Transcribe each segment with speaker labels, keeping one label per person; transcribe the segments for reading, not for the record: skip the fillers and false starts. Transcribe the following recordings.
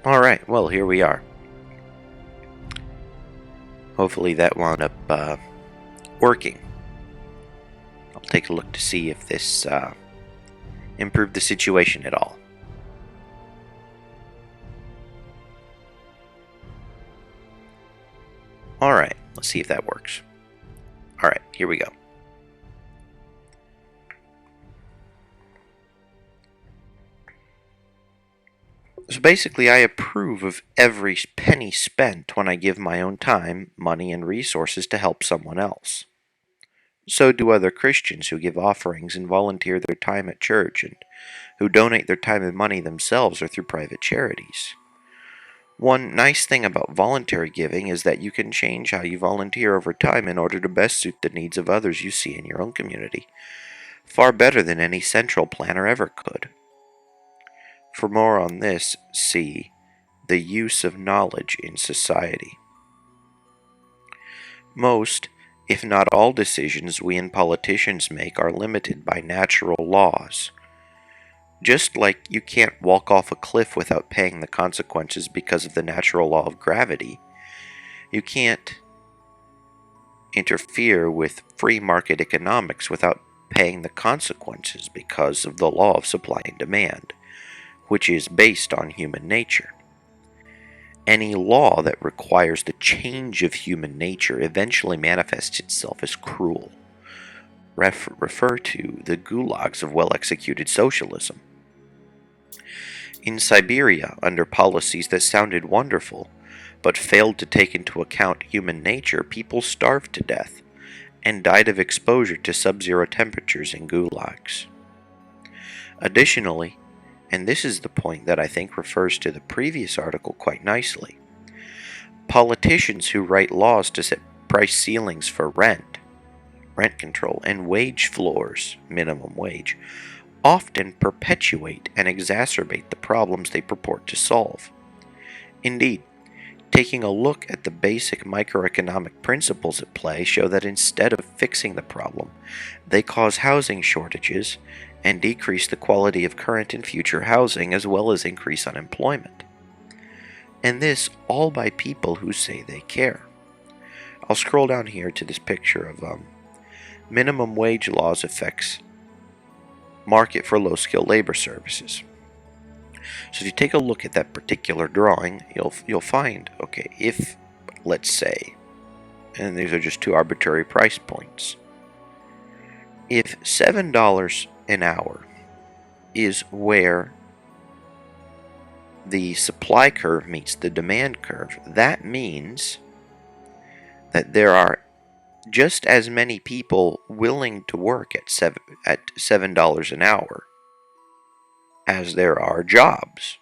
Speaker 1: Alright, well, here we are. Hopefully that wound up working. I'll take a look to see if this improved the situation at all. Alright, let's see if that works. Alright, here we go. So basically, I approve of every penny spent when I give my own time, money, and resources to help someone else. So do other Christians who give offerings and volunteer their time at church, and who donate their time and money themselves or through private charities. One nice thing about voluntary giving is that you can change how you volunteer over time in order to best suit the needs of others you see in your own community, far better than any central planner ever could. For more on this, see the use of knowledge in society. Most, if not all, decisions we and politicians make are limited by natural laws. Just like you can't walk off a cliff without paying the consequences because of the natural law of gravity, you can't interfere with free market economics without paying the consequences because of the law of supply and demand, which is based on human nature. Any law that requires the change of human nature eventually manifests itself as cruel. Refer to the gulags of well-executed socialism. In Siberia, under policies that sounded wonderful, but failed to take into account human nature, people starved to death and died of exposure to sub-zero temperatures in gulags. Additionally, and this is the point that I think refers to the previous article quite nicely, politicians who write laws to set price ceilings for rent control, and wage floors, minimum wage, often perpetuate and exacerbate the problems they purport to solve. Indeed, taking a look at the basic microeconomic principles at play show that instead of fixing the problem, they cause housing shortages and decrease the quality of current and future housing, as well as increase unemployment. And this all by people who say they care. I'll scroll down here to this picture of minimum wage laws affects market for low-skilled labor services. So if you take a look at that particular drawing, you'll find, okay, if, let's say, and these are just two arbitrary price points, if $7 an hour is where the supply curve meets the demand curve, that means that there are just as many people willing to work at $7 an hour as there are jobs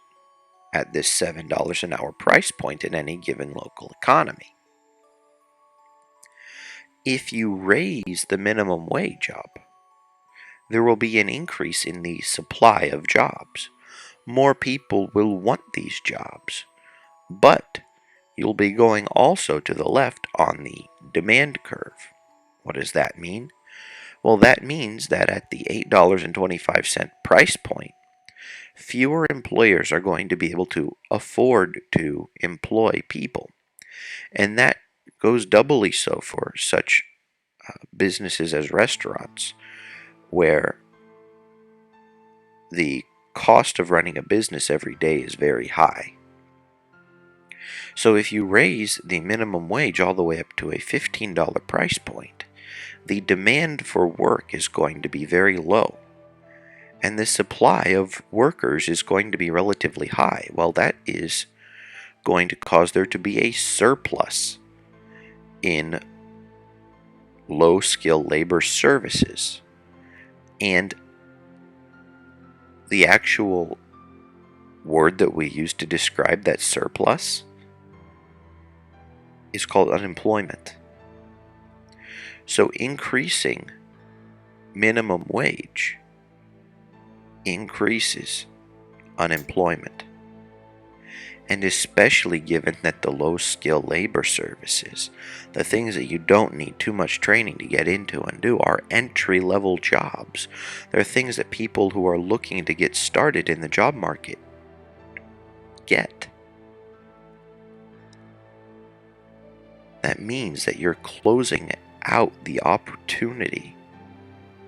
Speaker 1: at this $7 an hour price point in any given local economy. If you raise the minimum wage up, there will be an increase in the supply of jobs. More people will want these jobs, but you'll be going also to the left on the demand curve. What does that mean? Well, that means that at the $8.25 price point, fewer employers are going to be able to afford to employ people. And that goes doubly so for such businesses as restaurants, where the cost of running a business every day is very high. So if you raise the minimum wage all the way up to a $15 price point, the demand for work is going to be very low, and the supply of workers is going to be relatively high. Well, that is going to cause there to be a surplus in low-skilled labor services. And the actual word that we use to describe that surplus is called unemployment. So increasing minimum wage increases unemployment. And especially given that the low-skilled labor services, the things that you don't need too much training to get into and do, are entry-level jobs. They're things that people who are looking to get started in the job market get. That means that you're closing out the opportunity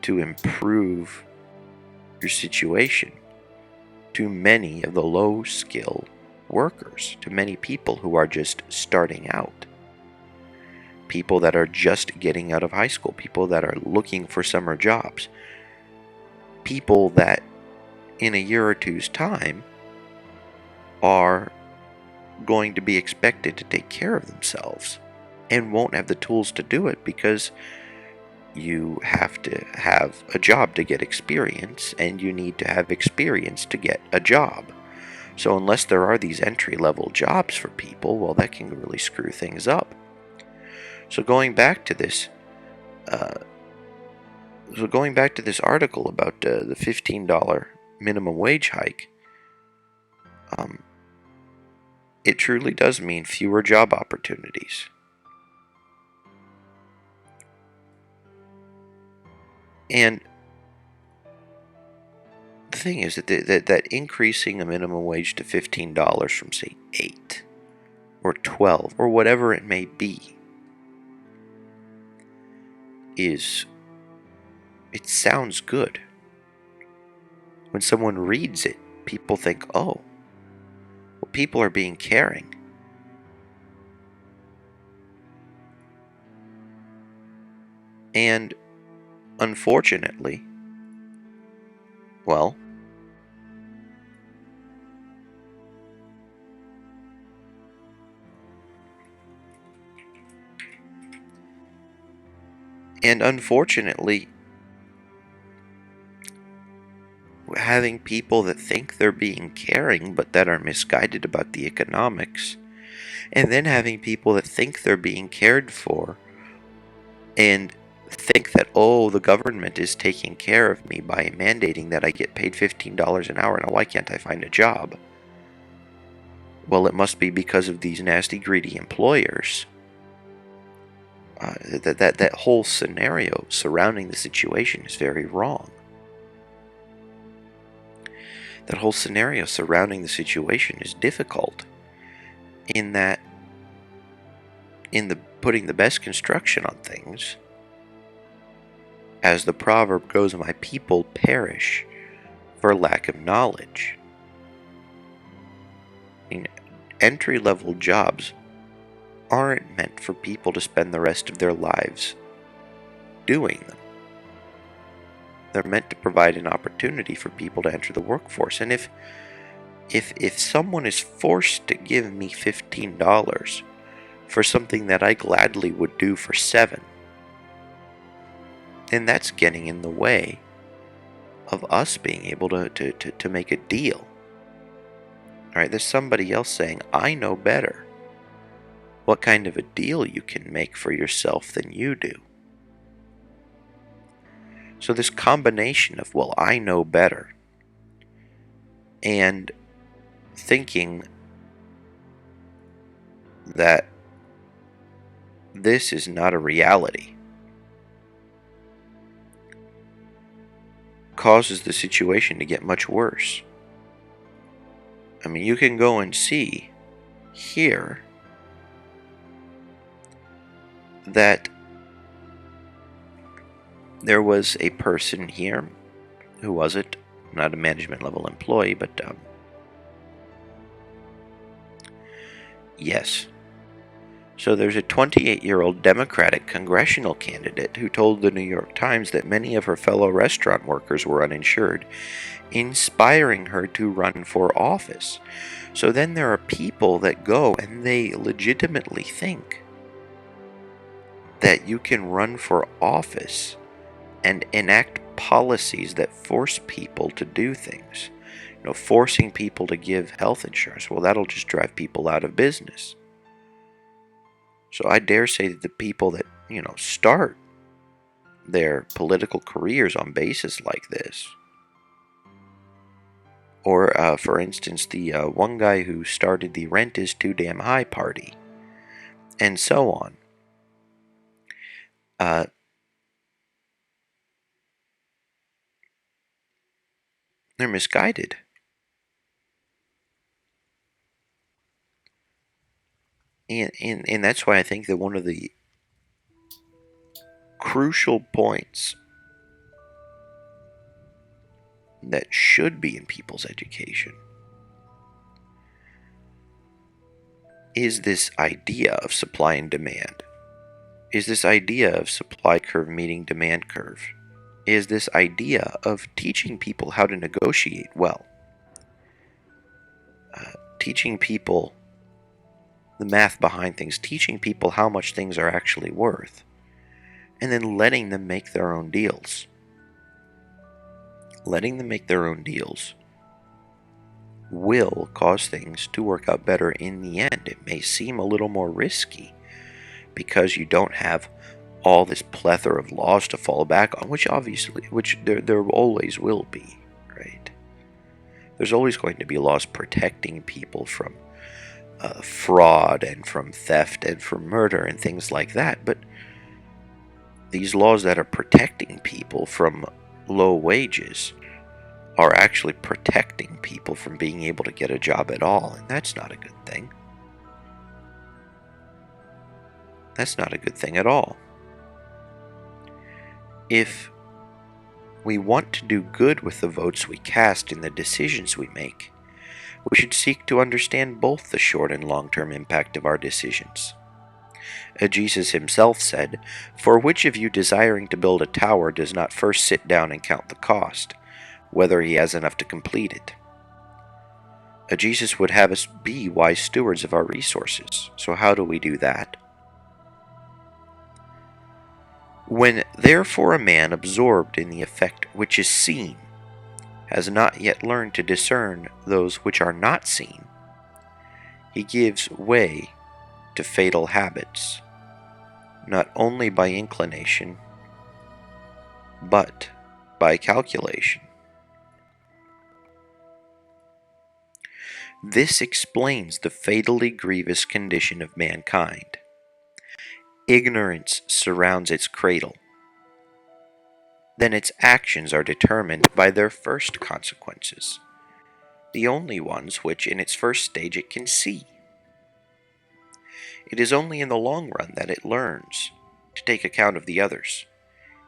Speaker 1: to improve your situation to many of the low-skill workers, to many people who are just starting out, people that are just getting out of high school, people that are looking for summer jobs, people that in a year or two's time are going to be expected to take care of themselves and won't have the tools to do it because you have to have a job to get experience, and you need to have experience to get a job. So unless there are these entry-level jobs for people, well, that can really screw things up. So going back to this article about the $15 minimum wage hike, it truly does mean fewer job opportunities. And the thing is that increasing a minimum wage to $15 from, say, $8 or $12 or whatever it may be it sounds good. When someone reads it, people think, oh, well, people are being caring. And unfortunately, well, having people that think they're being caring but that are misguided about the economics, and then having people that think they're being cared for and think that, oh, the government is taking care of me by mandating that I get paid $15 an hour. Now, why can't I find a job? Well, it must be because of these nasty, greedy employers. That whole scenario surrounding the situation is very wrong. That whole scenario surrounding the situation is difficult in that, in the putting the best construction on things, as the proverb goes, my people perish for lack of knowledge. I mean, entry-level jobs aren't meant for people to spend the rest of their lives doing them. They're meant to provide an opportunity for people to enter the workforce. And if someone is forced to give me $15 for something that I gladly would do for $7, then that's getting in the way of us being able to make a deal. Alright, there's somebody else saying, I know better what kind of a deal you can make for yourself than you do. So this combination of, well, I know better, and thinking that this is not a reality causes the situation to get much worse. I mean, you can go and see here that there was a person here who was it, not a management level employee, but yes. So there's a 28-year-old Democratic congressional candidate who told the New York Times that many of her fellow restaurant workers were uninsured, inspiring her to run for office. So then there are people that go and they legitimately think that you can run for office and enact policies that force people to do things. You know, forcing people to give health insurance. Well, that'll just drive people out of business. So I dare say that the people that, start their political careers on basis like this, or for instance, the one guy who started the Rent is Too Damn High party, and so on, they're misguided. And that's why I think that one of the crucial points that should be in people's education is this idea of supply and demand, is this idea of supply curve meeting demand curve, is this idea of teaching people how to negotiate well, teaching people the math behind things, teaching people how much things are actually worth, and then letting them make their own deals. Letting them make their own deals will cause things to work out better in the end. It may seem a little more risky because you don't have all this plethora of laws to fall back on, which there always will be, right? There's always going to be laws protecting people from fraud and from theft and from murder and things like that, but these laws that are protecting people from low wages are actually protecting people from being able to get a job at all, and that's not a good thing. That's not a good thing at all. If we want to do good with the votes we cast in the decisions we make, we should seek to understand both the short and long-term impact of our decisions. Jesus himself said, "For which of you desiring to build a tower does not first sit down and count the cost, whether he has enough to complete it?" Jesus would have us be wise stewards of our resources. So how do we do that? When therefore a man absorbed in the effect which is seen has not yet learned to discern those which are not seen, he gives way to fatal habits, not only by inclination, but by calculation. This explains the fatally grievous condition of mankind. Ignorance surrounds its cradle. Then its actions are determined by their first consequences, the only ones which in its first stage it can see. It is only in the long run that it learns to take account of the others.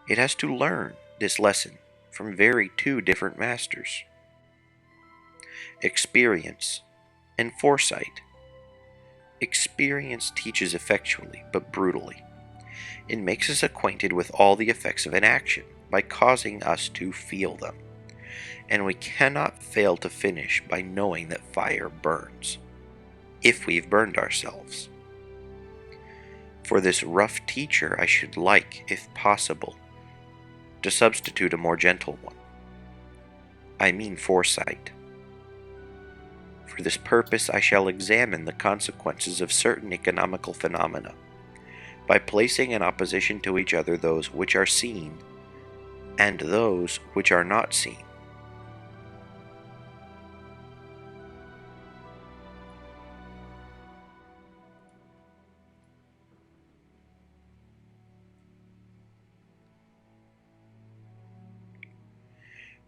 Speaker 1: It has to learn this lesson from two different masters: experience and foresight. Experience teaches effectually, but brutally. It makes us acquainted with all the effects of an action by causing us to feel them, and we cannot fail to finish by knowing that fire burns, if we've burned ourselves. For this rough teacher I should like, if possible, to substitute a more gentle one. I mean foresight. For this purpose I shall examine the consequences of certain economical phenomena, by placing in opposition to each other those which are seen and those which are not seen.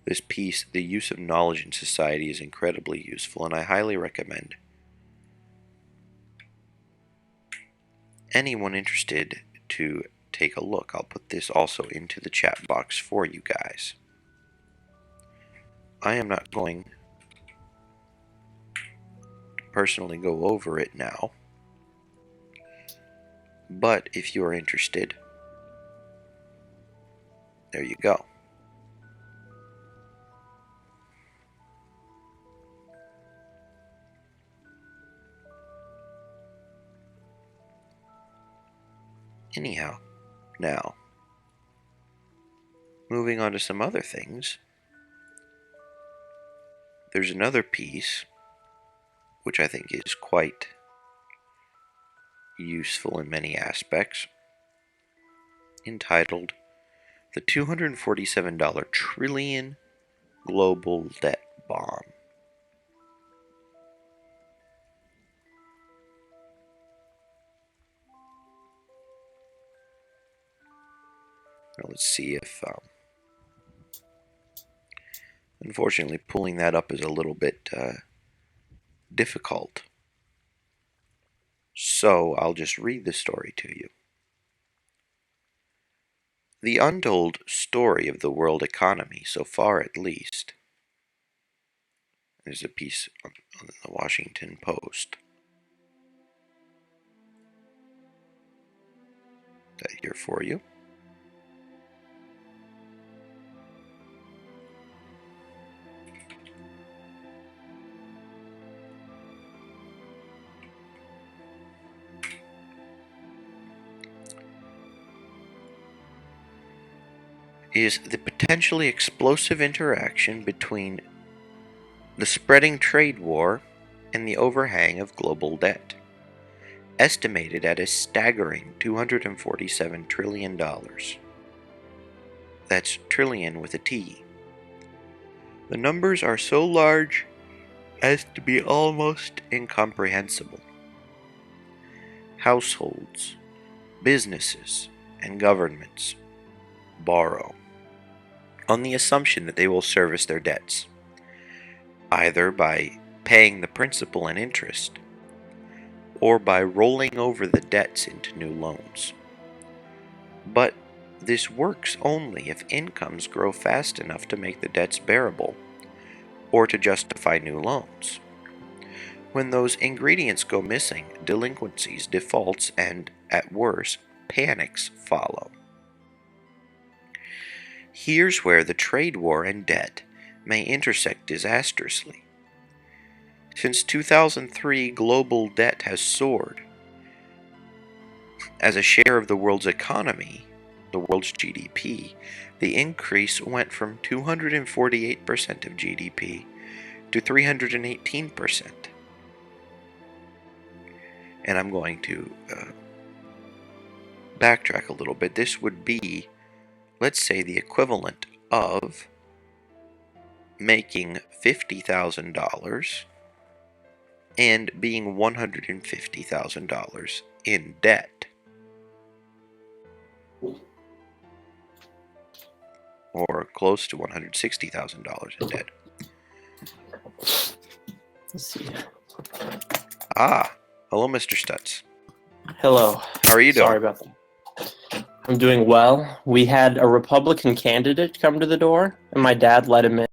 Speaker 1: This piece, The Use of Knowledge in Society, is incredibly useful, and I highly recommend anyone interested to take a look. I'll put this also into the chat box for you guys. I am not going to personally go over it now, but if you are interested, there you go. Anyhow, now, moving on to some other things, there's another piece which I think is quite useful in many aspects, entitled The $247 Trillion Global Debt Bomb. Now let's see if, unfortunately, pulling that up is a little bit difficult. So I'll just read the story to you. The untold story of the world economy, so far at least. There's a piece on the Washington Post. That here for you. Is the potentially explosive interaction between the spreading trade war and the overhang of global debt, estimated at a staggering $247 trillion. That's trillion with a T. The numbers are so large as to be almost incomprehensible. Households, businesses, and governments borrow on the assumption that they will service their debts, either by paying the principal and interest, or by rolling over the debts into new loans. But this works only if incomes grow fast enough to make the debts bearable, or to justify new loans. When those ingredients go missing, delinquencies, defaults, and, at worst, panics follow. Here's where the trade war and debt may intersect disastrously. Since 2003, global debt has soared. As a share of the world's economy, the world's GDP, the increase went from 248% of GDP to 318%. And I'm going to backtrack a little bit. This would be, let's say, the equivalent of making $50,000 and being $150,000 in debt. Or close to $160,000 in debt.
Speaker 2: Let's see.
Speaker 1: Ah, hello, Mr. Stutz.
Speaker 2: Hello.
Speaker 1: How are you doing?
Speaker 2: Sorry about that. I'm doing well. We had a Republican candidate come to the door, and my dad let him in.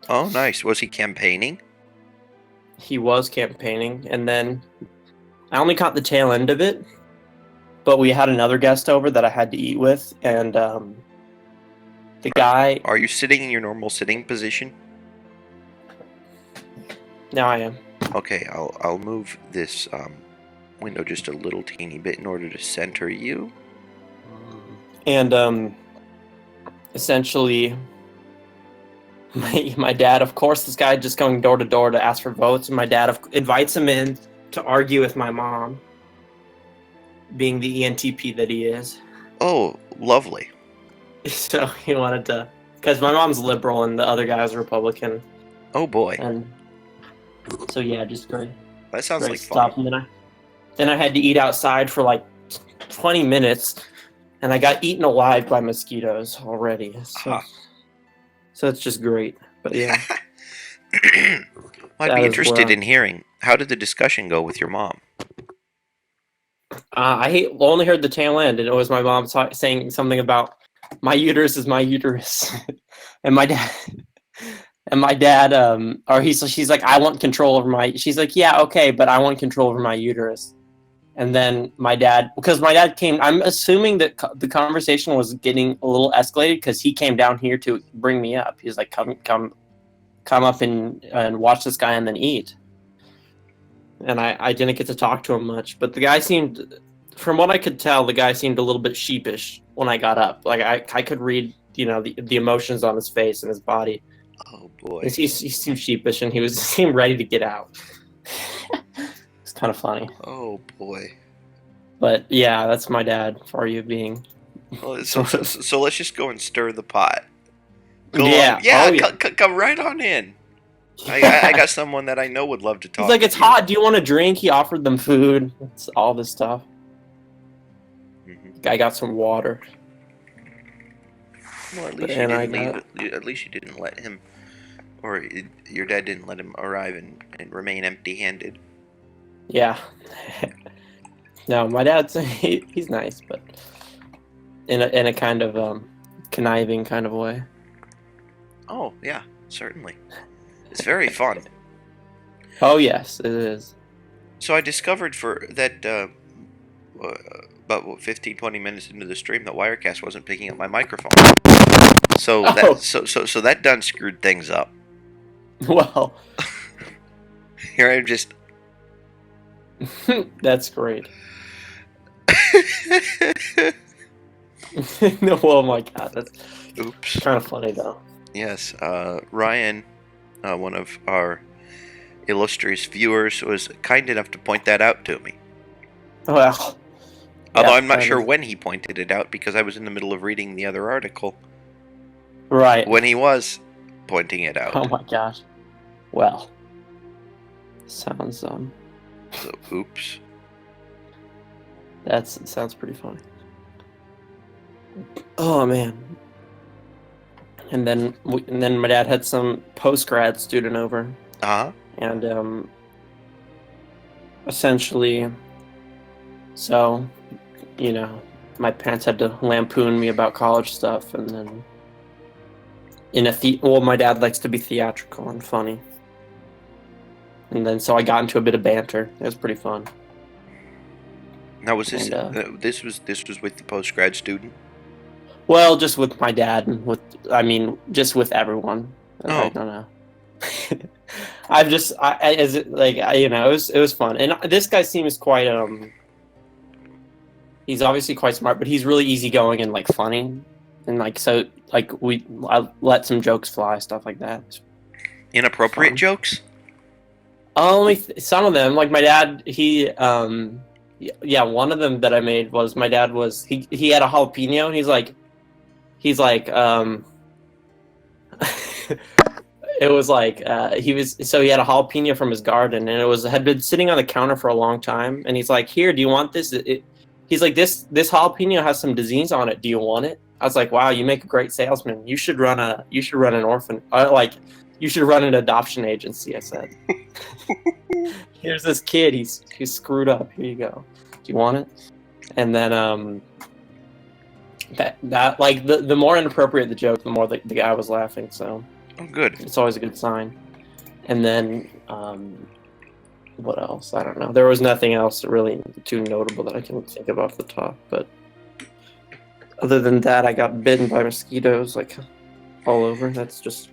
Speaker 1: Oh, nice. Was he campaigning?
Speaker 2: He was campaigning, and then I only caught the tail end of it, but we had another guest over that I had to eat with, and the guy...
Speaker 1: Are you sitting in your normal sitting position?
Speaker 2: Now I am.
Speaker 1: Okay, I'll move this window just a little teeny bit in order to center you.
Speaker 2: And essentially, my dad, of course, this guy just going door to door to ask for votes, and my dad invites him in to argue with my mom, being the ENTP that he is.
Speaker 1: Oh, lovely.
Speaker 2: So he wanted to, because my mom's liberal and the other guy's Republican.
Speaker 1: Oh boy.
Speaker 2: And so yeah, just great.
Speaker 1: That sounds
Speaker 2: great
Speaker 1: like
Speaker 2: stuff.
Speaker 1: fun.
Speaker 2: And then I had to eat outside for like 20 minutes, and I got eaten alive by mosquitoes already. So it's just great. But yeah.
Speaker 1: I'd be interested in hearing, how did the discussion go with your mom?
Speaker 2: I only heard the tail end, and it was my mom saying something about my uterus is my uterus, and my dad, or she's like, I want control over my. She's like, yeah, okay, but I want control over my uterus. And then my dad, because my dad came, I'm assuming that the conversation was getting a little escalated because he came down here to bring me up. He's like, come up and watch this guy and then eat. And I didn't get to talk to him much, but the guy seemed, from what I could tell, the guy seemed a little bit sheepish when I got up. Like I could read, the emotions on his face and his body.
Speaker 1: Oh boy.
Speaker 2: He seemed sheepish, and he seemed ready to get out. It's kind of funny.
Speaker 1: Oh boy.
Speaker 2: But yeah, that's my dad for you being.
Speaker 1: Well, so let's just go and stir the pot. Come right on in. I got someone that I know would love to talk.
Speaker 2: He's like, it's hot. Do you want a drink? He offered them food. It's all this stuff. I got some water.
Speaker 1: Well, at least you didn't let him, or your dad didn't let him arrive and remain empty-handed.
Speaker 2: Yeah. No, my dad's he's nice, but in a kind of conniving kind of way.
Speaker 1: Oh, yeah, certainly. It's very fun.
Speaker 2: Oh yes, it is.
Speaker 1: So I discovered for that about 15, 20 minutes into the stream that Wirecast wasn't picking up my microphone.
Speaker 2: Oh
Speaker 1: So that done screwed things up.
Speaker 2: well,
Speaker 1: Here I'm just
Speaker 2: that's great. No, oh my god, that's
Speaker 1: oops.
Speaker 2: kind of funny though.
Speaker 1: Yes, Ryan, one of our illustrious viewers, was kind enough to point that out to me.
Speaker 2: Well,
Speaker 1: Although
Speaker 2: yeah,
Speaker 1: I'm not
Speaker 2: that
Speaker 1: sure
Speaker 2: is
Speaker 1: when he pointed it out because I was in the middle of reading the other article
Speaker 2: right.
Speaker 1: when he was pointing it
Speaker 2: Oh
Speaker 1: out.
Speaker 2: my gosh. Well, sounds
Speaker 1: So, oops.
Speaker 2: sounds pretty funny. Oh man. And then my dad had some post grad student over,
Speaker 1: Uh-huh.
Speaker 2: and essentially, so my parents had to lampoon me about college stuff, and then my dad likes to be theatrical and funny, and then so I got into a bit of banter. It was pretty fun.
Speaker 1: Now was this
Speaker 2: And
Speaker 1: this was with the post grad student?
Speaker 2: well, just with my dad and just with everyone. I
Speaker 1: Oh,
Speaker 2: don't know. As it like it was fun, and this guy seems quite he's obviously quite smart, but he's really easygoing and like funny, and I let some jokes fly, stuff like that. It's
Speaker 1: inappropriate
Speaker 2: fun.
Speaker 1: jokes?
Speaker 2: Only some of them, like my dad, yeah, one of them that I made was my dad was he had a jalapeno, and he's like it was like he had a jalapeno from his garden, and had been sitting on the counter for a long time, and he's like, "Here, do you want this?" He's like, "This jalapeno has some disease on it. Do you want it?" I was like, "Wow, you make a great salesman. You should run an orphan you should run an adoption agency." I said, "Here's this kid. He's screwed up. Here you go. Do you want it?" And then that like the more inappropriate the joke, the more the guy was laughing. So
Speaker 1: Oh, good.
Speaker 2: it's always a good sign. And then what else? I don't know. There was nothing else really too notable that I can think of off the top. But other than that, I got bitten by mosquitoes like all over. That's just.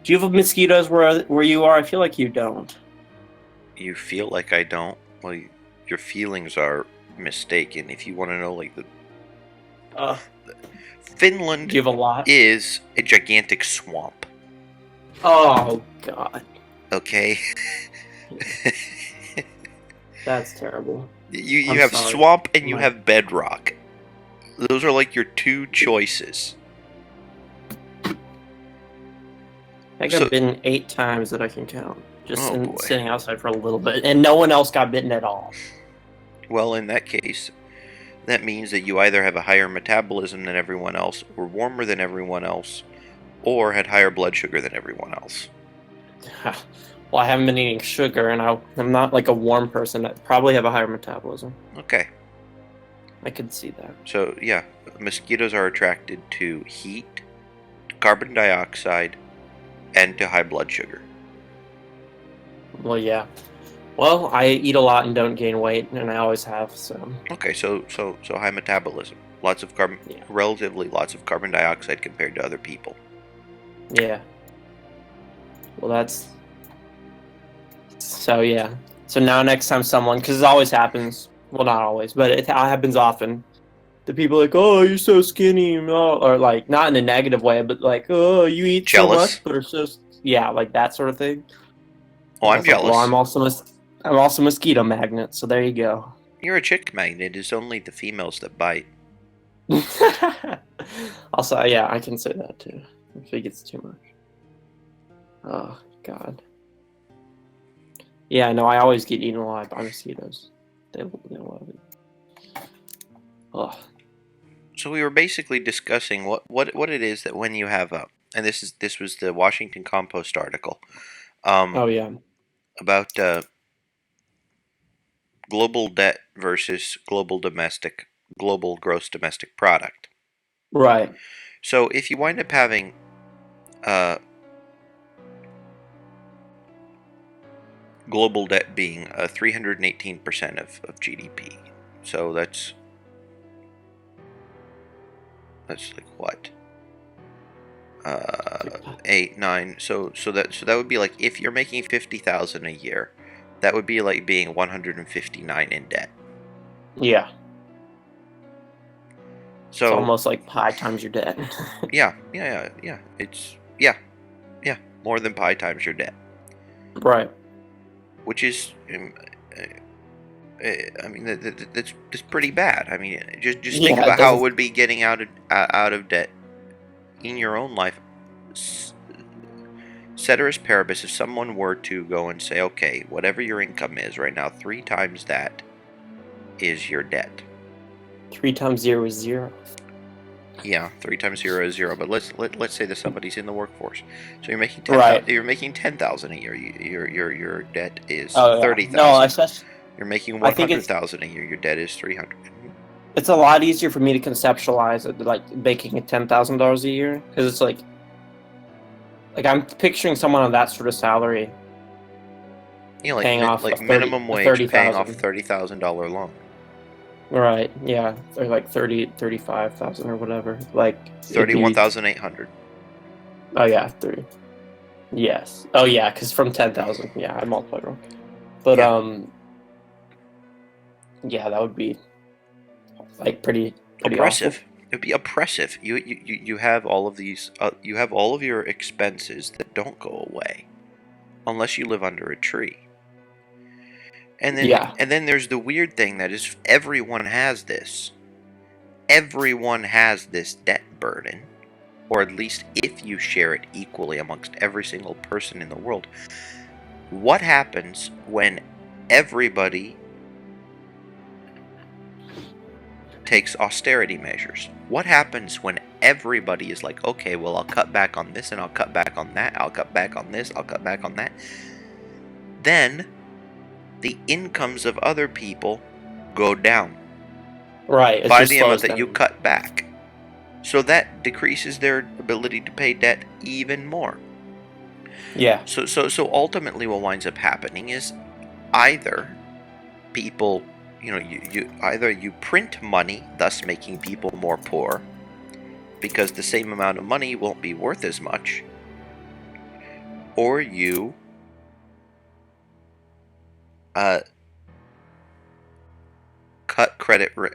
Speaker 2: Do you have mosquitoes where you are? I feel like you don't.
Speaker 1: You feel like I don't? Well, your feelings are mistaken. If you want to know, like
Speaker 2: Uh,
Speaker 1: Finland
Speaker 2: do you have a lot?
Speaker 1: is a gigantic swamp.
Speaker 2: Oh God,
Speaker 1: Okay.
Speaker 2: that's terrible.
Speaker 1: You
Speaker 2: I'm
Speaker 1: have
Speaker 2: sorry.
Speaker 1: swamp and you
Speaker 2: My-
Speaker 1: have bedrock. Those are like your two choices.
Speaker 2: I got
Speaker 1: So,
Speaker 2: bitten 8 times that I can count. Just
Speaker 1: oh boy.
Speaker 2: sitting outside for a little bit, and no one else got bitten at all.
Speaker 1: Well, in that case, that means that you either have a higher metabolism than everyone else, or warmer than everyone else, or had higher blood sugar than everyone else.
Speaker 2: Well, I haven't been eating sugar, and I'm not like a warm person. I probably have a higher metabolism.
Speaker 1: Okay.
Speaker 2: I could see that.
Speaker 1: So, yeah, mosquitoes are attracted to heat, carbon dioxide, and to high blood sugar.
Speaker 2: Well, yeah. Well, I eat a lot and don't gain weight, and I always have. So
Speaker 1: Okay, so high metabolism.
Speaker 2: Yeah.
Speaker 1: Relatively lots of carbon dioxide compared to other people.
Speaker 2: yeah. Well, that's so yeah. So now next time because it always happens. Well, not always, but it happens often. The people are like, "Oh, you're so skinny," or like not in a negative way, but like, "Oh, you eat so
Speaker 1: Jealous?
Speaker 2: much, but are so yeah, like that sort of thing."
Speaker 1: Oh,
Speaker 2: And I
Speaker 1: I'm
Speaker 2: was like, "Well,
Speaker 1: jealous.
Speaker 2: I'm also a mosquito magnet, so there you go."
Speaker 1: You're a chick magnet. It's only the females that bite.
Speaker 2: Also, yeah, I can say that too. If it gets too much. Oh God. Yeah, no, I always get eaten alive by mosquitoes. They love it. Oh,
Speaker 1: So we were basically discussing what it is that when you have and this was the Washington Compost article,
Speaker 2: oh yeah.
Speaker 1: about global debt versus global gross domestic product.
Speaker 2: Right.
Speaker 1: So if you wind up having global debt being 318% of GDP, so that's like what? 8, 9. So that would be like, if you're making 50,000 a year, that would be like being 159 in debt.
Speaker 2: Yeah. It's
Speaker 1: So
Speaker 2: almost like pi times your debt.
Speaker 1: yeah. It's more than pi times your debt,
Speaker 2: Right.
Speaker 1: which is, I mean, that's pretty bad. I mean, just think
Speaker 2: Yeah, it
Speaker 1: about how it
Speaker 2: doesn't.
Speaker 1: would be getting out of debt in your own life. Ceteris paribus, if someone were to go and say, okay, whatever your income is right now, 3 times that is your debt.
Speaker 2: 3 times 0 is 0.
Speaker 1: Yeah, 3 times 0 is 0. But let's say that somebody's in the workforce, so you're making
Speaker 2: Right.
Speaker 1: You're making 10,000 a year. Your debt is
Speaker 2: Oh yeah. No,
Speaker 1: 30,000.
Speaker 2: especially
Speaker 1: You're making
Speaker 2: I think it's
Speaker 1: 100,000 a year. Your debt is 300.
Speaker 2: it's a lot easier for me to conceptualize it, like making it $10,000 a year, because it's like I'm picturing someone on that sort of salary
Speaker 1: You know,
Speaker 2: paying off
Speaker 1: like minimum
Speaker 2: a
Speaker 1: wage, paying off
Speaker 2: $30,000.
Speaker 1: $30,000 loan.
Speaker 2: Right. Yeah. Or like 35,000 or whatever. Like it'd be.
Speaker 1: 31,800.
Speaker 2: Oh yeah, 30. Yes. Oh yeah, because from 10,000. Yeah, I multiplied wrong. But
Speaker 1: Yeah.
Speaker 2: yeah, that would be like pretty awful.
Speaker 1: Oppressive. It'd be oppressive. You have all of these. You have all of your expenses that don't go away unless you live under a tree.
Speaker 2: Yeah.
Speaker 1: And then there's the weird thing that is, everyone has this. Everyone has this debt burden, or at least if you share it equally amongst every single person in the world. What happens when everybody takes austerity measures? What happens when everybody is like, okay, well, I'll cut back on this and I'll cut back on that, I'll cut back on this, I'll cut back on that? Then the incomes of other people go down
Speaker 2: Right. It
Speaker 1: by
Speaker 2: just
Speaker 1: the amount
Speaker 2: slows
Speaker 1: that you
Speaker 2: down.
Speaker 1: cut back. So that decreases their ability to pay debt even more.
Speaker 2: Yeah.
Speaker 1: So ultimately what winds up happening is, either people, you either you print money, thus making people more poor, because the same amount of money won't be worth as much, or you cut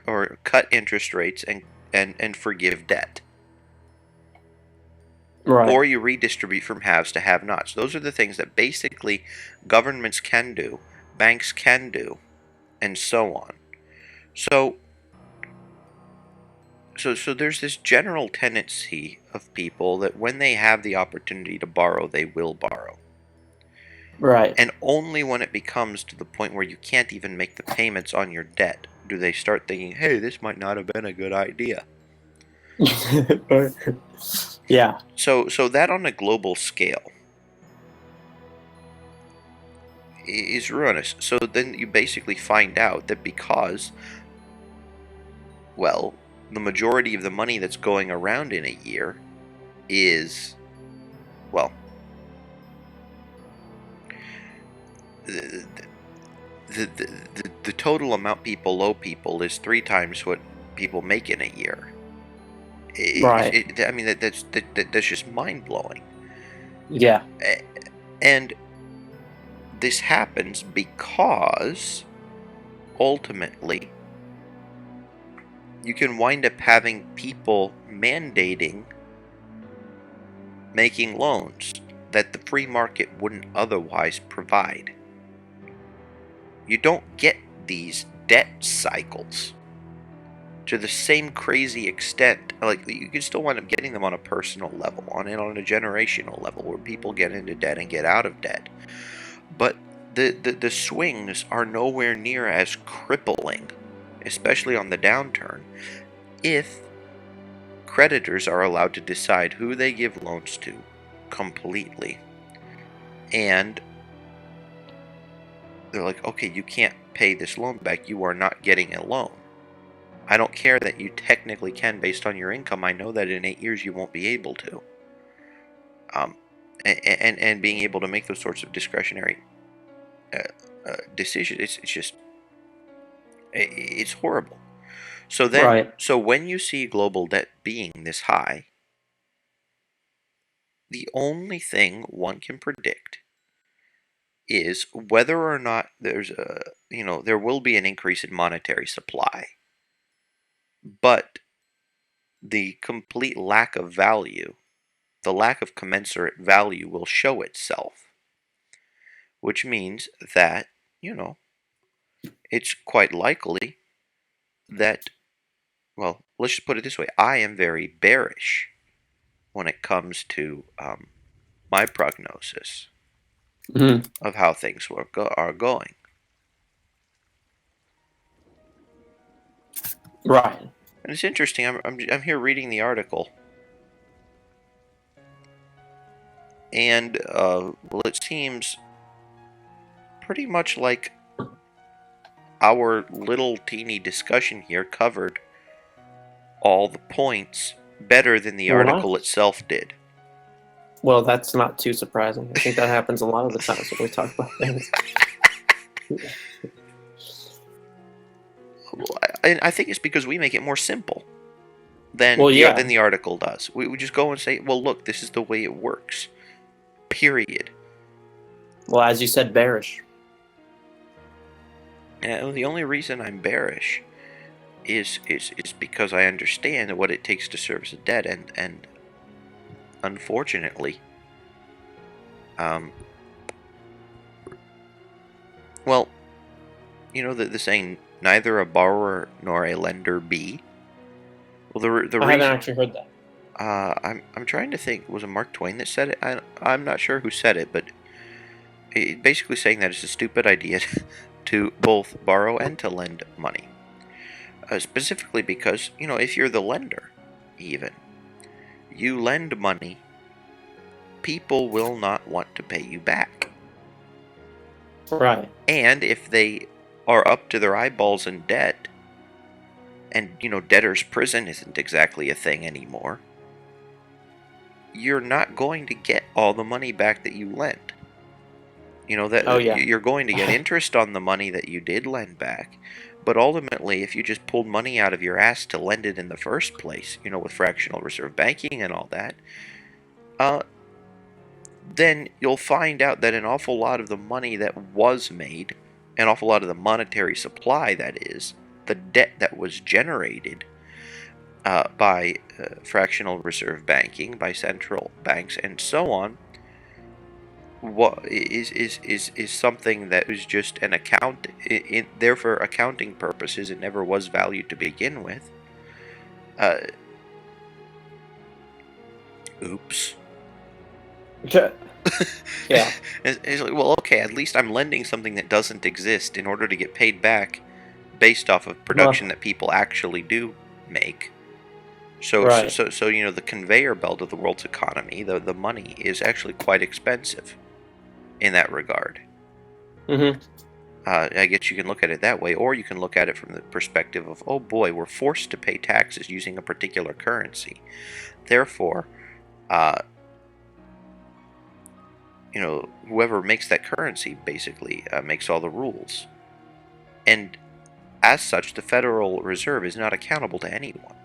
Speaker 1: or cut interest rates and forgive debt,
Speaker 2: Right.
Speaker 1: or you redistribute from haves to have-nots. Those are the things that basically governments can do, banks can do, and so on. So there's this general tendency of people that when they have the opportunity to borrow, they will borrow.
Speaker 2: Right.
Speaker 1: And only when it becomes to the point where you can't even make the payments on your debt do they start thinking, hey, this might not have been a good idea.
Speaker 2: Yeah.
Speaker 1: So that on a global scale is ruinous. So then you basically find out that because, well, the majority of the money that's going around in a year is, well, the, the total amount people owe people is 3 times what people make in a year.
Speaker 2: Right.
Speaker 1: I mean, that's just mind-blowing.
Speaker 2: Yeah.
Speaker 1: And this happens because, ultimately, you can wind up having people mandating making loans that the free market wouldn't otherwise provide. You don't get these debt cycles to the same crazy extent. Like, you can still wind up getting them on a personal level, on a generational level, where people get into debt and get out of debt. But the swings are nowhere near as crippling, especially on the downturn, if creditors are allowed to decide who they give loans to completely. And they're like, okay, you can't pay this loan back. You are not getting a loan. I don't care that you technically can based on your income. I know that in 8 years you won't be able to. Um, and being able to make those sorts of discretionary decisions, it's just it's horrible. So then,
Speaker 2: Right.
Speaker 1: so when you see global debt being this high, the only thing one can predict is whether or not there will be an increase in monetary supply, but the complete lack of value, the lack of commensurate value will show itself, which means that, you know, it's quite likely that, well, let's just put it this way. I am very bearish when it comes to my prognosis
Speaker 2: Hmm.
Speaker 1: of how things are going.
Speaker 2: Right.
Speaker 1: And it's interesting. I'm here reading the article, and well, it seems pretty much like our little teeny discussion here covered all the points better than the
Speaker 2: Well,
Speaker 1: article itself did.
Speaker 2: well, that's not too surprising. I think that happens a lot of the times when we talk about things.
Speaker 1: And I think it's because we make it more simple than
Speaker 2: Well,
Speaker 1: than
Speaker 2: yeah.
Speaker 1: the article does. We just go and say, well, look, this is the way it works. Period.
Speaker 2: Well, as you said, bearish.
Speaker 1: And the only reason I'm bearish is because I understand what it takes to service a debt, and unfortunately, um, well, you know the saying, neither a borrower nor a lender be. Well, the
Speaker 2: I haven't
Speaker 1: reason
Speaker 2: actually heard that.
Speaker 1: I'm trying to think, was it Mark Twain that said it? I'm not sure who said it, but basically saying that it's a stupid idea to both borrow and to lend money. Specifically because, you know, if you're the lender, even, you lend money, people will not want to pay you back.
Speaker 2: Right.
Speaker 1: And if they are up to their eyeballs in debt, and, you know, debtor's prison isn't exactly a thing anymore, you're not going to get all the money back that you lent. You know,
Speaker 2: Oh,
Speaker 1: that
Speaker 2: yeah.
Speaker 1: you're going to get interest on the money that you did lend back. But ultimately, if you just pulled money out of your ass to lend it in the first place, you know, with fractional reserve banking and all that, uh, then you'll find out that an awful lot of the money that was made, an awful lot of the monetary supply, that is, the debt that was generated by fractional reserve banking, by central banks, and so on, what is something that was just an account there for accounting purposes. It never was valued to begin with. Uh, oops.
Speaker 2: Yeah.
Speaker 1: It's like, well, okay, at least I'm lending something that doesn't exist in order to get paid back based off of production
Speaker 2: Well,
Speaker 1: that people actually do make. So, so,
Speaker 2: right.
Speaker 1: so, so you know, the conveyor belt of the world's economy, the money, is actually quite expensive in that regard.
Speaker 2: Hmm.
Speaker 1: I guess you can look at it that way, or you can look at it from the perspective of, oh boy, we're forced to pay taxes using a particular currency. Therefore, uh, you know, whoever makes that currency basically makes all the rules. And as such, the Federal Reserve is not accountable to anyone.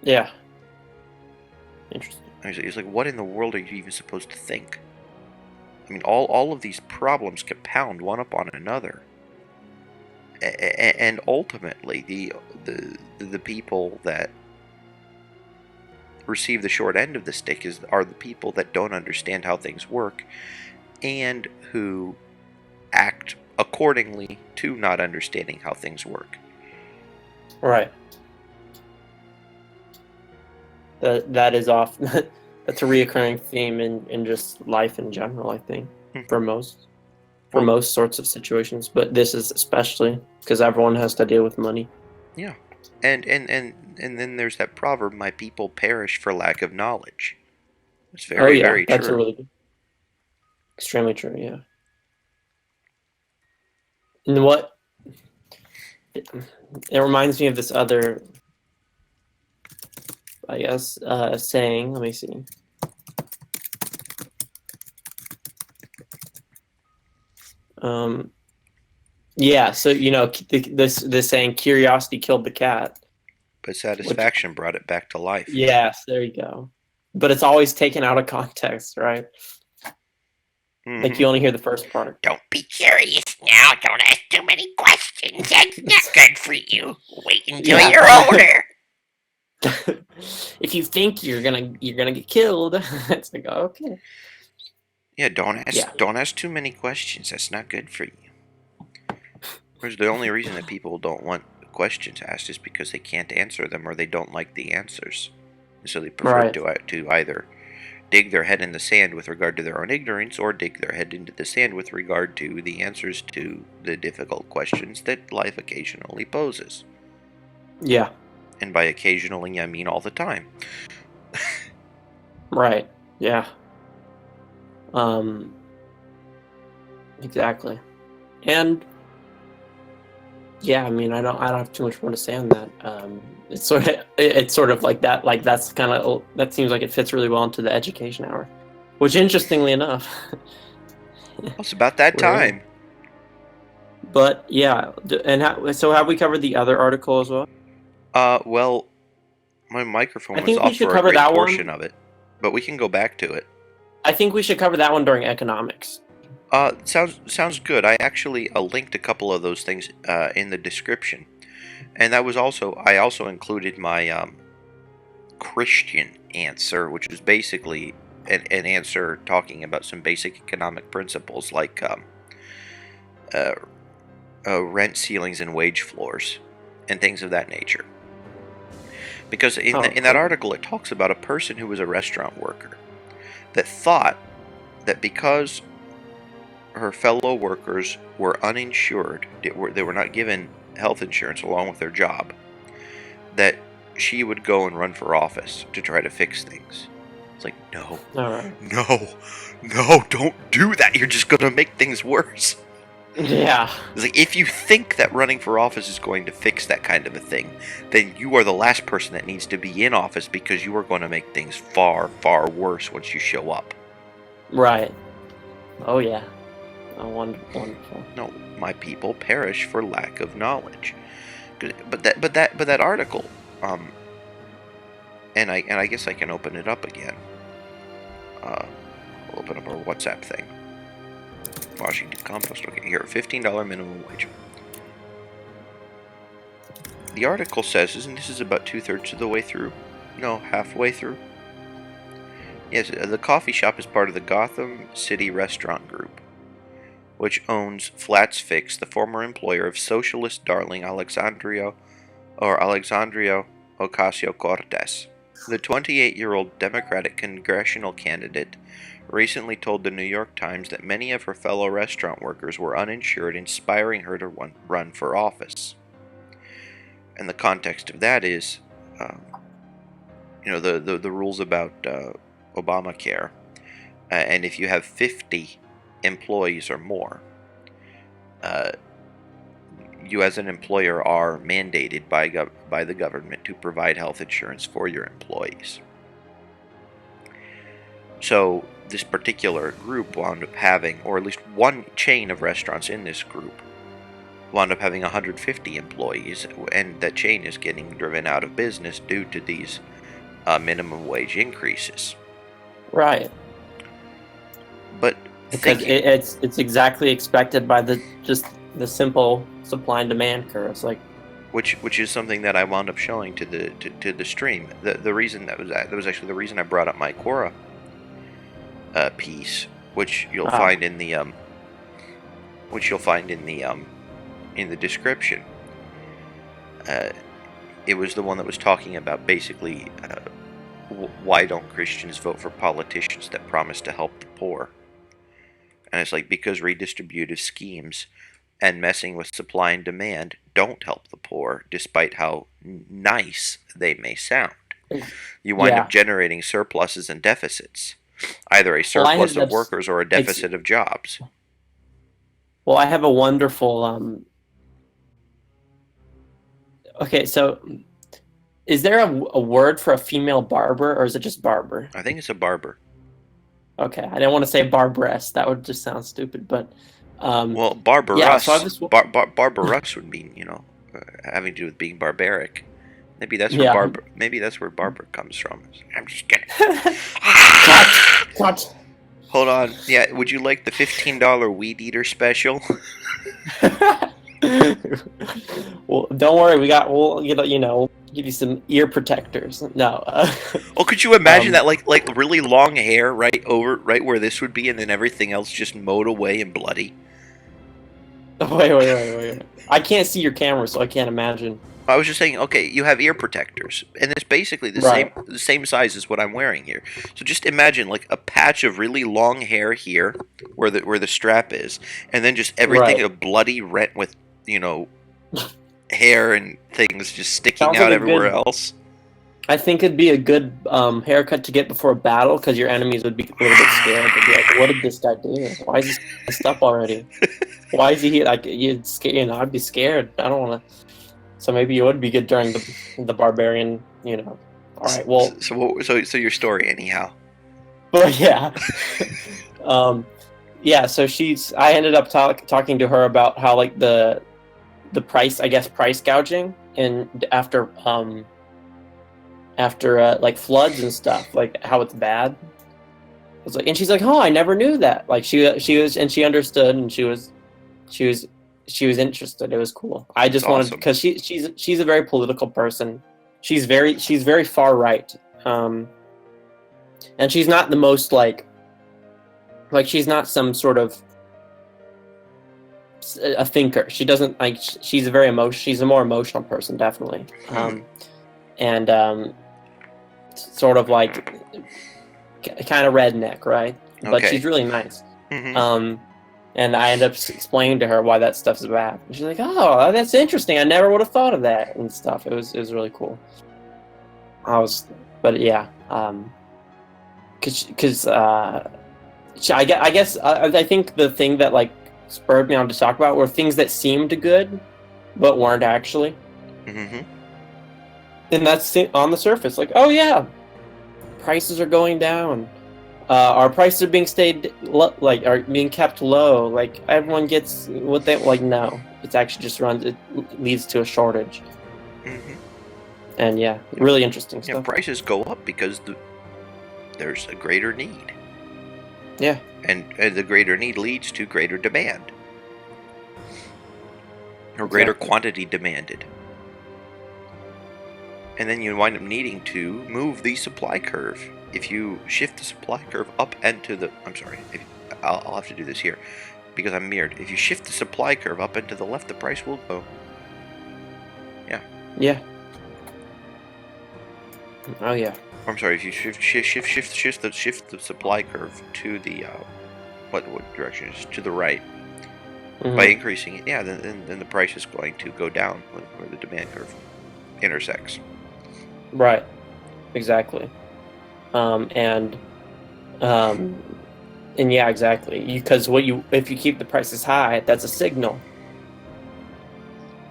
Speaker 2: Yeah. Interesting.
Speaker 1: It's like, what in the world are you even supposed to think? I mean, all of these problems compound one upon another. And ultimately, the people that receive the short end of the stick are the people that don't understand how things work, and who act accordingly to not understanding how things work.
Speaker 2: Right. That is off. That's a reoccurring theme in just life in general, I think,
Speaker 1: Mhm.
Speaker 2: for most
Speaker 1: Well,
Speaker 2: sorts of situations, but this is especially because everyone has to deal with money.
Speaker 1: yeah. And then there's that proverb, my people perish for lack of knowledge. It's
Speaker 2: Oh
Speaker 1: very,
Speaker 2: yeah,
Speaker 1: very
Speaker 2: that's a
Speaker 1: true.
Speaker 2: really good, extremely true. Yeah. And what it reminds me of this other, I guess, saying. Let me see. Yeah, so this saying, curiosity killed the cat.
Speaker 1: But
Speaker 2: Which,
Speaker 1: satisfaction brought it back to life.
Speaker 2: yes, there you go. But it's always taken out of context, right? Like you only hear the first part.
Speaker 3: Don't be curious now. Don't ask too many questions. That's not good for you. Wait until
Speaker 2: Yeah.
Speaker 3: you're older.
Speaker 2: If you think you're gonna get killed, it's like, okay.
Speaker 1: Yeah, don't ask too many questions. That's not good for you. Whereas the only reason that people don't want questions asked is because they can't answer them or they don't like the answers. So they prefer to either dig their head in the sand with regard to their own ignorance or dig their head into the sand with regard to the answers to the difficult questions that life occasionally poses.
Speaker 2: Yeah.
Speaker 1: And by occasionally, I mean all the time.
Speaker 2: Right. Yeah. Exactly. And yeah, I mean, I don't have too much more to say on that. It's sort of like that. Like that seems like it fits really well into the education hour, which, interestingly enough,
Speaker 1: Well, it's about that time.
Speaker 2: But yeah, and so have we covered the other article as well?
Speaker 1: Well, my microphone
Speaker 2: I
Speaker 1: was
Speaker 2: think we
Speaker 1: off
Speaker 2: should
Speaker 1: for a
Speaker 2: cover
Speaker 1: great
Speaker 2: that
Speaker 1: portion
Speaker 2: one.
Speaker 1: of it, but we can go back to it.
Speaker 2: I think we should cover that one during economics.
Speaker 1: Sounds good. I actually linked a couple of those things in the description, and I also included my Christian answer, which is basically an answer talking about some basic economic principles like rent ceilings and wage floors, and things of that nature. Because in that article, it talks about a person who was a restaurant worker that thought that because her fellow workers were uninsured, they were not given health insurance along with their job, that she would go and run for office to try to fix things. It's like, no, don't do that. You're just going to make things worse.
Speaker 2: Yeah.
Speaker 1: It's like, if you think that running for office is going to fix that kind of a thing, then you are the last person that needs to be in office, because you are going to make things far, far worse once you show up.
Speaker 2: Right. Oh yeah. Oh, wonderful.
Speaker 1: No, my people perish for lack of knowledge. But that article, and I guess I can open it up again. I'll open up our WhatsApp thing. Washington Compost. Okay, here, $15 minimum wage. The article says, and this is about 2/3 of the way through. No, halfway through. Yes, the coffee shop is part of the Gotham City Restaurant Group, which owns Flats Fix, the former employer of socialist darling Alexandria Ocasio-Cortez. The 28-year-old Democratic congressional candidate recently told the New York Times that many of her fellow restaurant workers were uninsured, inspiring her to run for office. And the context of that is, the rules about Obamacare. And if you have 50 employees or more, you as an employer are mandated by the government to provide health insurance for your employees. So this particular group wound up having, or at least one chain of restaurants in this group, wound up having 150 employees, and that chain is getting driven out of business due to these minimum wage increases.
Speaker 2: Right.
Speaker 1: But
Speaker 2: because it's exactly expected by the simple supply and demand curve. It's like,
Speaker 1: which is something that I wound up showing to the stream. The reason that was actually the reason I brought up my Quora piece, which you'll find in the in the description. It was the one that was talking about basically why don't Christians vote for politicians that promise to help the poor? And it's like, because redistributive schemes and messing with supply and demand don't help the poor, despite how nice they may sound. You wind up generating surpluses and deficits. Either a surplus of workers or a deficit of jobs.
Speaker 2: Well, I have a wonderful. Okay, so is there a word for a female barber, or is it just barber?
Speaker 1: I think it's a barber.
Speaker 2: Okay, I didn't want to say barbaress. That would just sound stupid. But
Speaker 1: Well,
Speaker 2: yeah. So I
Speaker 1: barbarous,
Speaker 2: just
Speaker 1: barbarous would mean, having to do with being barbaric. Maybe that's where
Speaker 2: yeah.
Speaker 1: barber comes from.
Speaker 3: I'm just gonna.
Speaker 2: Cut.
Speaker 1: Hold on. Yeah, would you like the $15 weed eater special?
Speaker 2: Well, don't worry. We'll give you some ear protectors. No.
Speaker 1: Oh, could you imagine
Speaker 2: Um,
Speaker 1: that, like really long hair right where this would be, and then everything else just mowed away and bloody?
Speaker 2: wait. I can't see your camera, so I can't imagine.
Speaker 1: I was just saying, okay, you have ear protectors, and it's basically
Speaker 2: Right.
Speaker 1: the same size as what I'm wearing here. So just imagine like a patch of really long hair here, where the strap is, and then just everything
Speaker 2: Right.
Speaker 1: a bloody rent with, hair and things just sticking
Speaker 2: Sounds
Speaker 1: out
Speaker 2: like a
Speaker 1: everywhere
Speaker 2: good.
Speaker 1: else.
Speaker 2: I think it'd be a good haircut to get before a battle because your enemies would be a little bit scared. They'd be like, "What did this guy do? Why is he messed up already? Why is he here?" Like you'd scare. I'd be scared. I don't want to. So maybe it would be good during the barbarian. All right. Well,
Speaker 1: So your story anyhow.
Speaker 2: but yeah. Yeah. So I ended up talking to her about how like the price, I guess, price gouging, and after like floods and stuff, like how it's bad. I was like, and she's like, "Oh, I never knew that." Like she was, and she understood, and she was interested. It was cool. I
Speaker 1: That's
Speaker 2: just wanted
Speaker 1: awesome.
Speaker 2: because she's a very political person. She's very far right, and she's not the most like she's not some sort of a thinker. She doesn't like. She's She's a more emotional person, definitely. And sort of like kind of redneck, right? But
Speaker 1: Okay.
Speaker 2: she's really nice.
Speaker 1: Mm-hmm.
Speaker 2: And I ended up explaining to her why that stuff's bad. And she's like, "Oh, that's interesting. I never would have thought of that," and stuff. It was really cool. But yeah, because I guess I think the thing that like spurred me on to talk about were things that seemed good, but weren't actually.
Speaker 1: Mm-hmm.
Speaker 2: And that's on the surface, like, oh yeah, prices are going down. Our prices are are being kept low. Like everyone gets what they like. No, it's actually just it leads to a shortage.
Speaker 1: Mm-hmm.
Speaker 2: And yeah, really interesting
Speaker 1: Yeah,
Speaker 2: stuff.
Speaker 1: prices go up because there's a greater need.
Speaker 2: Yeah.
Speaker 1: And the greater need leads to greater demand. Or greater quantity demanded. And then you wind up needing to move the supply curve. If you shift the supply curve up and to the... I'm sorry, I'll have to do this here, because I'm mirrored. If you shift the supply curve up and to the left, the price will go. Yeah.
Speaker 2: Yeah. Oh yeah.
Speaker 1: I'm sorry, if you shift the supply curve to the... what direction is to the right, by increasing it, yeah, then the price is going to go down where the demand curve intersects.
Speaker 2: Right. Exactly. And yeah, exactly. Because if you keep the prices high, that's a signal.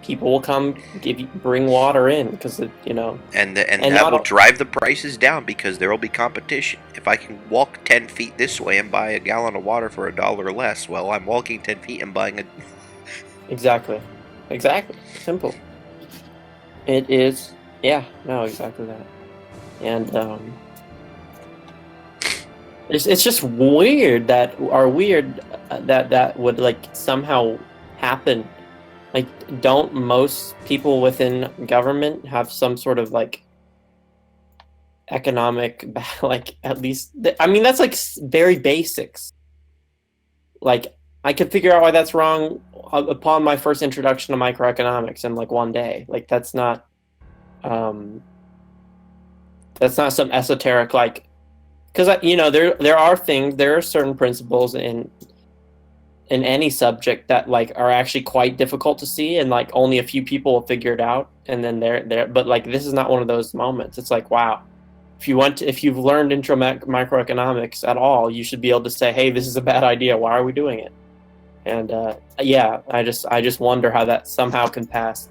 Speaker 2: People will come bring water in because
Speaker 1: And that will drive the prices down because there will be competition. If I can walk 10 feet this way and buy a gallon of water for $1 less, well, I'm walking 10 feet and buying a...
Speaker 2: Exactly. Simple. It is. Yeah. No. Exactly that. And it's just weird that would like somehow happen. Like, don't most people within government have some sort of like economic, like at least? I mean, that's like very basics. Like, I could figure out why that's wrong upon my first introduction to microeconomics in like one day. Like, that's not some esoteric like, because there are certain principles in any subject that like are actually quite difficult to see, and like only a few people will figure it out, and then they're but like this is not one of those moments. It's like, wow, if you've learned intro microeconomics at all, you should be able to say, hey, this is a bad idea, why are we doing it? And yeah, I just wonder how that somehow can pass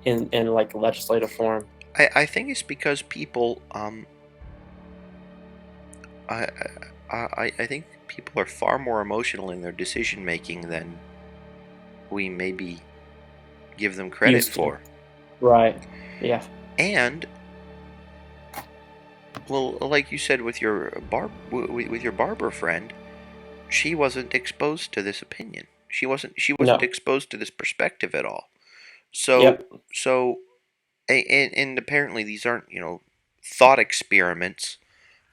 Speaker 2: in like legislative form.
Speaker 1: I think it's because people I, I think people are far more emotional in their decision making than we maybe give them credit
Speaker 2: Used to.
Speaker 1: for.
Speaker 2: Right. Yeah.
Speaker 1: And well, like you said with your with your barber friend, she wasn't exposed to this opinion. She wasn't
Speaker 2: No.
Speaker 1: exposed to this perspective at all. So
Speaker 2: Yep.
Speaker 1: so and apparently these aren't, thought experiments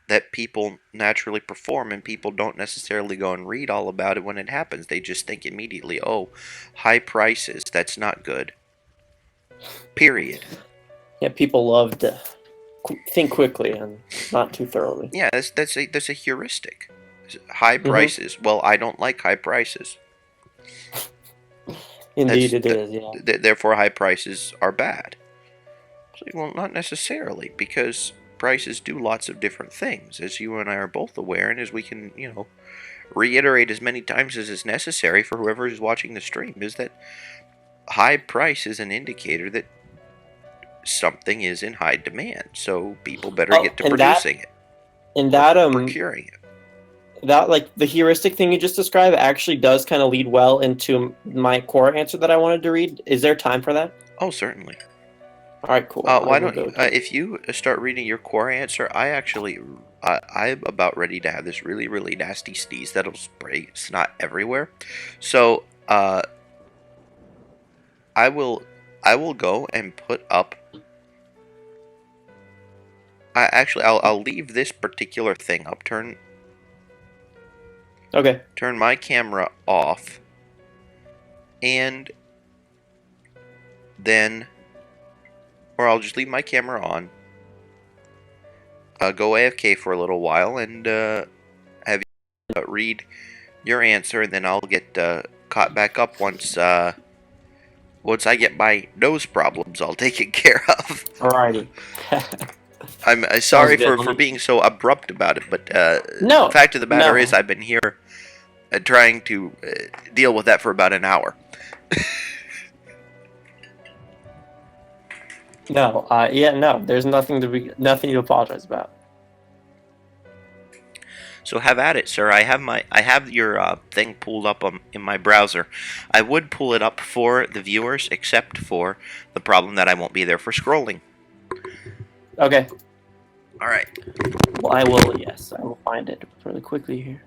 Speaker 1: that people naturally perform, and people don't necessarily go and read all about it when it happens. They just think immediately, oh, high prices, that's not good. Period.
Speaker 2: Yeah. People love to think quickly and not too thoroughly.
Speaker 1: Yeah, that's a heuristic. High prices. Well, I don't like high prices.
Speaker 2: Indeed,
Speaker 1: That's
Speaker 2: it is. Yeah.
Speaker 1: therefore high prices are bad. Well, not necessarily, because prices do lots of different things, as you and I are both aware, and as we can, reiterate as many times as is necessary for whoever is watching the stream, is that high price is an indicator that something is in high demand. So people better get to producing it.
Speaker 2: And that
Speaker 1: procuring it.
Speaker 2: That, like, the heuristic thing you just described actually does kind of lead well into my core answer that I wanted to read. Is there time for that?
Speaker 1: Oh, certainly.
Speaker 2: All right, cool.
Speaker 1: Why don't you, if you start reading your core answer, I'm about ready to have this really, really nasty sneeze that'll spray snot everywhere. So, I will go and put up. I'll leave this particular thing up.
Speaker 2: Okay.
Speaker 1: Turn my camera off, and then, or I'll just leave my camera on. Go AFK for a little while, and have you read your answer, and then I'll get caught back up once I get my nose problems all taken care of.
Speaker 2: Alrighty.
Speaker 1: I'm sorry for being so abrupt about it, but
Speaker 2: no,
Speaker 1: the fact of the matter is I've been here trying to deal with that for about an hour.
Speaker 2: No, there's nothing to apologize about.
Speaker 1: So have at it, sir. I have your thing pulled up in my browser. I would pull it up for the viewers, except for the problem that I won't be there for scrolling.
Speaker 2: Okay.
Speaker 1: All right.
Speaker 2: Well, I will find it really quickly here.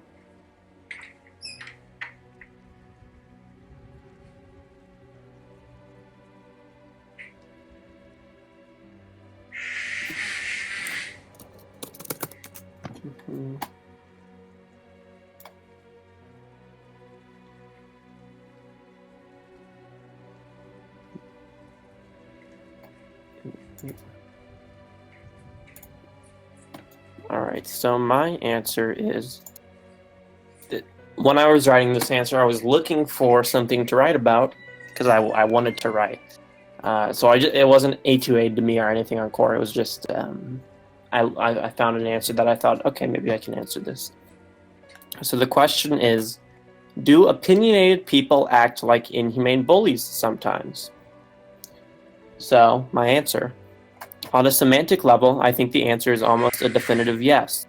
Speaker 2: Alright, so my answer is that when I was writing this answer, I was looking for something to write about because I wanted to write. So it wasn't A2A to me or anything on core. It was just I found an answer that I thought, okay, maybe I can answer this. So the question is, do opinionated people act like inhumane bullies sometimes? So my answer, on a semantic level, I think the answer is almost a definitive yes.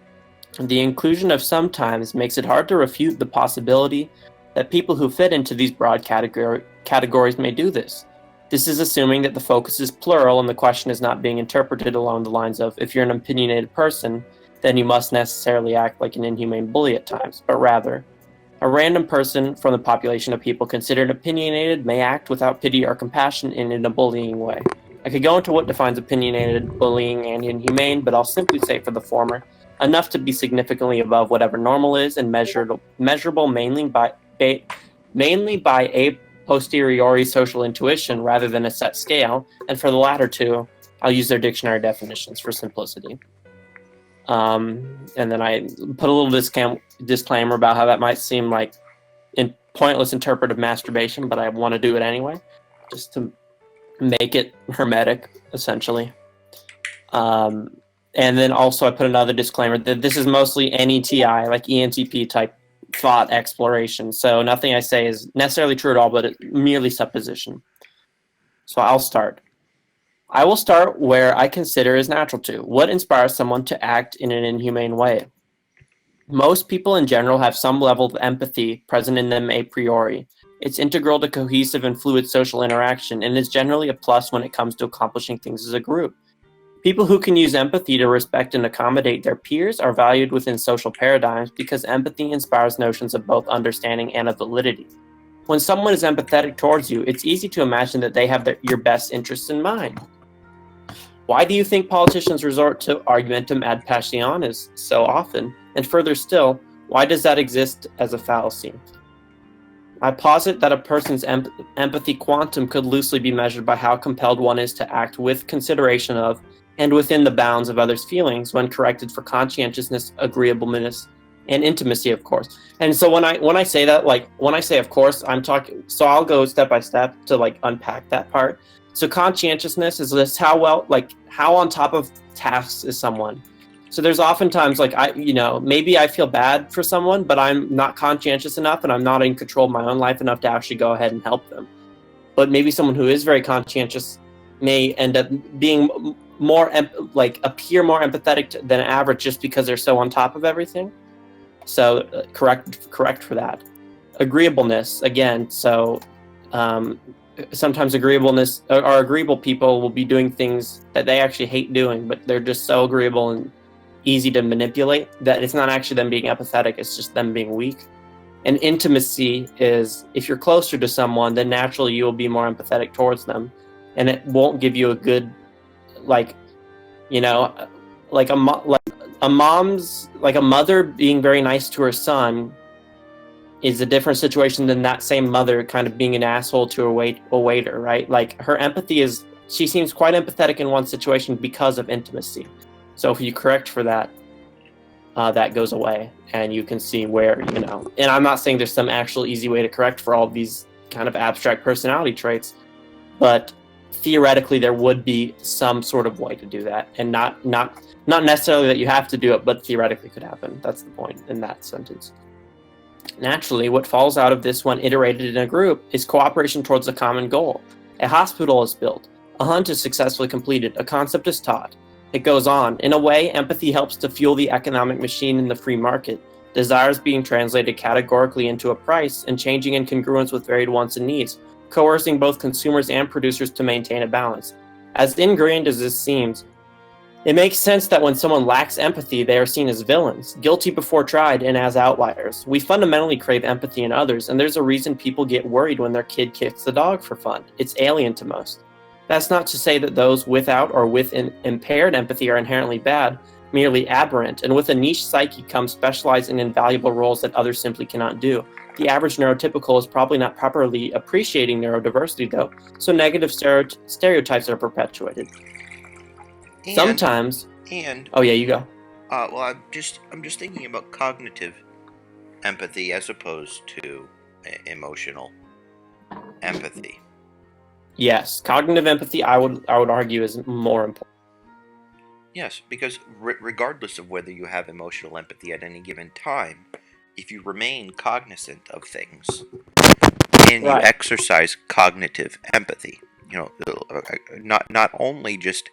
Speaker 2: The inclusion of sometimes makes it hard to refute the possibility that people who fit into these broad categories may do this. This is assuming that the focus is plural and the question is not being interpreted along the lines of, if you're an opinionated person, then you must necessarily act like an inhumane bully at times, but rather, a random person from the population of people considered opinionated may act without pity or compassion in a bullying way. I could go into what defines opinionated, bullying, and inhumane, but I'll simply say for the former, enough to be significantly above whatever normal is and measurable mainly by a posteriori social intuition rather than a set scale, and for the latter two, I'll use their dictionary definitions for simplicity. And then I put a little disclaimer about how that might seem like pointless interpretive masturbation, but I want to do it anyway, just to make it hermetic, essentially. And then also I put another disclaimer that this is mostly NETI, like ENTP type thought exploration. So nothing I say is necessarily true at all, but it's merely supposition. So I'll start. I will start where I consider is natural to. What inspires someone to act in an inhumane way? Most people in general have some level of empathy present in them a priori. It's integral to cohesive and fluid social interaction, and is generally a plus when it comes to accomplishing things as a group. People who can use empathy to respect and accommodate their peers are valued within social paradigms because empathy inspires notions of both understanding and of validity. When someone is empathetic towards you, it's easy to imagine that they have your best interests in mind. Why do you think politicians resort to argumentum ad passionis so often? And further still, why does that exist as a fallacy? I posit that a person's empathy quantum could loosely be measured by how compelled one is to act with consideration of and within the bounds of others' feelings when corrected for conscientiousness, agreeableness, and intimacy, of course. And so when I say that, like when I say of course, I'm talking. So I'll go step by step to like unpack that part. So conscientiousness is just how well, like how on top of tasks is someone. So there's oftentimes like maybe I feel bad for someone, but I'm not conscientious enough and I'm not in control of my own life enough to actually go ahead and help them. But maybe someone who is very conscientious may end up being appear more empathetic than average just because they're so on top of everything. So correct for that. Agreeableness again. So sometimes agreeableness or agreeable people will be doing things that they actually hate doing, but they're just so agreeable and easy to manipulate that it's not actually them being empathetic, it's just them being weak. And intimacy is if you're closer to someone, then naturally you will be more empathetic towards them, and it won't give you a good like a mother being very nice to her son is a different situation than that same mother kind of being an asshole to a waiter, right? Like her empathy is, she seems quite empathetic in one situation because of intimacy. So if you correct for that, that goes away and you can see where, and I'm not saying there's some actual easy way to correct for all of these kind of abstract personality traits, but theoretically there would be some sort of way to do that, and not necessarily that you have to do it, but theoretically could happen. That's the point in that sentence. Naturally, what falls out of this when iterated in a group is cooperation towards a common goal. A hospital is built, a hunt is successfully completed, a concept is taught. It goes on. In a way, empathy helps to fuel the economic machine in the free market, desires being translated categorically into a price and changing in congruence with varied wants and needs, coercing both consumers and producers to maintain a balance. As ingrained as this seems, it makes sense that when someone lacks empathy, they are seen as villains, guilty before tried, and as outliers. We fundamentally crave empathy in others, and there's a reason people get worried when their kid kicks the dog for fun. It's alien to most. That's not to say that those without or with impaired empathy are inherently bad, merely aberrant, and with a niche psyche comes specializing in valuable roles that others simply cannot do. The average neurotypical is probably not properly appreciating neurodiversity, though, so negative stereotypes are perpetuated. Sometimes. Oh yeah, you go.
Speaker 1: Well, I'm just thinking about cognitive empathy as opposed to emotional empathy.
Speaker 2: Yes, cognitive empathy, I would argue, is more important.
Speaker 1: Yes, because regardless of whether you have emotional empathy at any given time, if you remain cognizant of things and you exercise cognitive empathy, not only just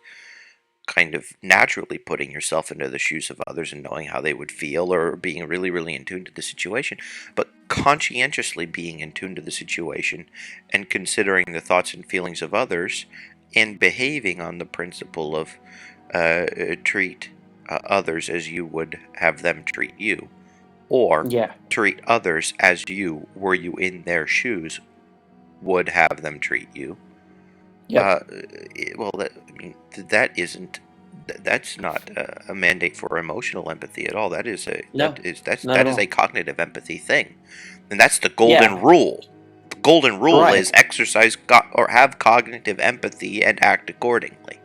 Speaker 1: kind of naturally putting yourself into the shoes of others and knowing how they would feel or being really, really in tune to the situation, but conscientiously being in tune to the situation and considering the thoughts and feelings of others and behaving on the principle of treat others as you would have them treat you, or treat others as you, were you in their shoes, would have them treat you. That's not a mandate for emotional empathy at all. That is a cognitive empathy thing, and that's the golden rule. The golden rule is exercise or have cognitive empathy and act accordingly.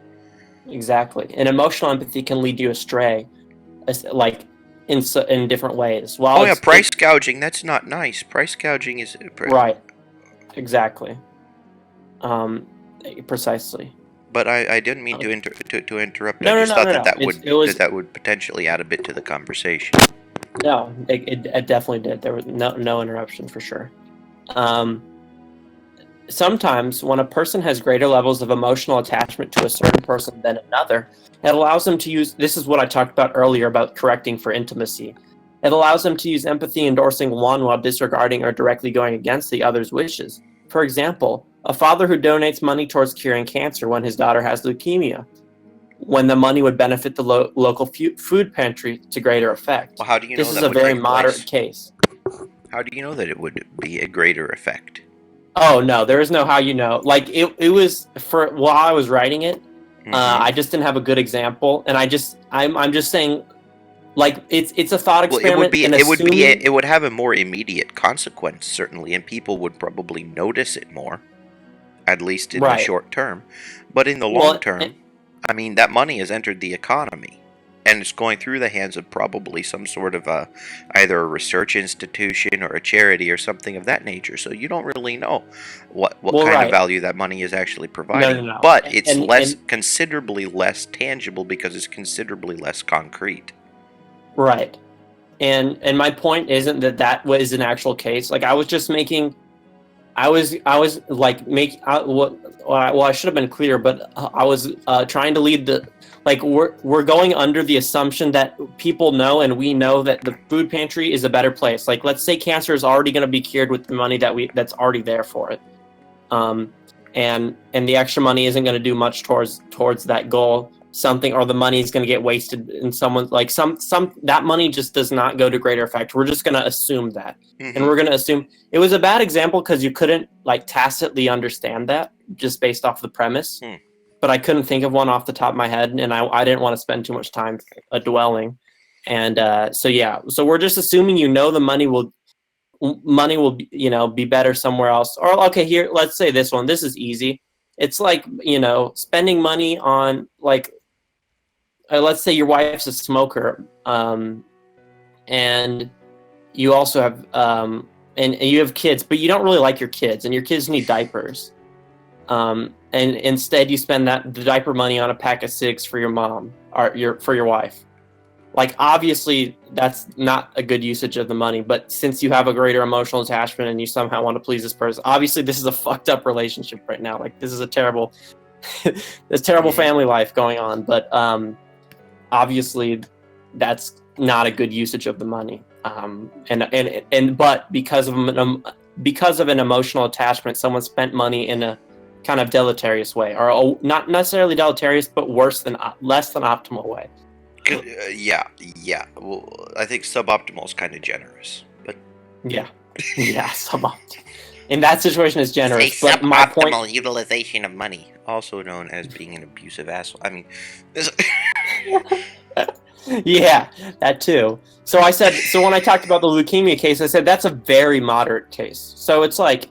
Speaker 2: Exactly, and emotional empathy can lead you astray, like in different ways.
Speaker 1: Price gouging. That's not nice. Price gouging is
Speaker 2: right. Exactly. Precisely.
Speaker 1: But I didn't mean to interrupt. I just thought that would potentially add a bit to the conversation.
Speaker 2: No, it definitely did. There was no interruption for sure. Sometimes when a person has greater levels of emotional attachment to a certain person than another, it allows them to use, this is what I talked about earlier about correcting for intimacy. It allows them to use empathy, endorsing one while disregarding or directly going against the other's wishes. For example, a father who donates money towards curing cancer when his daughter has leukemia, when the money would benefit the local food pantry to greater effect.
Speaker 1: Well, how do you
Speaker 2: This
Speaker 1: know
Speaker 2: is
Speaker 1: that
Speaker 2: a
Speaker 1: would
Speaker 2: very
Speaker 1: take
Speaker 2: moderate
Speaker 1: place?
Speaker 2: case.
Speaker 1: How do you know that it would be a greater effect?
Speaker 2: Oh no, there is no how you know. Like it was for while I was writing it, I just didn't have a good example, and I'm just saying, like it's a thought
Speaker 1: Well,
Speaker 2: experiment, and assuming
Speaker 1: it would have a more immediate consequence, certainly, and people would probably notice it more, at least in the
Speaker 2: right.
Speaker 1: short term. But in the long
Speaker 2: Well,
Speaker 1: term, I mean, that money has entered the economy, and it's going through the hands of probably some sort of either a research institution or a charity or something of that nature. So you don't really know what
Speaker 2: well,
Speaker 1: kind of
Speaker 2: right.
Speaker 1: value that money is actually
Speaker 2: No,
Speaker 1: providing.
Speaker 2: no, no.
Speaker 1: But it's
Speaker 2: And
Speaker 1: considerably less tangible because it's considerably less concrete.
Speaker 2: right. And my point isn't that was an actual case. Like I was just making. I was like well, I should have been clear, but I was trying to lead the, like we're going under the assumption that people know and we know that the food pantry is a better place. Like let's say cancer is already going to be cured with the money that's already there for it, um, and the extra money isn't going to do much towards that goal. Something, or the money is going to get wasted in someone, like some that money just does not go to greater effect. We're just going to assume that, and we're going to assume it was a bad example because you couldn't like tacitly understand that just based off the premise. But I couldn't think of one off the top of my head, and I didn't want to spend too much time dwelling. And so yeah, so we're just assuming the money will be better somewhere else. Or okay, here, let's say this one. This is easy. It's like spending money on like let's say your wife's a smoker, and you also have and you have kids, but you don't really like your kids, and your kids need diapers. And instead you spend the diaper money on a pack of cigs for your mom or your wife. Like obviously that's not a good usage of the money, but since you have a greater emotional attachment and you somehow want to please this person, obviously this is a fucked up relationship right now. Like this is a terrible, there's terrible family life going on, but obviously that's not a good usage of the money. But because of an emotional attachment, someone spent money in a kind of deleterious way, or not necessarily deleterious, but less than optimal way.
Speaker 1: Yeah. Well, I think suboptimal is kind of generous, but
Speaker 2: yeah, suboptimal. In that situation, is generous.
Speaker 3: Say
Speaker 2: But my point,
Speaker 3: suboptimal utilization of money.
Speaker 1: also known as being an abusive asshole. I mean,
Speaker 2: yeah, that too. So when I talked about the leukemia case, I said that's a very moderate case. So it's like,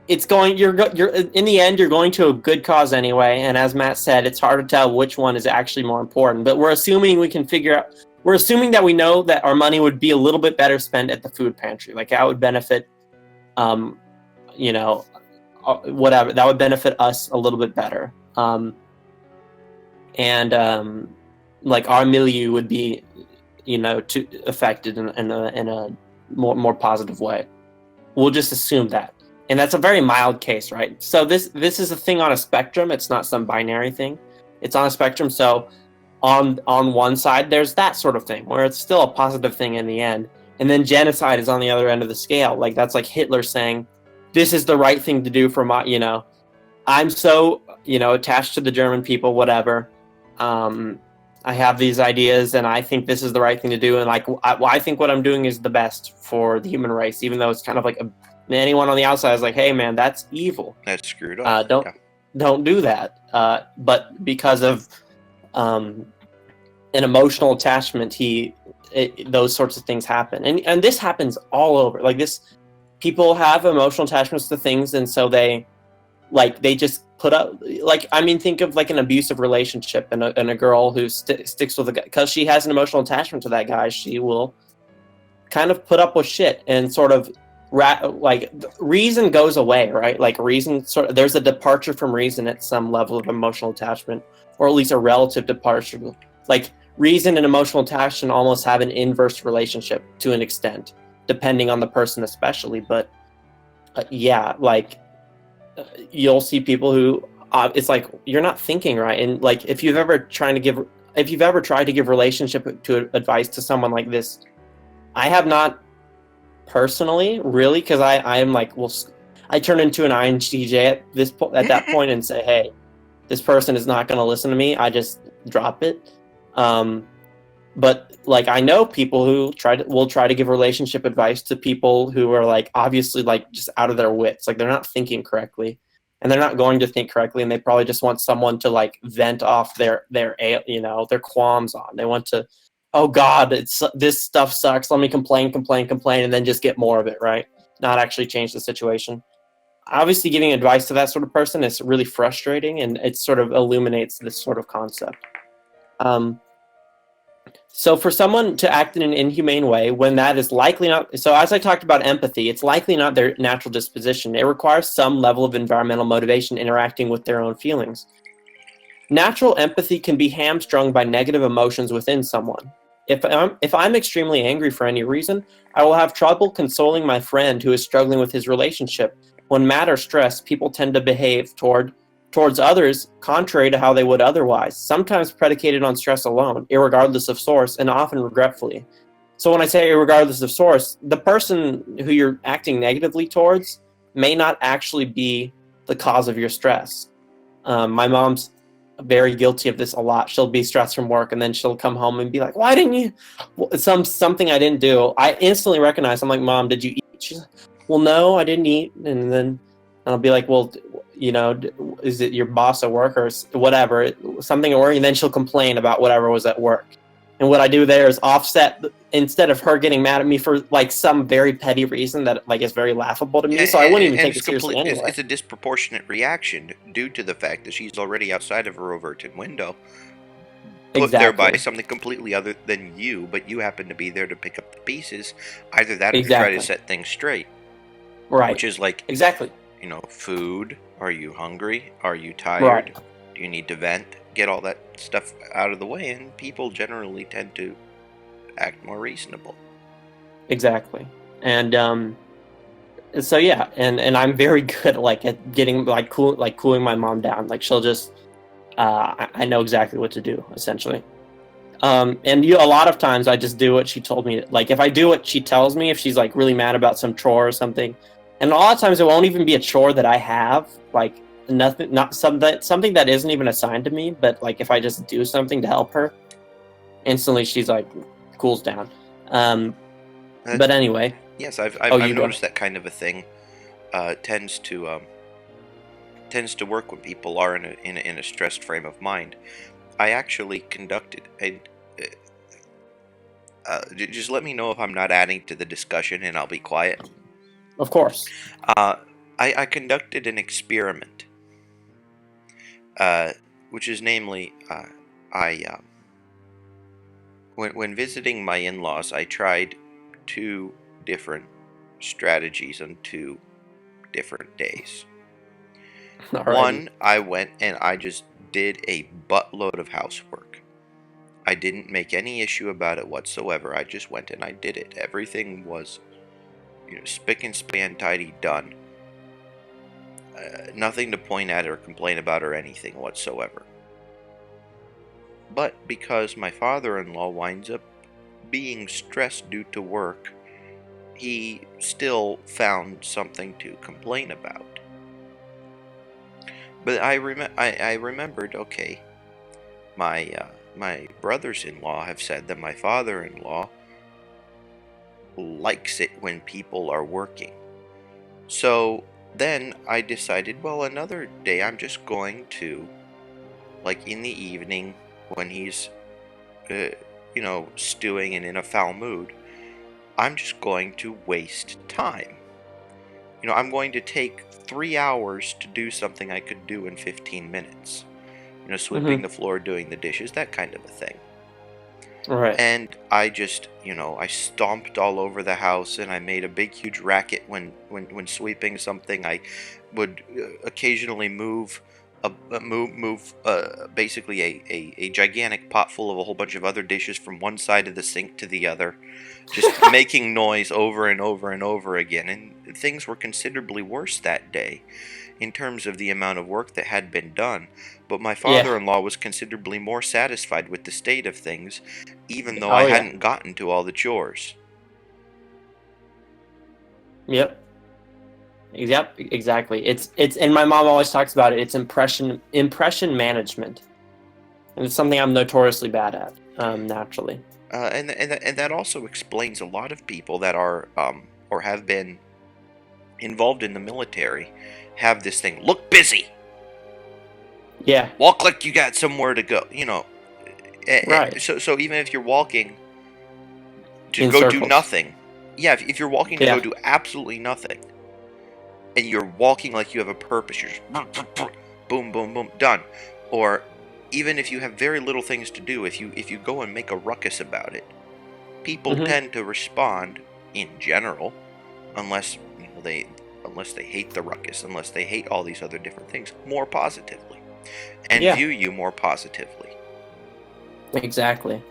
Speaker 2: you're in the end, you're going to a good cause anyway. And as Matt said, it's hard to tell which one is actually more important. But we're assuming we're assuming that we know that our money would be a little bit better spent at the food pantry. Like that would benefit, whatever, that would benefit us a little bit better. Like our milieu would be, affected in a more positive way. We'll just assume that. And that's a very mild case, right? So this is a thing on a spectrum. It's not some binary thing. It's on a spectrum. So on one side, there's that sort of thing where it's still a positive thing in the end. And then genocide is on the other end of the scale. Like that's like Hitler saying, this is the right thing to do for my, I'm so, attached to the German people, whatever. I have these ideas and I think this is the right thing to do. And like, I think what I'm doing is the best for the human race, even though it's kind of like anyone on the outside is like, hey man, that's evil.
Speaker 1: That's screwed up.
Speaker 2: Don't do that. But because of an emotional attachment, those sorts of things happen. And this happens all over. Like people have emotional attachments to things. And so they just put up, think of like an abusive relationship and a girl who sticks with a guy because she has an emotional attachment to that guy. She will kind of put up with shit and sort of reason goes away, right? Like reason there's a departure from reason at some level of emotional attachment, or at least a relative departure. Like reason and emotional attachment almost have an inverse relationship to an extent, depending on the person especially. But yeah, like you'll see people who it's like you're not thinking right, and like if you've ever tried to give relationship to advice to someone like this, I have not personally really, because I am like, well, I turn into an INTJ at that point and say, hey, this person is not going to listen to me. I just drop it. But like I know people who will try to give relationship advice to people who are like obviously like just out of their wits, like they're not thinking correctly, and they're not going to think correctly, and they probably just want someone to like vent off their their qualms on. They want to, oh God, this stuff sucks. Let me complain, and then just get more of it, right? Not actually change the situation. Obviously, giving advice to that sort of person is really frustrating, and it sort of illuminates this sort of concept. So for someone to act in an inhumane way, when that is likely not, so as I talked about empathy, it's likely not their natural disposition. It requires some level of environmental motivation interacting with their own feelings. Natural empathy can be hamstrung by negative emotions within someone. If I'm extremely angry for any reason, I will have trouble consoling my friend who is struggling with his relationship. When mad or stressed, people tend to behave towards others contrary to how they would otherwise, sometimes predicated on stress alone, irregardless of source, and often regretfully. So when I say irregardless of source, the person who you're acting negatively towards may not actually be the cause of your stress. My mom's very guilty of this a lot. She'll be stressed from work, and then she'll come home and be like, "Why didn't you?" Something I didn't do. I instantly recognize. I'm like, "Mom, did you eat?" She's like, "Well, no, I didn't eat." And then I'll be like, "Well, is it your boss at work or whatever, something at work?" And then she'll complain about whatever was at work. And what I do there is offset, instead of her getting mad at me for like some very petty reason that like is very laughable to me. So I wouldn't even take it seriously anyway.
Speaker 1: It's a disproportionate reaction due to the fact that she's already outside of her overton window, put there by something completely other than you, but you happen to be there to pick up the pieces. Either that or to try to set things straight.
Speaker 2: Right.
Speaker 1: Which is like,
Speaker 2: exactly.
Speaker 1: Food. Are you hungry? Are you tired?
Speaker 2: Right.
Speaker 1: Do you need to vent? Get all that stuff out of the way, and people generally tend to act more reasonable.
Speaker 2: Exactly. And so yeah, and I'm very good at getting cooling my mom down. Like she'll just I know exactly what to do, essentially. And a lot of times I just do what she told me. Like if I do what she tells me, if she's like really mad about some chore or something, and a lot of times it won't even be a chore that I have, like not something that isn't even assigned to me, but like if I just do something to help her, instantly she's like cools down. But anyway.
Speaker 1: Yes, I've noticed that kind of a thing tends to work when people are in a stressed frame of mind. I actually conducted just let me know if I'm not adding to the discussion, and I'll be quiet.
Speaker 2: Of course.
Speaker 1: I conducted an experiment, which is namely, when visiting my in-laws, I tried 2 different strategies on 2 different days.
Speaker 2: Alrighty.
Speaker 1: One, I went and I just did a buttload of housework. I didn't make any issue about it whatsoever. I just went and I did it. Everything was, spick and span, tidy, done. Nothing to point at or complain about or anything whatsoever. But because my father-in-law winds up being stressed due to work, he still found something to complain about. But I remembered, okay, my brothers-in-law have said that my father-in-law likes it when people are working. So then I decided, well, another day I'm just going to, like in the evening when he's, stewing and in a foul mood, I'm just going to waste time. I'm going to take 3 hours to do something I could do in 15 minutes. Sweeping the floor, doing the dishes, that kind of a thing.
Speaker 2: Right.
Speaker 1: And I just, I stomped all over the house, and I made a big, huge racket when sweeping something. I would occasionally move basically a gigantic pot full of a whole bunch of other dishes from one side of the sink to the other, just making noise over and over and over again. And things were considerably worse that day in terms of the amount of work that had been done. But my father-in-law was considerably more satisfied with the state of things, even though I hadn't gotten to all the chores.
Speaker 2: Yep, exactly. It's and my mom always talks about it. It's impression management, and it's something I'm notoriously bad at, naturally.
Speaker 1: And that also explains a lot of people that are or have been involved in the military have this thing: look busy.
Speaker 2: Yeah.
Speaker 1: Walk like you got somewhere to go. You know.
Speaker 2: Right.
Speaker 1: So even if you're walking to
Speaker 2: In
Speaker 1: go
Speaker 2: circles.
Speaker 1: do nothing, yeah. If you're walking to go do absolutely nothing, and you're walking like you have a purpose, you're just boom, boom, boom, done. Or even if you have very little things to do, if you go and make a ruckus about it, people tend to respond in general, unless they hate the ruckus, unless they hate all these other different things, more positively, and view you more positively.
Speaker 2: Exactly,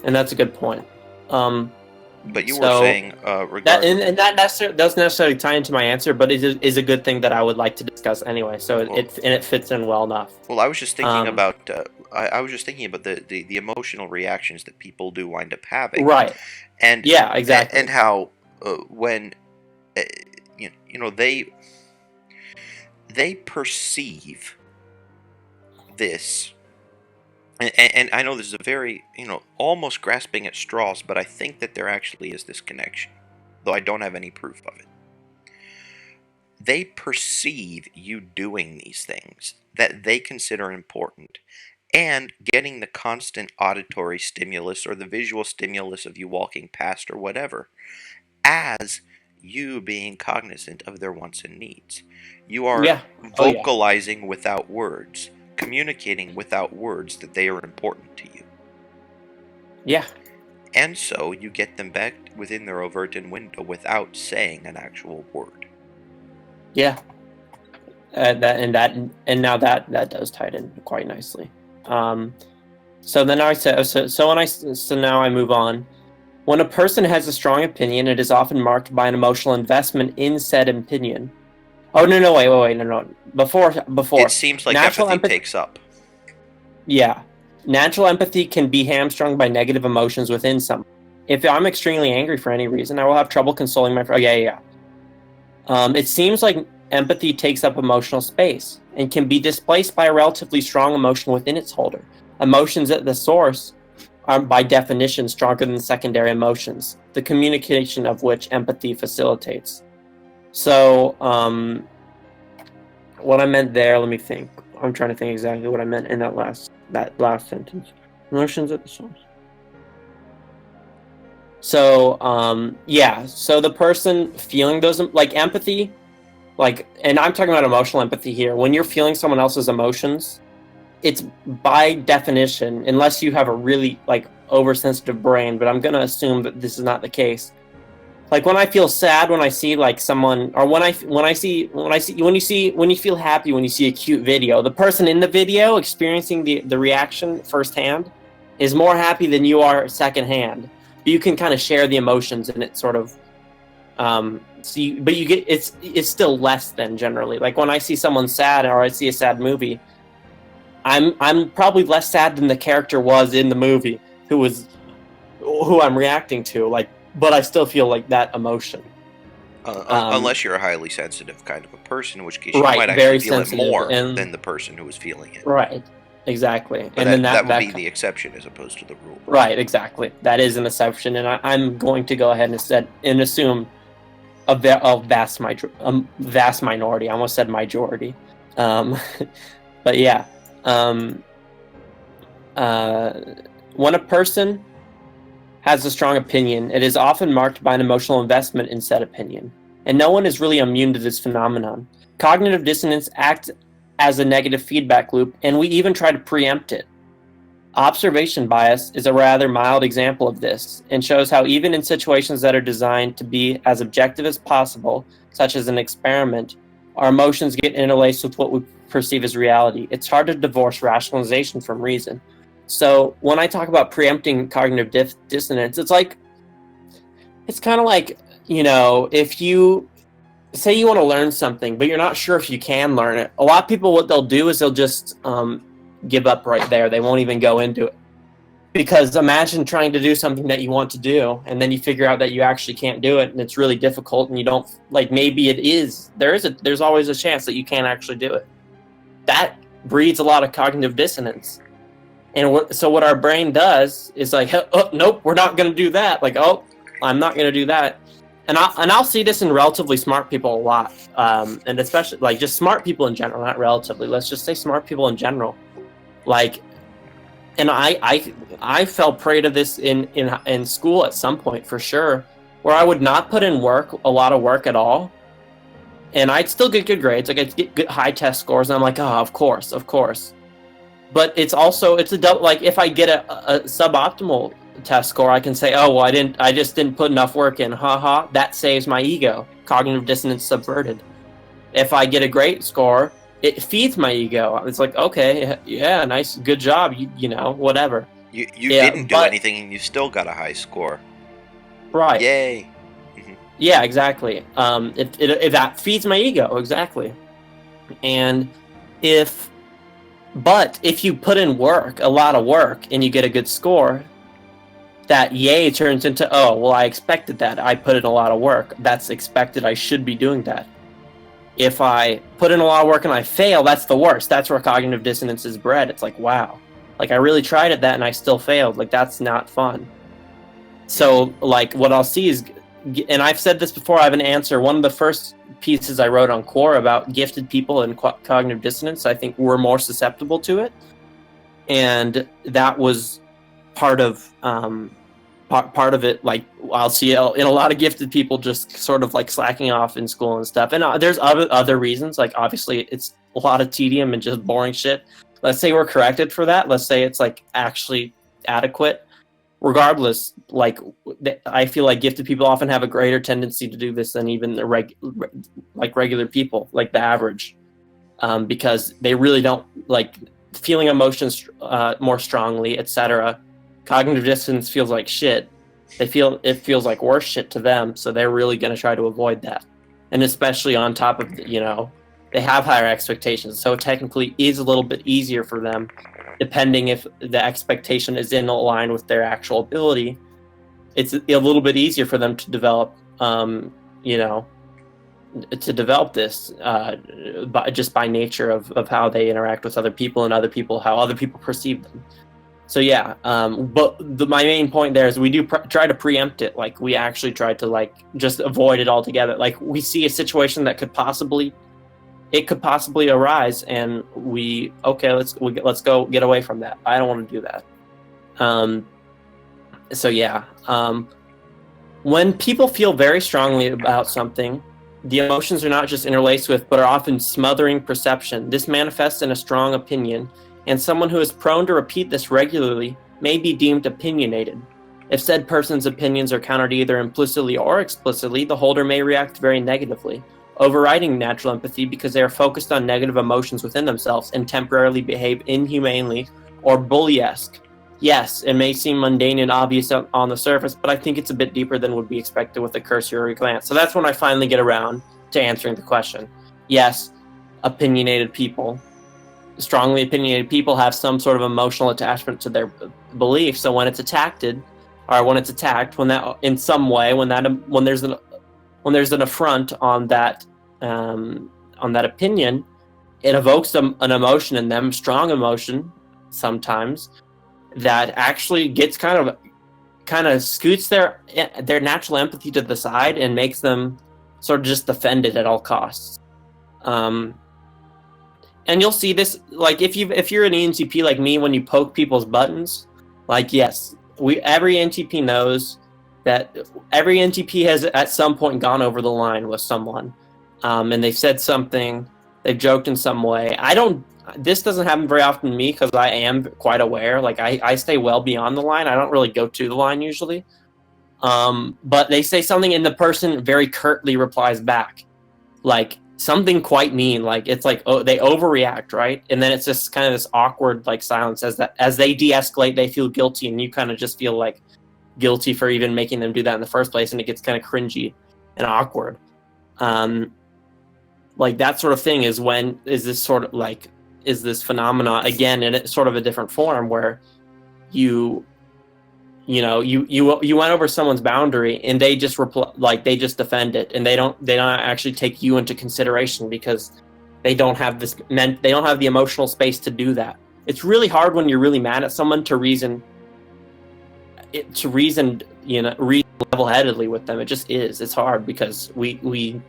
Speaker 2: and that's a good point.
Speaker 1: But you were saying regarding
Speaker 2: that doesn't necessarily tie into my answer, but it is a good thing that I would like to discuss anyway. So it fits in well enough.
Speaker 1: Well, I was just thinking about I was just thinking about the emotional reactions that people do wind up having,
Speaker 2: right?
Speaker 1: And
Speaker 2: exactly,
Speaker 1: and how when they perceive this. And I know this is a very, almost grasping at straws, but I think that there actually is this connection, though I don't have any proof of it. They perceive you doing these things that they consider important, and getting the constant auditory stimulus or the visual stimulus of you walking past or whatever, as you being cognizant of their wants and needs. You are vocalizing without words, communicating without words that they are important to you.
Speaker 2: Yeah.
Speaker 1: And so you get them back within their overton window without saying an actual word.
Speaker 2: Yeah. Now that does tie it in quite nicely. So then now I move on. When a person has a strong opinion, it is often marked by an emotional investment in said opinion. Oh, no, wait, no. Before.
Speaker 1: It seems like empathy takes up.
Speaker 2: Yeah. Natural empathy can be hamstrung by negative emotions within someone. If I'm extremely angry for any reason, I will have trouble consoling my friend. It seems like empathy takes up emotional space and can be displaced by a relatively strong emotion within its holder. Emotions at the source are, by definition, stronger than secondary emotions, the communication of which empathy facilitates. So, what I meant there, let me think. I'm trying to think exactly what I meant in that last sentence. Emotions at the source. So, so the person feeling those, like empathy, and I'm talking about emotional empathy here. When you're feeling someone else's emotions, it's by definition, unless you have a really oversensitive brain, but I'm gonna assume that this is not the case. Like when I feel sad when I see someone, or when you feel happy when you see a cute video, the person in the video experiencing the reaction firsthand is more happy than you are secondhand. But you can kind of share the emotions, and it sort of it's still less than generally. Like when I see someone sad or I see a sad movie, I'm probably less sad than the character was in the movie who I'm reacting to, but I still feel that emotion.
Speaker 1: Unless you're a highly sensitive kind of a person, in which case you might actually feel it more than the person who was feeling it.
Speaker 2: Right, exactly.
Speaker 1: But
Speaker 2: and
Speaker 1: that would be the exception as opposed to the rule.
Speaker 2: Right, exactly. That is an exception, and I'm going to go ahead and assume a vast minority. I almost said majority. But yeah. When a person has a strong opinion, it is often marked by an emotional investment in said opinion, and no one is really immune to this phenomenon. Cognitive dissonance acts as a negative feedback loop, and we even try to preempt it. Observation bias is a rather mild example of this, and shows how even in situations that are designed to be as objective as possible, such as an experiment, our emotions get interlaced with what we perceive as reality. It's hard to divorce rationalization from reason. So when I talk about preempting cognitive dissonance, it's kind of like, if you say you want to learn something, but you're not sure if you can learn it. A lot of people, what they'll do is they'll just give up right there. They won't even go into it. Because imagine trying to do something that you want to do, and then you figure out that you actually can't do it, and it's really difficult, and you don't, maybe it is, there's always a chance that you can't actually do it. That breeds a lot of cognitive dissonance. And so what our brain does is oh, nope, we're not going to do that. Oh, I'm not going to do that. And I'll see this in relatively smart people a lot, and especially just smart people in general, not relatively. Let's just say smart people in general. And I fell prey to this in school at some point for sure, where I would not put in a lot of work at all, and I'd still get good grades. I'd get good high test scores, and I'm like, oh, of course. But it's a double. If I get a suboptimal test score, I can say, oh, well, I just didn't put enough work in. Haha, that saves my ego. Cognitive dissonance subverted. If I get a great score, it feeds my ego. It's okay, yeah, nice, good job, whatever.
Speaker 1: You didn't do anything and you still got a high score.
Speaker 2: Right.
Speaker 1: Yay.
Speaker 2: Mm-hmm. Yeah, exactly. If that feeds my ego, exactly. And if you put in work, a lot of work, and you get a good score, that yay turns into, oh, well, I expected that. I put in a lot of work. That's expected. I should be doing that. If I put in a lot of work and I fail, that's the worst. That's where cognitive dissonance is bred. It's wow. I really tried at that and I still failed. That's not fun. So, what I'll see is, and I've said this before, I have an answer. One of the first pieces I wrote on Core about gifted people and cognitive dissonance, I think we're more susceptible to it. And that was part of it. I'll see in a lot of gifted people just sort of slacking off in school and stuff. And there's other reasons. Obviously it's a lot of tedium and just boring shit. Let's say we're corrected for that. Let's say it's actually adequate. Regardless, I feel like gifted people often have a greater tendency to do this than even the regular people, the average, because they really don't feeling emotions more strongly, etc. Cognitive dissonance feels like shit. It feels like worse shit to them, so they're really going to try to avoid that. And especially on top of, they have higher expectations, so it technically is a little bit easier for them, depending if the expectation is in line with their actual ability. It's a little bit easier for them to develop, this just by nature of how they interact with other people and how other people perceive them. So yeah, but my main point there is we do try to preempt it. We actually try to just avoid it altogether. We see a situation that could possibly arise, and let's go get away from that. I don't want to do that. So yeah, when people feel very strongly about something, the emotions are not just interlaced with, but are often smothering perception. This manifests in a strong opinion, and someone who is prone to repeat this regularly may be deemed opinionated. If said person's opinions are countered either implicitly or explicitly, the holder may react very negatively, overriding natural empathy because they are focused on negative emotions within themselves and temporarily behave inhumanely or bully-esque. Yes, it may seem mundane and obvious on the surface, but I think it's a bit deeper than would be expected with a cursory glance. So that's when I finally get around to answering the question. Yes, strongly opinionated people have some sort of emotional attachment to their belief. So when it's attacked, when that in some way, when there's an affront on that opinion, it evokes an emotion in them, strong emotion sometimes, that actually gets kind of scoots their natural empathy to the side and makes them sort of just defend it at all costs. And you'll see this, if you're an ENTP like me, when you poke people's buttons, yes, every ENTP knows that every ENTP has at some point gone over the line with someone, and they've said something, they've joked in some way. This doesn't happen very often to me because I am quite aware. I stay well beyond the line. I don't really go to the line usually. But they say something and the person very curtly replies back. something quite mean. Like it's like, oh, they overreact, right? And then it's just kind of this awkward like silence as they de-escalate, they feel guilty, and you kind of just feel like guilty for even making them do that in the first place, and it gets kind of cringy and awkward. Like that sort of thing is this phenomena again in a, sort of a different form where you went over someone's boundary and they just they just defend it, and they don't actually take you into consideration because they don't have the emotional space to do that. It's really hard when you're really mad at someone to reason level-headedly with them. It just is. It's hard because we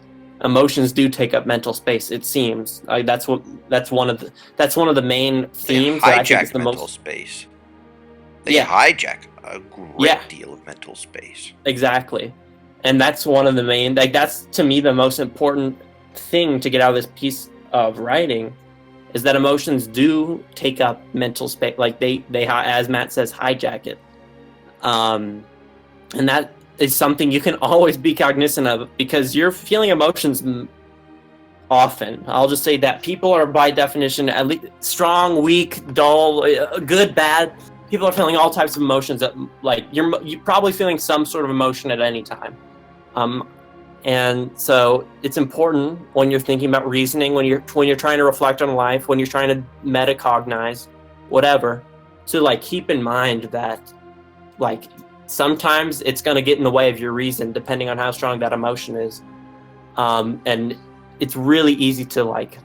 Speaker 2: emotions do take up mental space. It seems like that's one of the main themes that I think is the
Speaker 1: mental space. They
Speaker 2: Yeah.
Speaker 1: hijack a great
Speaker 2: Yeah.
Speaker 1: deal of mental space.
Speaker 2: Exactly. And that's one of the main, like, that's to me the most important thing to get out of this piece of writing, is that emotions do take up mental space. Like they as Matt says, hijack it. And that is something you can always be cognizant of, because you're feeling emotions often. I'll just say that people are by definition at least strong, weak, dull, good, bad. People are feeling all types of emotions that, like, you're probably feeling some sort of emotion at any time. And so it's important when you're thinking about reasoning, when you're trying to reflect on life, when you're trying to metacognize, whatever, to like keep in mind that like sometimes it's going to get in the way of your reason depending on how strong that emotion is. And it's really easy to like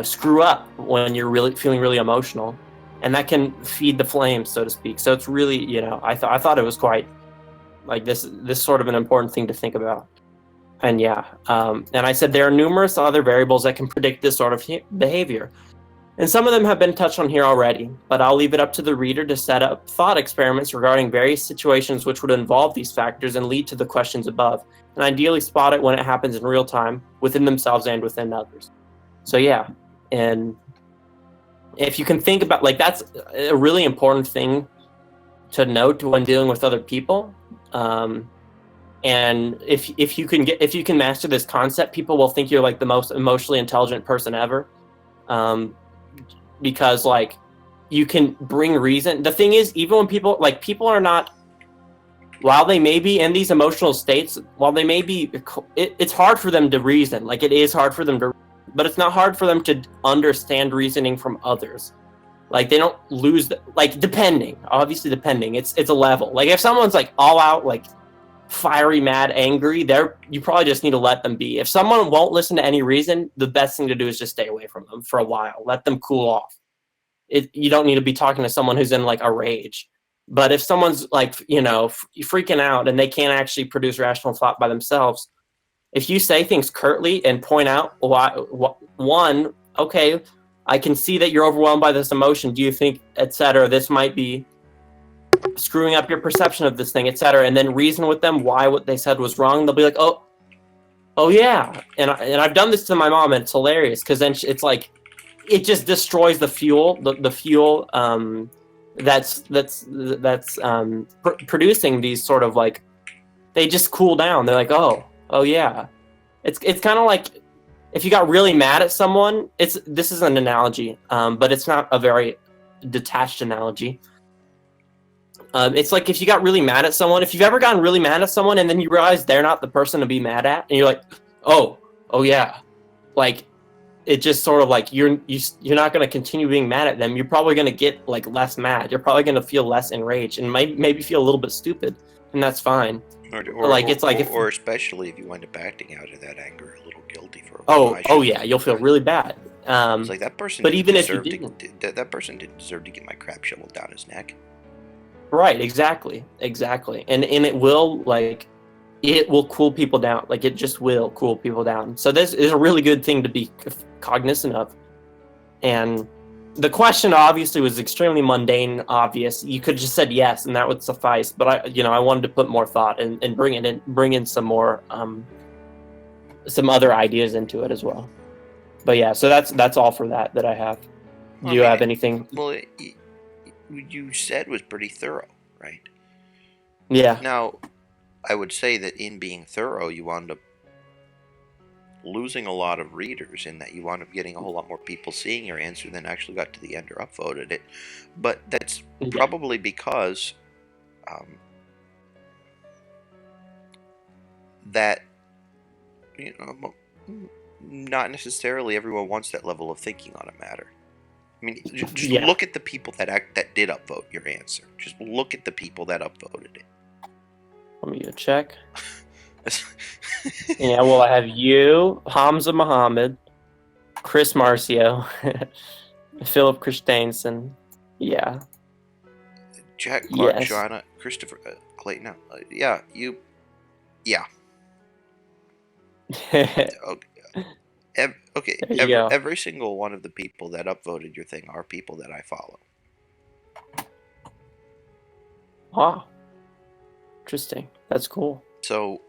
Speaker 2: screw up when you're really feeling really emotional, and that can feed the flames, so to speak. So it's really, I thought it was quite like this sort of an important thing to think about. And and I said there are numerous other variables that can predict this sort of behavior, and some of them have been touched on here already, but I'll leave it up to the reader to set up thought experiments regarding various situations which would involve these factors and lead to the questions above, and ideally spot it when it happens in real time within themselves and within others. So and if you can think about, like, that's a really important thing to note when dealing with other people. And if you can master this concept, people will think you're like the most emotionally intelligent person ever. Because like you can bring reason. The thing is, even when people are not, while they may be in these emotional states, while they may be, it's hard for them to reason. Like it is hard for them to, but it's not hard for them to understand reasoning from others. Like they don't lose, obviously depending, it's a level. Like if someone's like all out, like fiery, mad, angry, you probably just need to let them be. If someone won't listen to any reason, the best thing to do is just stay away from them for a while. Let them cool off. You don't need to be talking to someone who's in like a rage. But if someone's like, freaking out and they can't actually produce rational thought by themselves, if you say things curtly and point out one, okay, I can see that you're overwhelmed by this emotion. Do you think, etc., this might be screwing up your perception of this thing, etc., and then reason with them why what they said was wrong. They'll be like, oh yeah, and I've done this to my mom, and it's hilarious because then it's like it just destroys the fuel, the fuel that's producing these sort of like, they just cool down. They're like, oh yeah, it's kind of like if you got really mad at someone. This is an analogy, but it's not a very detached analogy. It's like if you got really mad at someone, if you've ever gotten really mad at someone and then you realize they're not the person to be mad at, and you're like, oh yeah, like it just sort of like you're not going to continue being mad at them. You're probably going to get like less mad. You're probably going to feel less enraged and maybe feel a little bit stupid, and that's fine. Or
Speaker 1: especially if you wind up acting out of that anger a little guilty for a
Speaker 2: while. Oh yeah, you'll feel really bad.
Speaker 1: It's like that person. But even if you didn't, that person didn't deserve to get my crap shoveled down his neck.
Speaker 2: Right, exactly, and it will cool people down. Like it just will cool people down. So this is a really good thing to be cognizant of. And the question obviously was extremely mundane, obvious. You could just said yes, and that would suffice. But I wanted to put more thought and bring in some more some other ideas into it as well. But yeah, so that's all for that I have. Do you have anything?
Speaker 1: Well, you said was pretty thorough, right?
Speaker 2: Yeah.
Speaker 1: Now, I would say that in being thorough, you wound up losing a lot of readers in that you wound up getting a whole lot more people seeing your answer than actually got to the end or upvoted it. But that's probably because that, not necessarily everyone wants that level of thinking on a matter. I mean, just look at the people that did upvote your answer. Just look at the people that upvoted it.
Speaker 2: Let me go check. Yeah, well, I have you, Hamza Muhammad, Chris Marcio, Philip Christensen. Yeah.
Speaker 1: Jack Clark, Shauna, Christopher Clayton. Yeah, you. Yeah. Okay. Every single one of the people that upvoted your thing are people that I follow.
Speaker 2: Wow. Interesting. That's cool.
Speaker 1: So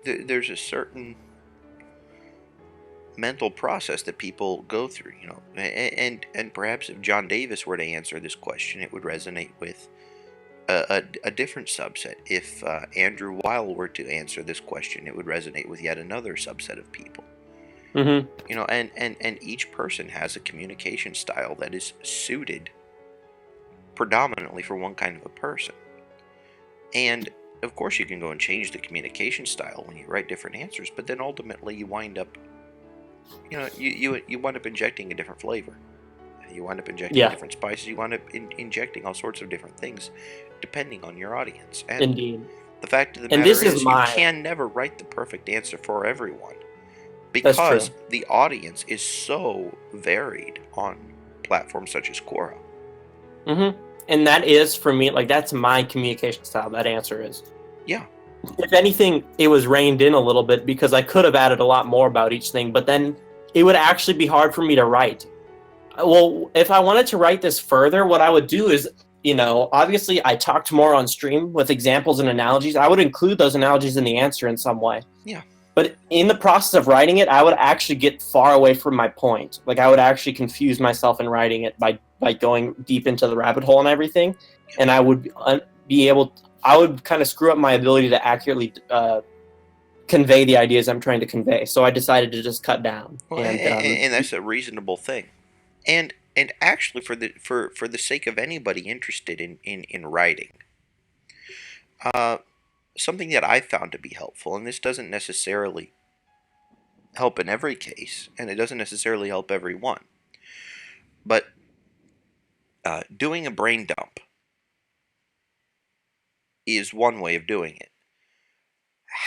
Speaker 1: there's a certain mental process that people go through, and perhaps if John Davis were to answer this question, it would resonate with a different subset. If Andrew Weil were to answer this question, it would resonate with yet another subset of people.
Speaker 2: Mm-hmm.
Speaker 1: And each person has a communication style that is suited predominantly for one kind of a person. And of course you can go and change the communication style when you write different answers, but then ultimately you wind up, you wind up injecting a different flavor. You wind up injecting different spices. You wind up injecting all sorts of different things depending on your audience. And
Speaker 2: indeed.
Speaker 1: The fact of the matter is you can never write the perfect answer for everyone because the audience is so varied on platforms such as Quora.
Speaker 2: Mm-hmm. And that is, for me, like, that's my communication style. That answer is.
Speaker 1: Yeah.
Speaker 2: If anything, it was reined in a little bit because I could have added a lot more about each thing, but then it would actually be hard for me to write. Well, if I wanted to write this further, what I would do is, obviously I talked more on stream with examples and analogies. I would include those analogies in the answer in some way.
Speaker 1: Yeah.
Speaker 2: But in the process of writing it, I would actually get far away from my point. Like, I would actually confuse myself in writing it by going deep into the rabbit hole and everything. And I would I would kind of screw up my ability to accurately convey the ideas I'm trying to convey. So I decided to just cut down.
Speaker 1: Well, and that's a reasonable thing. And actually, for the sake of anybody interested in writing, something that I found to be helpful, and this doesn't necessarily help in every case, and it doesn't necessarily help everyone, but doing a brain dump is one way of doing it.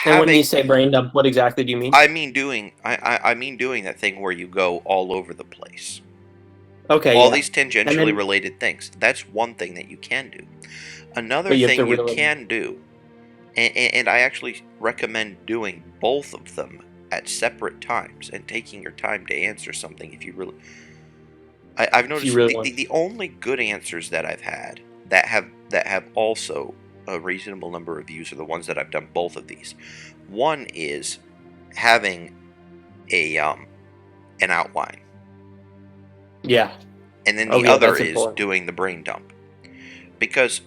Speaker 2: And when you say brain dump, what exactly do you mean?
Speaker 1: I mean doing that thing where you go all over the place.
Speaker 2: Okay.
Speaker 1: All these tangentially related things. That's one thing that you can do. Another thing you can do, and I actually recommend doing both of them at separate times and taking your time to answer something if you really. I've noticed the only good answers that I've had that have also a reasonable number of views are the ones that I've done both of these. One is having an outline.
Speaker 2: Yeah.
Speaker 1: And then the other is doing the brain dump. Because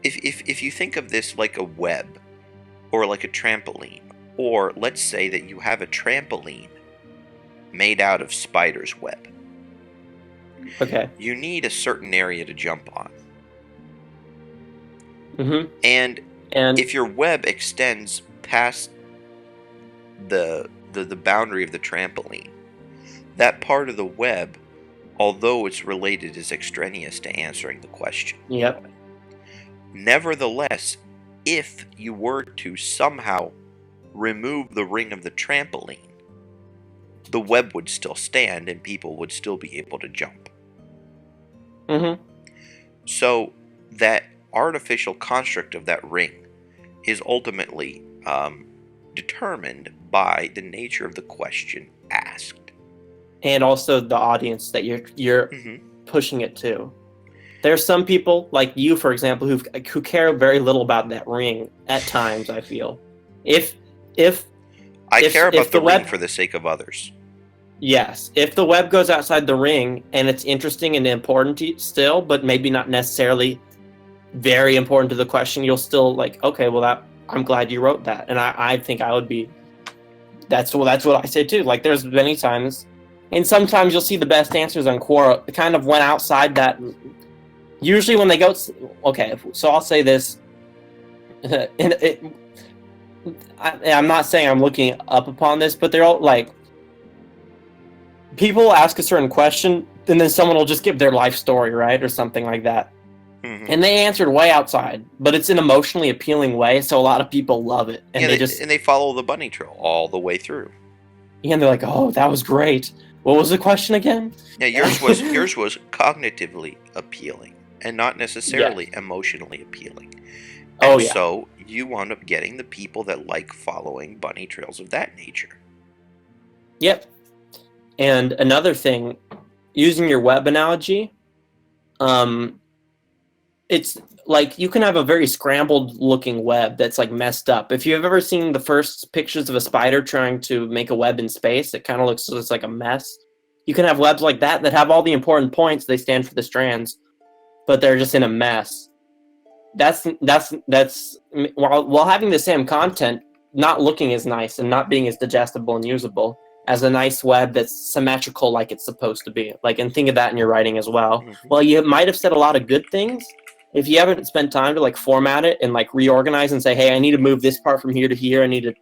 Speaker 1: if you think of this like a web or like a trampoline, or let's say that you have a trampoline made out of spider's web.
Speaker 2: Okay.
Speaker 1: You need a certain area to jump on.
Speaker 2: Mm-hmm.
Speaker 1: And if your web extends past the boundary of the trampoline, that part of the web, although it's related, is extraneous to answering the question.
Speaker 2: Yep.
Speaker 1: Nevertheless, if you were to somehow remove the ring of the trampoline, the web would still stand and people would still be able to jump.
Speaker 2: Mm-hmm.
Speaker 1: So that artificial construct of that ring is ultimately determined by the nature of the question asked.
Speaker 2: And also the audience that you're pushing it to. There's some people, like you, for example, who care very little about that ring at times, I feel. If
Speaker 1: I care about the ring for the sake of others.
Speaker 2: Yes. If the web goes outside the ring and it's interesting and important still, but maybe not necessarily very important to the question, you'll still like, okay, well, that I'm glad you wrote that. And I think I would be, that's what I say too. Like there's many times, and sometimes you'll see the best answers on Quora kind of went outside that. Usually when they go, okay, so I'll say this, I'm not saying I'm looking up upon this, but they're all like, people ask a certain question, and then someone will just give their life story, right, or something like that.
Speaker 1: Mhm.
Speaker 2: And they answered way outside, but it's an emotionally appealing way, so a lot of people love it. And
Speaker 1: Yeah,
Speaker 2: they
Speaker 1: they follow the bunny trail all the way through.
Speaker 2: and they're like, "Oh, that was great. What was the question again?"
Speaker 1: Yeah, yours was cognitively appealing and not necessarily emotionally appealing. And
Speaker 2: Oh yeah.
Speaker 1: so you wound up getting the people that like following bunny trails of that nature.
Speaker 2: Yep. And another thing, using your web analogy, it's like you can have a very scrambled looking web that's like messed up. If you've ever seen the first pictures of a spider trying to make a web in space, it kind of looks just like a mess. You can have webs like that have all the important points, they stand for the strands, but they're just in a mess. That's while having the same content, not looking as nice and not being as digestible and usable as a nice web that's symmetrical like it's supposed to be. Like, and think of that in your writing as well.
Speaker 1: Mhm.
Speaker 2: Well, you might have said a lot of good things. If you haven't spent time to like format it and like reorganize and say, hey, I need to move this part from here to here, I need to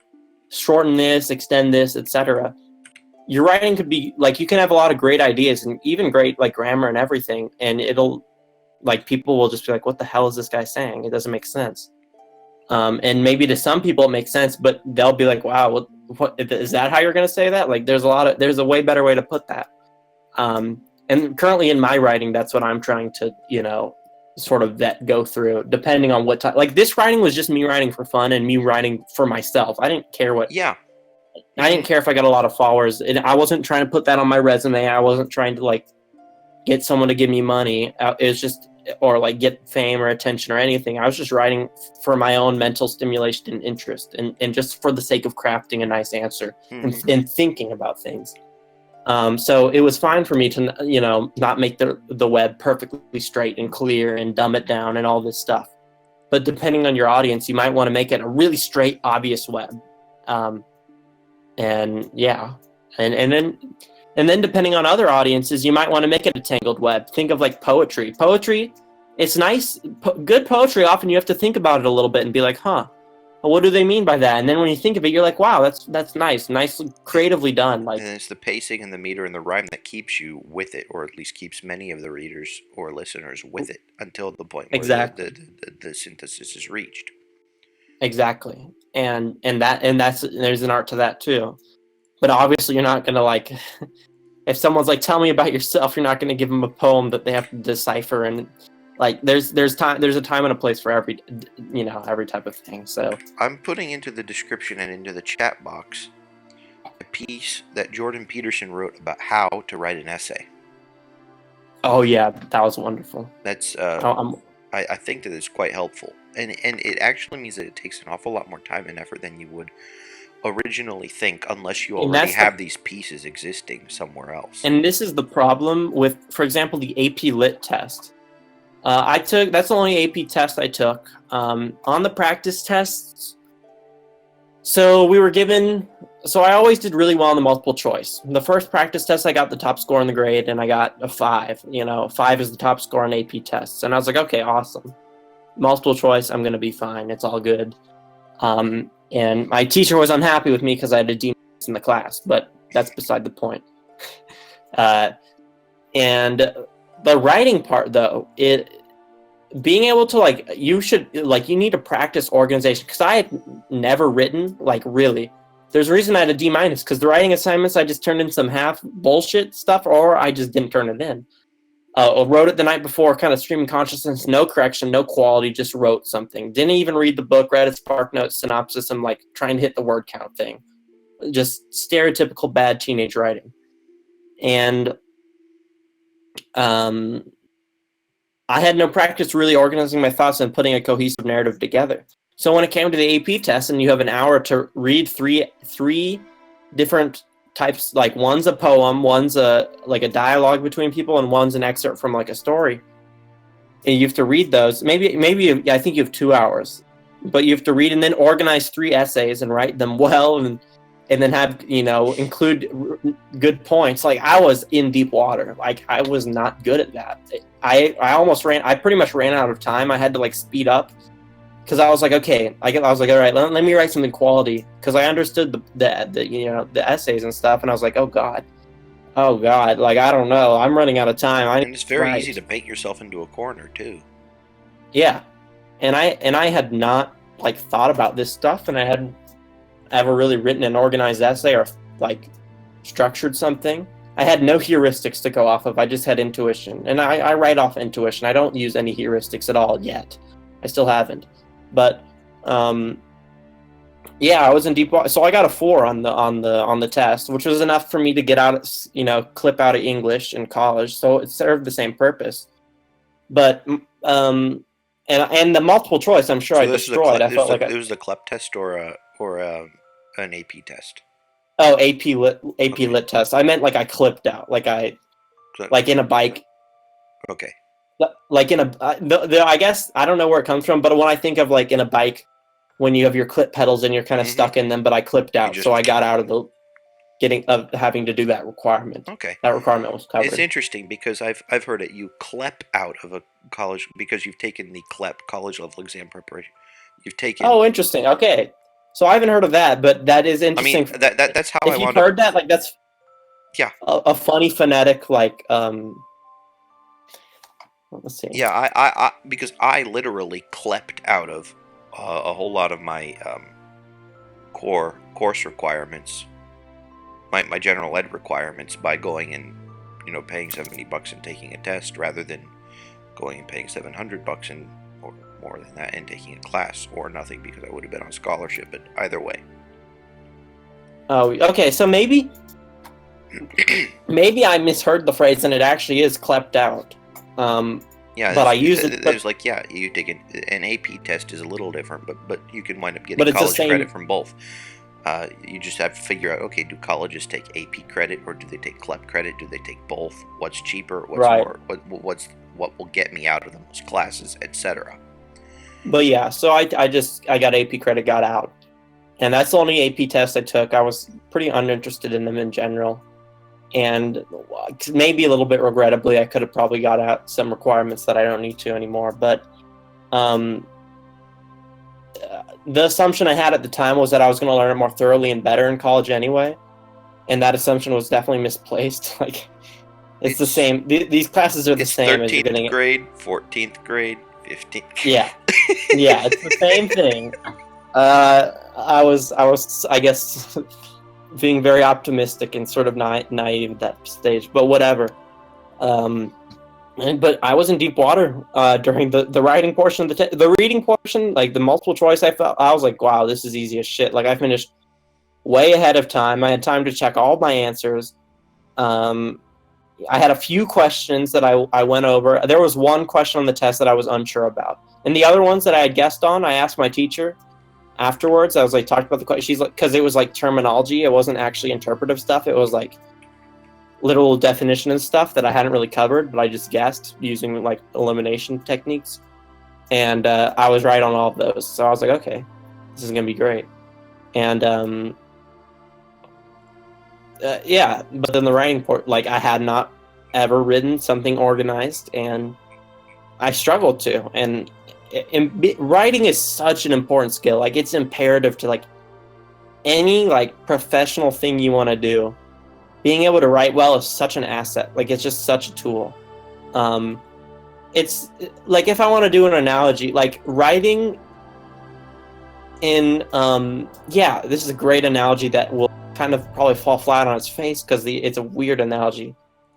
Speaker 2: shorten this, extend this, etc. Your writing could be like, you can have a lot of great ideas and even great like grammar and everything, and it'll like, people will just be like, what the hell is this guy saying? It doesn't make sense. And maybe to some people it makes sense, but they'll be like, wow, what is that how you're going to say that? Like there's a way better way to put that. And currently in my writing, that's what I'm trying to, sort of go through, depending on what time. Like this writing was just me writing for fun and me writing for myself. I didn't care what.
Speaker 1: Yeah.
Speaker 2: I didn't care if I got a lot of followers. And I wasn't trying to put that on my resume. I wasn't trying to like get someone to give me money. It was just, or like get fame or attention or anything. I was just writing for my own mental stimulation and interest, and just for the sake of crafting a nice answer and thinking about things. So it was fine for me to, not make the web perfectly straight and clear and dumb it down and all this stuff. But depending on your audience, you might want to make it a really straight, obvious web. And yeah, and then depending on other audiences, you might want to make it a tangled web. Think of like poetry. Poetry, it's nice. Good poetry, often you have to think about it a little bit and be like, huh, what do they mean by that? And then when you think of it, you're like, wow, that's nice, nicely, creatively done. Like,
Speaker 1: and it's the pacing and the meter and the rhyme that keeps you with it, or at least keeps many of the readers or listeners with it until the point where
Speaker 2: exactly.
Speaker 1: the synthesis is reached.
Speaker 2: Exactly. And there's an art to that too. But obviously you're not going to like, if someone's like, tell me about yourself, you're not going to give them a poem that they have to decipher. And like, there's a time and a place for every type of thing. So
Speaker 1: I'm putting into the description and into the chat box a piece that Jordan Peterson wrote about how to write an essay.
Speaker 2: Oh yeah, that was wonderful.
Speaker 1: That's I think that it's quite helpful, and it actually means that it takes an awful lot more time and effort than you would originally think, unless you already have these pieces existing somewhere else.
Speaker 2: And this is the problem with, for example, the AP Lit test. That's the only AP test I took. On the practice tests, so we were given. So I always did really well on the multiple choice. The first practice test, I got the top score in the grade, and I got a 5. 5 is the top score on AP tests, and I was like, okay, awesome. Multiple choice, I'm gonna be fine. It's all good. And my teacher was unhappy with me because I had a D in the class, but that's beside the point. And the writing part, though, being able to you need to practice organization, because I had never written really. There's a reason I had a D-, because the writing assignments I just turned in some half bullshit stuff, or I just didn't turn it in. Wrote it the night before, kind of stream consciousness, no correction, no quality, just wrote something. Didn't even read the book, read its Spark Notes synopsis, and trying to hit the word count thing. Just stereotypical bad teenage writing. And I had no practice really organizing my thoughts and putting a cohesive narrative together. So when it came to the AP test and you have an hour to read three different types, one's a poem, one's a dialogue between people, and one's an excerpt from a story, and you have to read those. Maybe I think you have 2 hours. but you have to read and then organize 3 essays and write them well, and then have, include good points. Like, I was in deep water. Like, I was not good at that. I pretty much ran out of time. I had to like speed up because I was like, okay, I was like, all right, let me write something quality, because I understood the essays and stuff, and I was like, oh god, like, I don't know, I'm running out of time.
Speaker 1: And it's very easy to paint yourself into a corner too.
Speaker 2: Yeah, and I had not like thought about this stuff, and I hadn't ever really written an organized essay or like structured something. I had no heuristics to go off of. I just had intuition, and I write off intuition. I don't use any heuristics at all yet. I still haven't, but yeah, I was in deep water. So I got a 4 on the test, which was enough for me to get out, clip out of English in college. So it served the same purpose. But and the multiple choice, I'm sure
Speaker 1: So
Speaker 2: I destroyed. I felt like
Speaker 1: it was the CLEP test or an AP test.
Speaker 2: Oh, AP Lit test. I meant like I clipped out, like in a bike.
Speaker 1: Okay.
Speaker 2: Like in a I guess I don't know where it comes from, but when I think of like in a bike, when you have your clip pedals and you're kind of stuck in them, but I clipped out, so I got out of having to do that requirement.
Speaker 1: Okay.
Speaker 2: That requirement was covered.
Speaker 1: It's interesting because I've heard it. You CLEP out of a college because you've taken the CLEP, college level exam preparation. You've taken.
Speaker 2: Oh, interesting. Okay, so I haven't heard of that, but that is interesting.
Speaker 1: I mean, that's how
Speaker 2: if you've heard that, like that's a funny phonetic like Let's see.
Speaker 1: Yeah, I because I literally CLEPed out of a whole lot of my course requirements, my general ed requirements, by going and paying $70 and taking a test, rather than going and paying $700 and or more than that and taking a class, or nothing, because I would have been on scholarship. But either way.
Speaker 2: Oh, okay. So maybe I misheard the phrase, and it actually is CLEPed out.
Speaker 1: Yeah,
Speaker 2: but I use it.
Speaker 1: There's like, you take an AP test is a little different, but you can wind up getting college credit from both. You just have to figure out, okay, do colleges take AP credit or do they take CLEP credit? Do they take both? What's cheaper? What's more? What will get me out of the most classes, etc.
Speaker 2: But yeah, so I got AP credit, got out, and that's the only AP test I took. I was pretty uninterested in them in general. And maybe a little bit regrettably, I could have probably got out some requirements that I don't need to anymore. But the assumption I had at the time was that I was going to learn it more thoroughly and better in college anyway. And that assumption was definitely misplaced. Like, it's the same. These classes are the same as you're getting it.
Speaker 1: 13th grade, 14th grade, 15th.
Speaker 2: Yeah. Yeah, it's the same thing. I was, I guess, being very optimistic and sort of naive at that stage, but whatever. But I was in deep water during the writing portion of the reading portion, like the multiple choice. I was like, wow, this is easy as shit. Like, I finished way ahead of time. I had time to check all my answers. I had a few questions that I went over. There was one question on the test that I was unsure about, and the other ones that I had guessed on, I asked my teacher afterwards. I was like, talked about the question. She's like, because it was like terminology, it wasn't actually interpretive stuff. It was like literal definition and stuff that I hadn't really covered, but I just guessed using like elimination techniques. And I was right on all of those. So I was like, okay, this is gonna be great. And yeah, but then the writing part, like, I had not ever written something organized, and I struggled to. And writing is such an important skill. Like, it's imperative to like any like professional thing you want to do. Being able to write well is such an asset. Like, it's just such a tool. It's like, if I want to do an analogy, like writing in yeah, this is a great analogy that will kind of probably fall flat on its face because it's a weird analogy,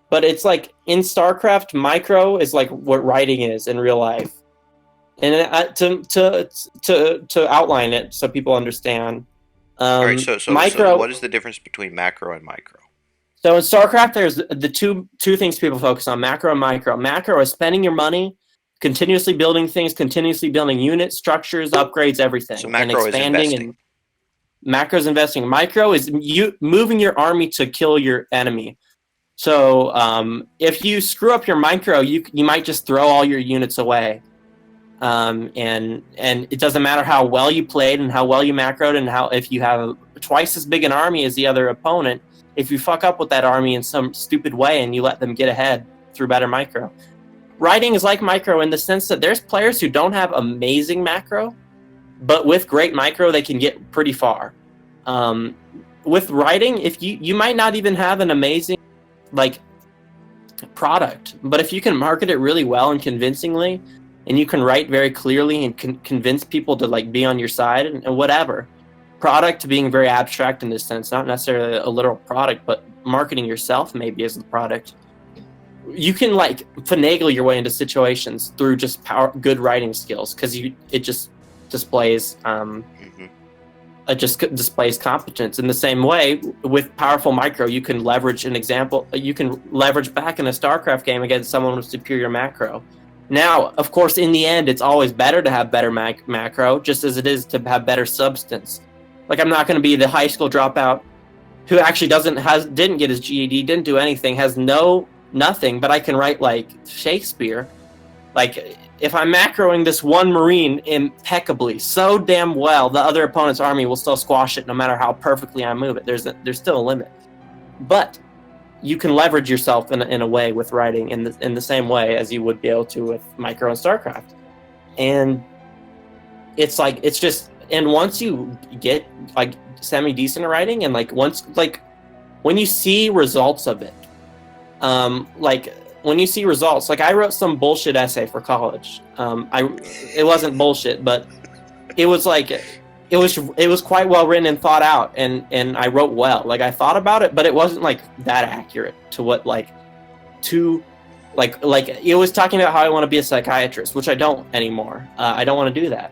Speaker 2: but it's like in StarCraft, micro is like what writing is in real life. And to outline it so people understand.
Speaker 1: All right, so
Speaker 2: micro.
Speaker 1: What is the difference between macro and micro?
Speaker 2: So in StarCraft, there's the two things people focus on: macro and micro. Macro is spending your money, continuously building things, continuously building units, structures, upgrades, everything,
Speaker 1: so macro
Speaker 2: and expanding.
Speaker 1: Is investing.
Speaker 2: And macro is investing. Micro is you moving your army to kill your enemy. So if you screw up your micro, you might just throw all your units away. and it doesn't matter how well you played and how well you macroed and how if you have twice as big an army as the other opponent, if you fuck up with that army in some stupid way and you let them get ahead through better micro. Writing is like micro in the sense that there's players who don't have amazing macro, but with great micro they can get pretty far. With writing, if you might not even have an amazing like product, but if you can market it really well and convincingly, and you can write very clearly and convince people to like be on your side and whatever. Product being very abstract in this sense, not necessarily a literal product, but marketing yourself maybe as the product. You can like finagle your way into situations through just good writing skills because it just displays displays competence. In the same way, with powerful micro, you can leverage an example. You can leverage back in a StarCraft game against someone with superior macro. Now, of course, in the end, it's always better to have better macro, just as it is to have better substance. Like, I'm not going to be the high school dropout who actually didn't get his GED, didn't do anything, has nothing, but I can write like Shakespeare. Like, if I'm macroing this one Marine impeccably, so damn well, the other opponent's army will still squash it no matter how perfectly I move it. There's still a limit. But you can leverage yourself in a way with writing in the same way as you would be able to with micro and StarCraft. And and once you get like semi-decent writing and like once like when you see results of it, when you see results, like I wrote some bullshit essay for college. It wasn't bullshit, but it was like it was quite well written and thought out, and I wrote well. Like I thought about it, but it wasn't like that accurate to what like it was talking about how I want to be a psychiatrist, which I don't anymore. I don't want to do that.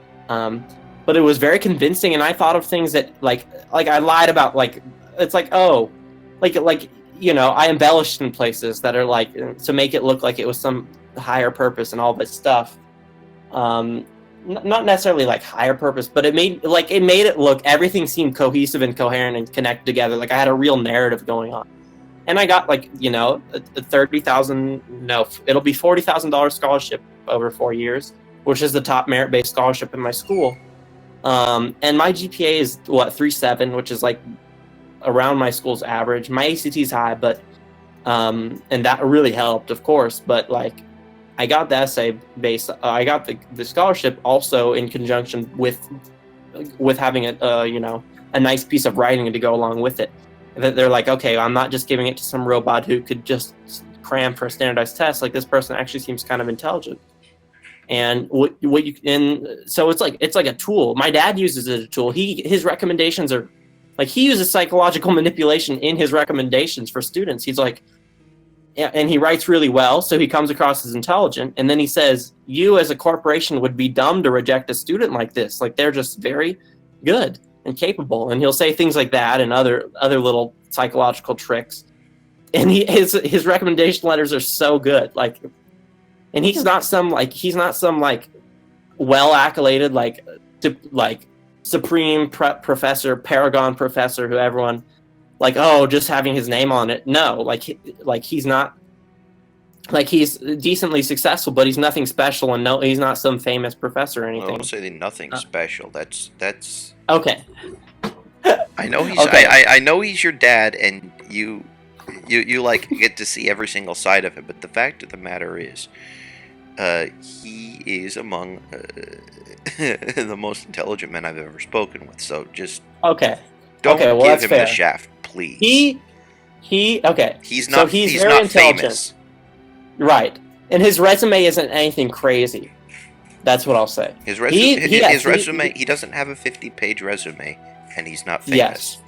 Speaker 2: But it was very convincing, and I thought of things that like I lied about. Like it's like I embellished in places that are like to make it look like it was some higher purpose and all this stuff. Not necessarily like higher purpose, but it made it look, everything seemed cohesive and coherent and connected together. Like I had a real narrative going on, and I got like a it'll be $40,000 scholarship over 4 years, which is the top merit-based scholarship in my school. And my GPA is 3.7, which is like around my school's average. My ACT is high, but and that really helped, of course. But like, I got the essay based. I got the scholarship also in conjunction with having a nice piece of writing to go along with it. That they're like, okay, I'm not just giving it to some robot who could just cram for a standardized test. Like this person actually seems kind of intelligent. And so it's like a tool. My dad uses it as a tool. His recommendations are like, he uses psychological manipulation in his recommendations for students. He's like, yeah, and he writes really well, so he comes across as intelligent. And then he says, you as a corporation would be dumb to reject a student like this. Like they're just very good and capable. And he'll say things like that and other little psychological tricks. And his recommendation letters are so good. Like, and he's not some well accoladed like supreme professor, paragon professor who everyone like, oh, just having his name on it. No, he's not, like he's decently successful, but he's nothing special, and no, he's not some famous professor or anything.
Speaker 1: I won't say nothing special. That's
Speaker 2: okay.
Speaker 1: I know he's
Speaker 2: Okay.
Speaker 1: I know he's your dad, and you like get to see every single side of it. But the fact of the matter is, he is among the most intelligent men I've ever spoken with. So just
Speaker 2: Okay.
Speaker 1: don't
Speaker 2: Okay, well,
Speaker 1: give
Speaker 2: that's
Speaker 1: him
Speaker 2: fair.
Speaker 1: the shaft, please.
Speaker 2: Okay.
Speaker 1: He's
Speaker 2: So
Speaker 1: not.
Speaker 2: he's
Speaker 1: he's
Speaker 2: very
Speaker 1: not
Speaker 2: intelligent.
Speaker 1: famous.
Speaker 2: Right. And his resume isn't anything crazy. That's what I'll say.
Speaker 1: His resume.
Speaker 2: He-
Speaker 1: resume. He doesn't have a 50-page resume, and he's not famous.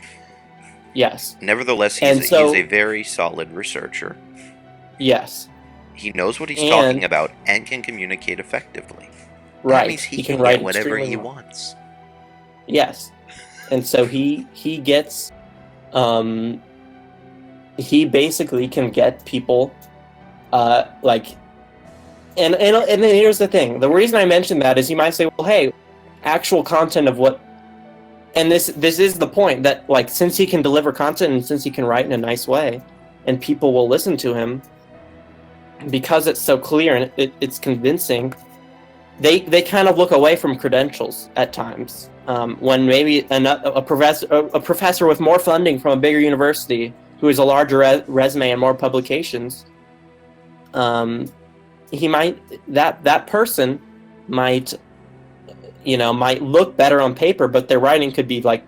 Speaker 2: Yes.
Speaker 1: Nevertheless,
Speaker 2: And
Speaker 1: he's
Speaker 2: so-
Speaker 1: a very solid researcher.
Speaker 2: Yes.
Speaker 1: He knows what he's
Speaker 2: And-
Speaker 1: talking about and can communicate effectively.
Speaker 2: Right.
Speaker 1: That means he
Speaker 2: can
Speaker 1: can
Speaker 2: write
Speaker 1: get whatever
Speaker 2: extremely
Speaker 1: he
Speaker 2: well.
Speaker 1: wants.
Speaker 2: Yes. And so he gets he basically can get people like and then here's the thing. The reason I mentioned that is you might say, well, hey, actual content of what, and this is the point, that like since he can deliver content and since he can write in a nice way and people will listen to him because it's so clear and it's convincing, they kind of look away from credentials at times. When maybe a professor with more funding from a bigger university who has a larger resume and more publications, he might that person might might look better on paper, but their writing could be like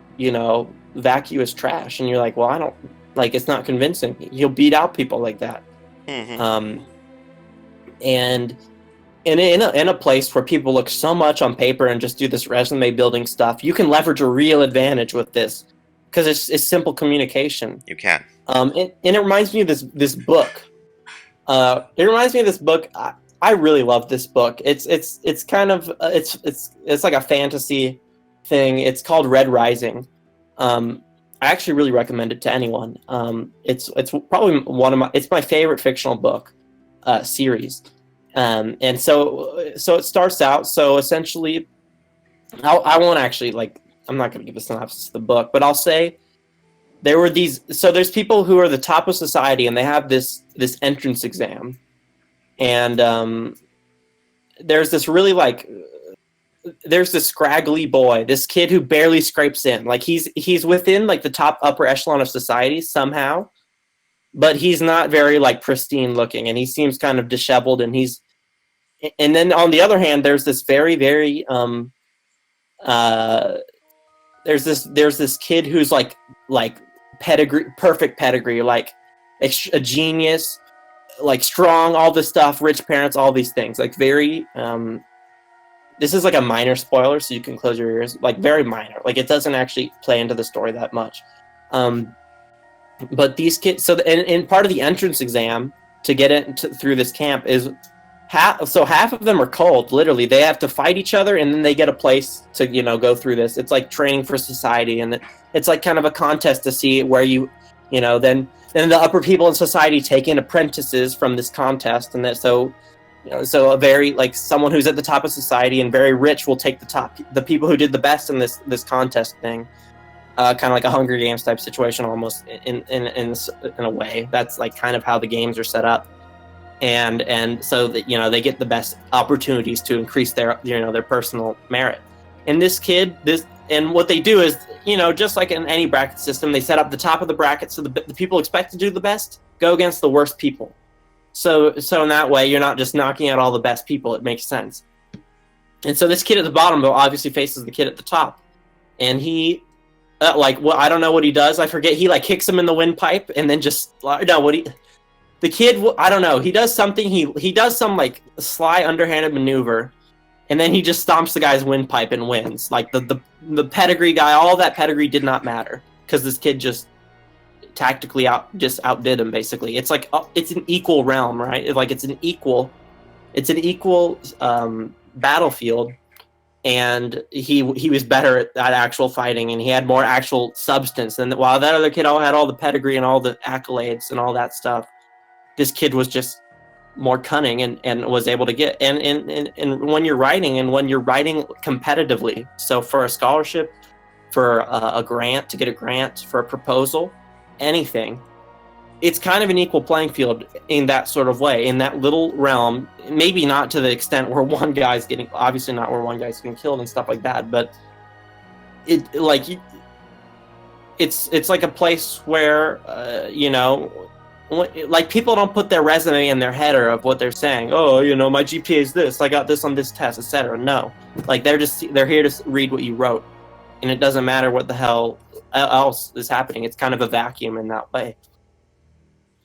Speaker 2: vacuous trash, and you're like, well, I don't like, it's not convincing. He'll beat out people like that.
Speaker 1: Mm-hmm.
Speaker 2: And in a place where people look so much on paper and just do this resume building stuff, you can leverage a real advantage with this because it's simple communication.
Speaker 1: You can.
Speaker 2: And it reminds me of this book. It reminds me of this book. I really love this book. It's kind of it's like a fantasy thing. It's called Red Rising. I actually really recommend it to anyone. It's probably it's my favorite fictional book series. And so it starts out. So essentially, I won't actually I'm not going to give a synopsis of the book, but I'll say there were these. So there's people who are the top of society, and they have this entrance exam, and there's this really there's this scraggly boy, this kid who barely scrapes in. Like he's within the top upper echelon of society somehow, but he's not very pristine looking, and he seems kind of disheveled, and then on the other hand, there's this very, very there's this kid who's like pedigree, perfect pedigree, a genius, strong, all this stuff, rich parents, all these things, very this is a minor spoiler, so you can close your ears. Very minor. It doesn't actually play into the story that much. But these kids, and part of the entrance exam to get through this camp is half of them are cold. Literally, they have to fight each other, and then they get a place to go through this. It's like training for society, and it's kind of a contest to see where then the upper people in society take in apprentices from this contest, and that so a very someone who's at the top of society and very rich will take the people who did the best in this contest thing, kind of like a Hunger Games type situation almost in a way. That's kind of how the games are set up, and so that they get the best opportunities to increase their their personal merit. And this kid, and what they do is just like in any bracket system, they set up the top of the bracket so the people expect to do the best go against the worst people. So in that way, you're not just knocking out all the best people. It makes sense. And so this kid at the bottom obviously faces the kid at the top, and he, I don't know what he does. I forget. He kicks him in the windpipe, and then the kid. I don't know. He does something. He does some sly underhanded maneuver, and then he just stomps the guy's windpipe and wins. The pedigree guy, all that pedigree did not matter because this kid just tactically outdid him. Basically, it's it's an equal realm, right? It's an equal battlefield, and he was better at actual fighting, and he had more actual substance. And while that other kid had all the pedigree and all the accolades and all that stuff, this kid was just more cunning and was able to get and when you're writing competitively, so for a scholarship, for a grant, to get a grant, for a proposal, anything, it's kind of an equal playing field in that sort of way, in that little realm. Maybe not to the extent where one guy's getting killed and stuff like that, but it's a place where people don't put their resume in their header of what they're saying. Oh, my GPA is this, I got this on this test, etc. No, they're here to read what you wrote, and it doesn't matter what the hell else is happening. It's kind of a vacuum in that way.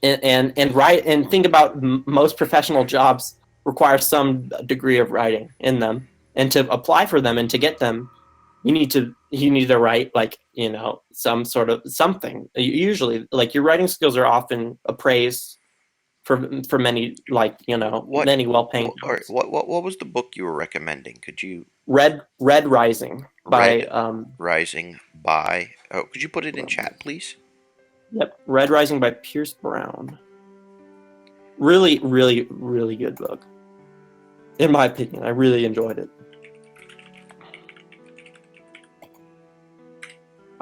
Speaker 2: And think about most professional jobs require some degree of writing in them, and to apply for them and to get them, you need to write some sort of something. Usually, your writing skills are often appraised for many many well-paying jobs.
Speaker 1: What was the book you were recommending? Could you
Speaker 2: Red Rising by
Speaker 1: Rising by could you put it in chat, please?
Speaker 2: Yep, Red Rising by Pierce Brown. Really, really, really good book. In my opinion, I really enjoyed it.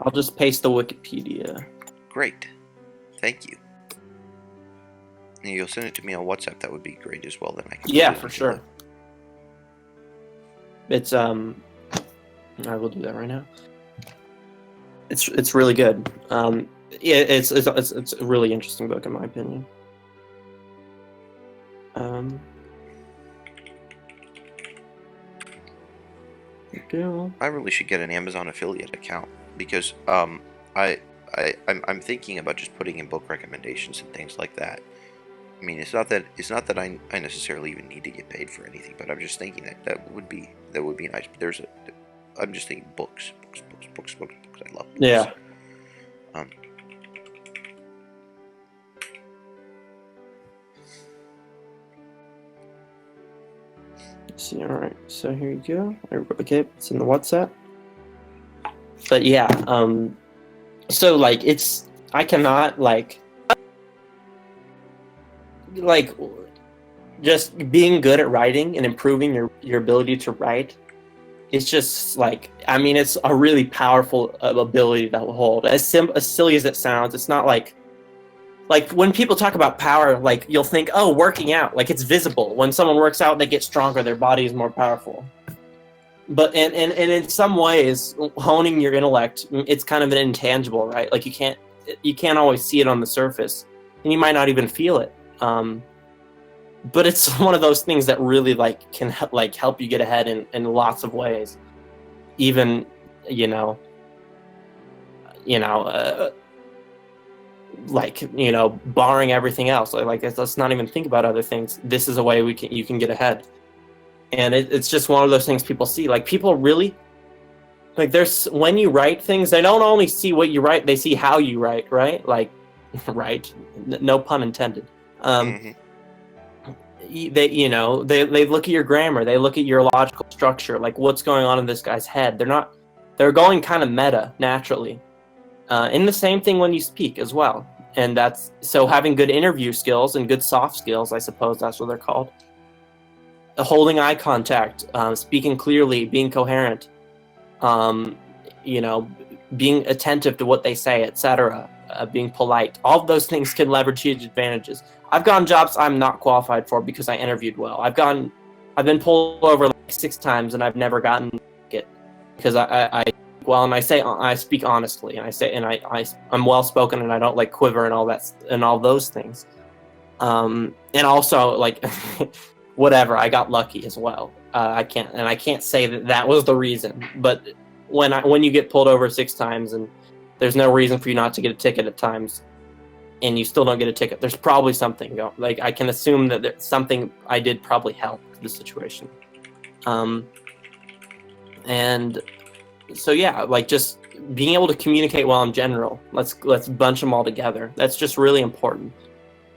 Speaker 2: I'll just paste the Wikipedia.
Speaker 1: Great. Thank you. And you'll send it to me on WhatsApp. That would be great as well. Then I can.
Speaker 2: Yeah, for sure. It's I will do that right now. It's really good. It's a really interesting book in my opinion.
Speaker 1: I really should get an Amazon affiliate account because I'm thinking about just putting in book recommendations and things like that. I mean, it's not that I necessarily even need to get paid for anything, but I'm just thinking that would be nice. But I'm just thinking books. I love books.
Speaker 2: Yeah. See, all right. So here you go. Okay, it's in the WhatsApp. But yeah, so like I cannot like just being good at writing and improving your ability to write. It's just like, I mean, it's a really powerful ability to hold. As silly as it sounds, it's not like when people talk about power, like you'll think, oh, working out, like it's visible. When someone works out, they get stronger, their body is more powerful. But and in some ways, honing your intellect, it's kind of an intangible, right? Like you can't always see it on the surface, and you might not even feel it. But it's one of those things that really like can help you get ahead in lots of ways. Even barring everything else, like let's not even think about other things. This is a way you can get ahead, and it's just one of those things people see. Like people really like when you write things, they don't only see what you write, they see how you write, right? Like right, no pun intended.
Speaker 1: Mm-hmm.
Speaker 2: They look at your grammar, they look at your logical structure, like what's going on in this guy's head. They're going kind of meta naturally. And the same thing when you speak as well. And that's so having good interview skills and good soft skills, I suppose that's what they're called. Holding eye contact, speaking clearly, being coherent, being attentive to what they say, etc., being polite. All of those things can leverage huge advantages. I've gotten jobs I'm not qualified for because I interviewed well. I've been pulled over like 6 times and I've never gotten it because I and I speak honestly, and I'm well spoken and I don't like quiver and all that and all those things. And also like whatever, I got lucky as well. I can't say that was the reason, but when you get pulled over 6 times and there's no reason for you not to get a ticket at times, and you still don't get a ticket, there's probably something going. Like I can assume that there's something I did probably helped the situation. And so yeah, like just being able to communicate well in general. Let's bunch them all together. That's just really important.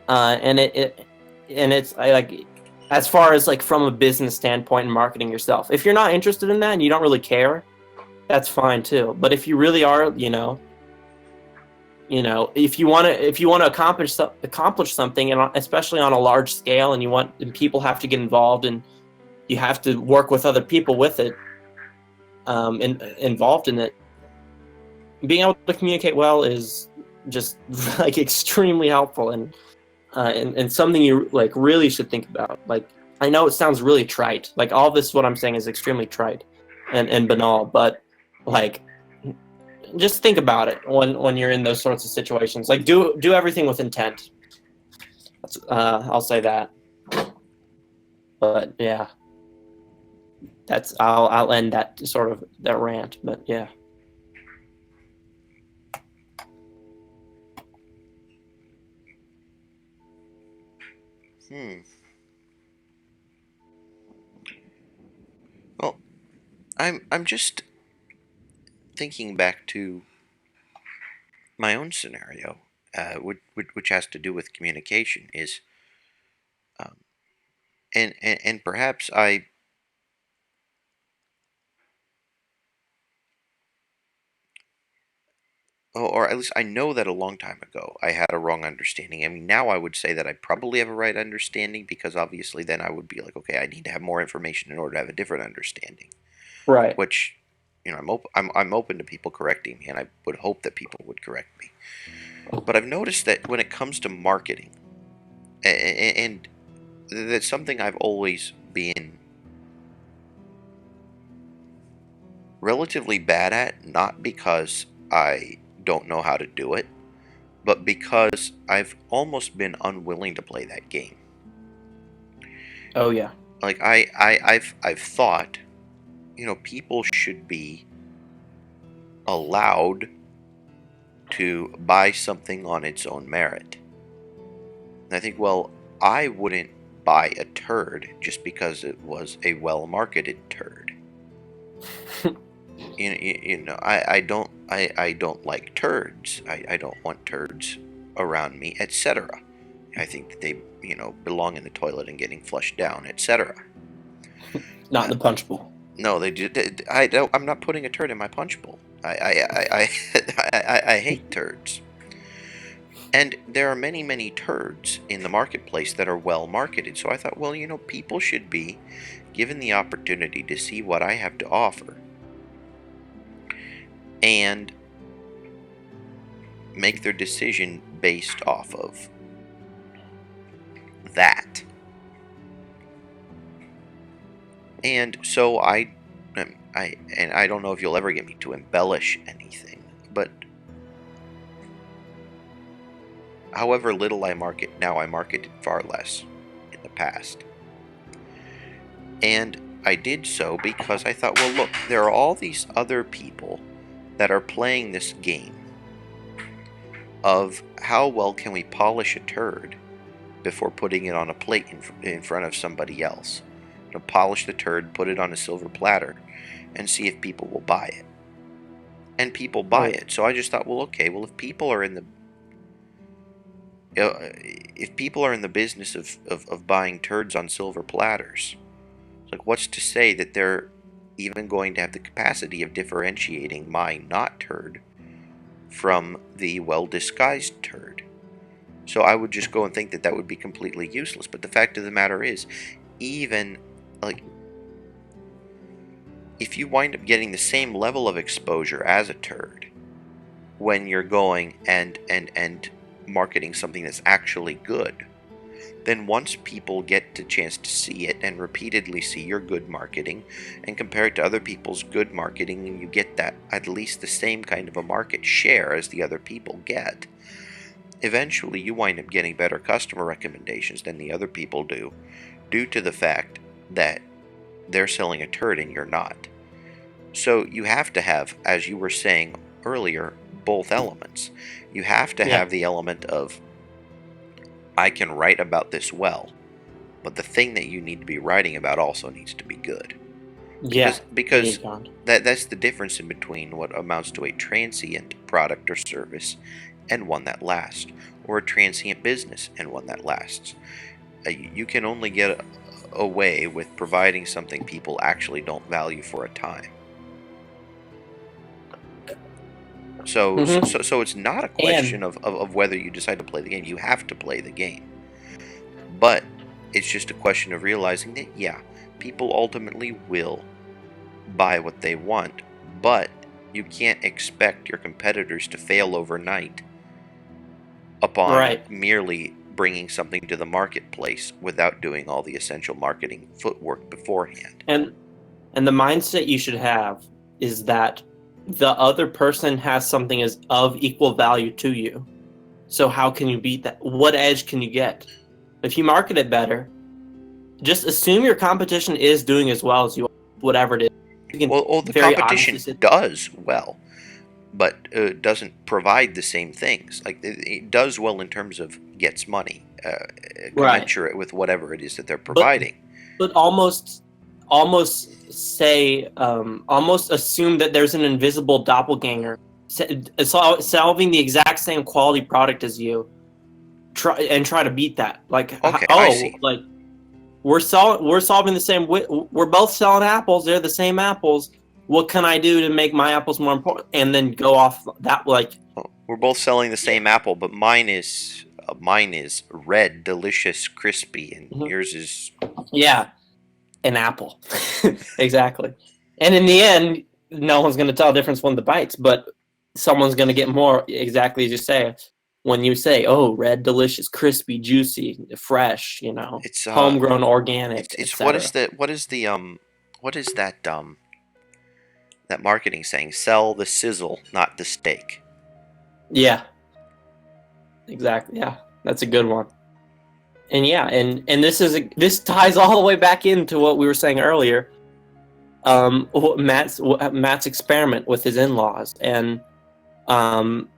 Speaker 2: And it's like as far as like from a business standpoint and marketing yourself. If you're not interested in that and you don't really care, that's fine too. But if you really are, if you want to accomplish something, and especially on a large scale, and people have to get involved, and you have to work with other people with it, involved in it, being able to communicate well is just like extremely helpful, and something you like really should think about. Like I know it sounds really trite, like all this what I'm saying is extremely trite and banal, but like just think about it when you're in those sorts of situations. Like do everything with intent. I'll say that. But yeah, I'll end that sort of that rant. But yeah.
Speaker 1: Well, I'm just thinking back to my own scenario, which has to do with communication, and perhaps or at least I know that a long time ago I had a wrong understanding. I mean, now I would say that I probably have a right understanding because obviously then I would be like, okay, I need to have more information in order to have a different understanding.
Speaker 2: Right.
Speaker 1: Which, I'm open to people correcting me, and I would hope that people would correct me. But I've noticed that when it comes to marketing, and that's something I've always been relatively bad at, not because I don't know how to do it, but because I've almost been unwilling to play that game.
Speaker 2: Oh yeah.
Speaker 1: Like I've thought, people should be allowed to buy something on its own merit. And I think, well, I wouldn't buy a turd just because it was a well-marketed turd. I don't like turds. I don't want turds around me, etc. I think that they, belong in the toilet and getting flushed down, etc.
Speaker 2: Not in the punch bowl.
Speaker 1: No, they do. I don't. I'm not putting a turd in my punch bowl. I hate turds. And there are many, many turds in the marketplace that are well marketed. So I thought, well, people should be given the opportunity to see what I have to offer and make their decision based off of that. And so I don't know if you'll ever get me to embellish anything, but however little I market now, I marketed far less in the past. And I did so because I thought, well, look, there are all these other people that are playing this game of how well can we polish a turd before putting it on a plate in front of somebody else. Polish the turd, put it on a silver platter, and see if people will buy it. And people buy it. So I just thought, well, okay, well, if people are in the business of buying turds on silver platters, like, what's to say that they're even going to have the capacity of differentiating my not turd from the well-disguised turd? So I would just go and think that that would be completely useless. But the fact of the matter is, even, like, if you wind up getting the same level of exposure as a turd when you're going and marketing something that's actually good, then once people get the chance to see it and repeatedly see your good marketing and compare it to other people's good marketing, and you get that at least the same kind of a market share as the other people get, eventually you wind up getting better customer recommendations than the other people do, due to the fact that they're selling a turd and you're not. So you have to have, as you were saying earlier, both elements. You have to have the element of, I can write about this well, but the thing that you need to be writing about also needs to be good. Because that's the difference in between what amounts to a transient product or service and one that lasts, or a transient business and one that lasts. You can only get away with providing something people actually don't value for a time. So it's not a question of whether you decide to play the game. You have to play the game. But it's just a question of realizing that, yeah, people ultimately will buy what they want, but you can't expect your competitors to fail overnight upon merely bringing something to the marketplace without doing all the essential marketing footwork beforehand.
Speaker 2: And the mindset you should have is that the other person has something as of equal value to you. So how can you beat that? What edge can you get? If you market it better, just assume your competition is doing as well as you are, whatever it is.
Speaker 1: Well, the competition does well, but doesn't provide the same things. Like, it does well in terms of gets money, commensurate with whatever it is that they're providing.
Speaker 2: But almost say, almost assume that there's an invisible doppelganger solving the exact same quality product as you. Try to beat that. Like,
Speaker 1: okay, I see.
Speaker 2: Like, we're solving the same. We're both selling apples. They're the same apples. What can I do to make my apples more important? And then go off that, like,
Speaker 1: we're both selling the same apple, but mine is red, delicious, crispy, and yours is
Speaker 2: an apple. Exactly. And in the end, no one's going to tell the difference when the bites, but someone's going to get more, exactly as you say. When you say, "Oh, red, delicious, crispy, juicy, fresh,"
Speaker 1: it's
Speaker 2: homegrown, organic.
Speaker 1: It's what is that that marketing saying, "Sell the sizzle, not the steak."
Speaker 2: Yeah, exactly. Yeah, that's a good one. And yeah, and this ties all the way back into what we were saying earlier. Matt's experiment with his in-laws, and um,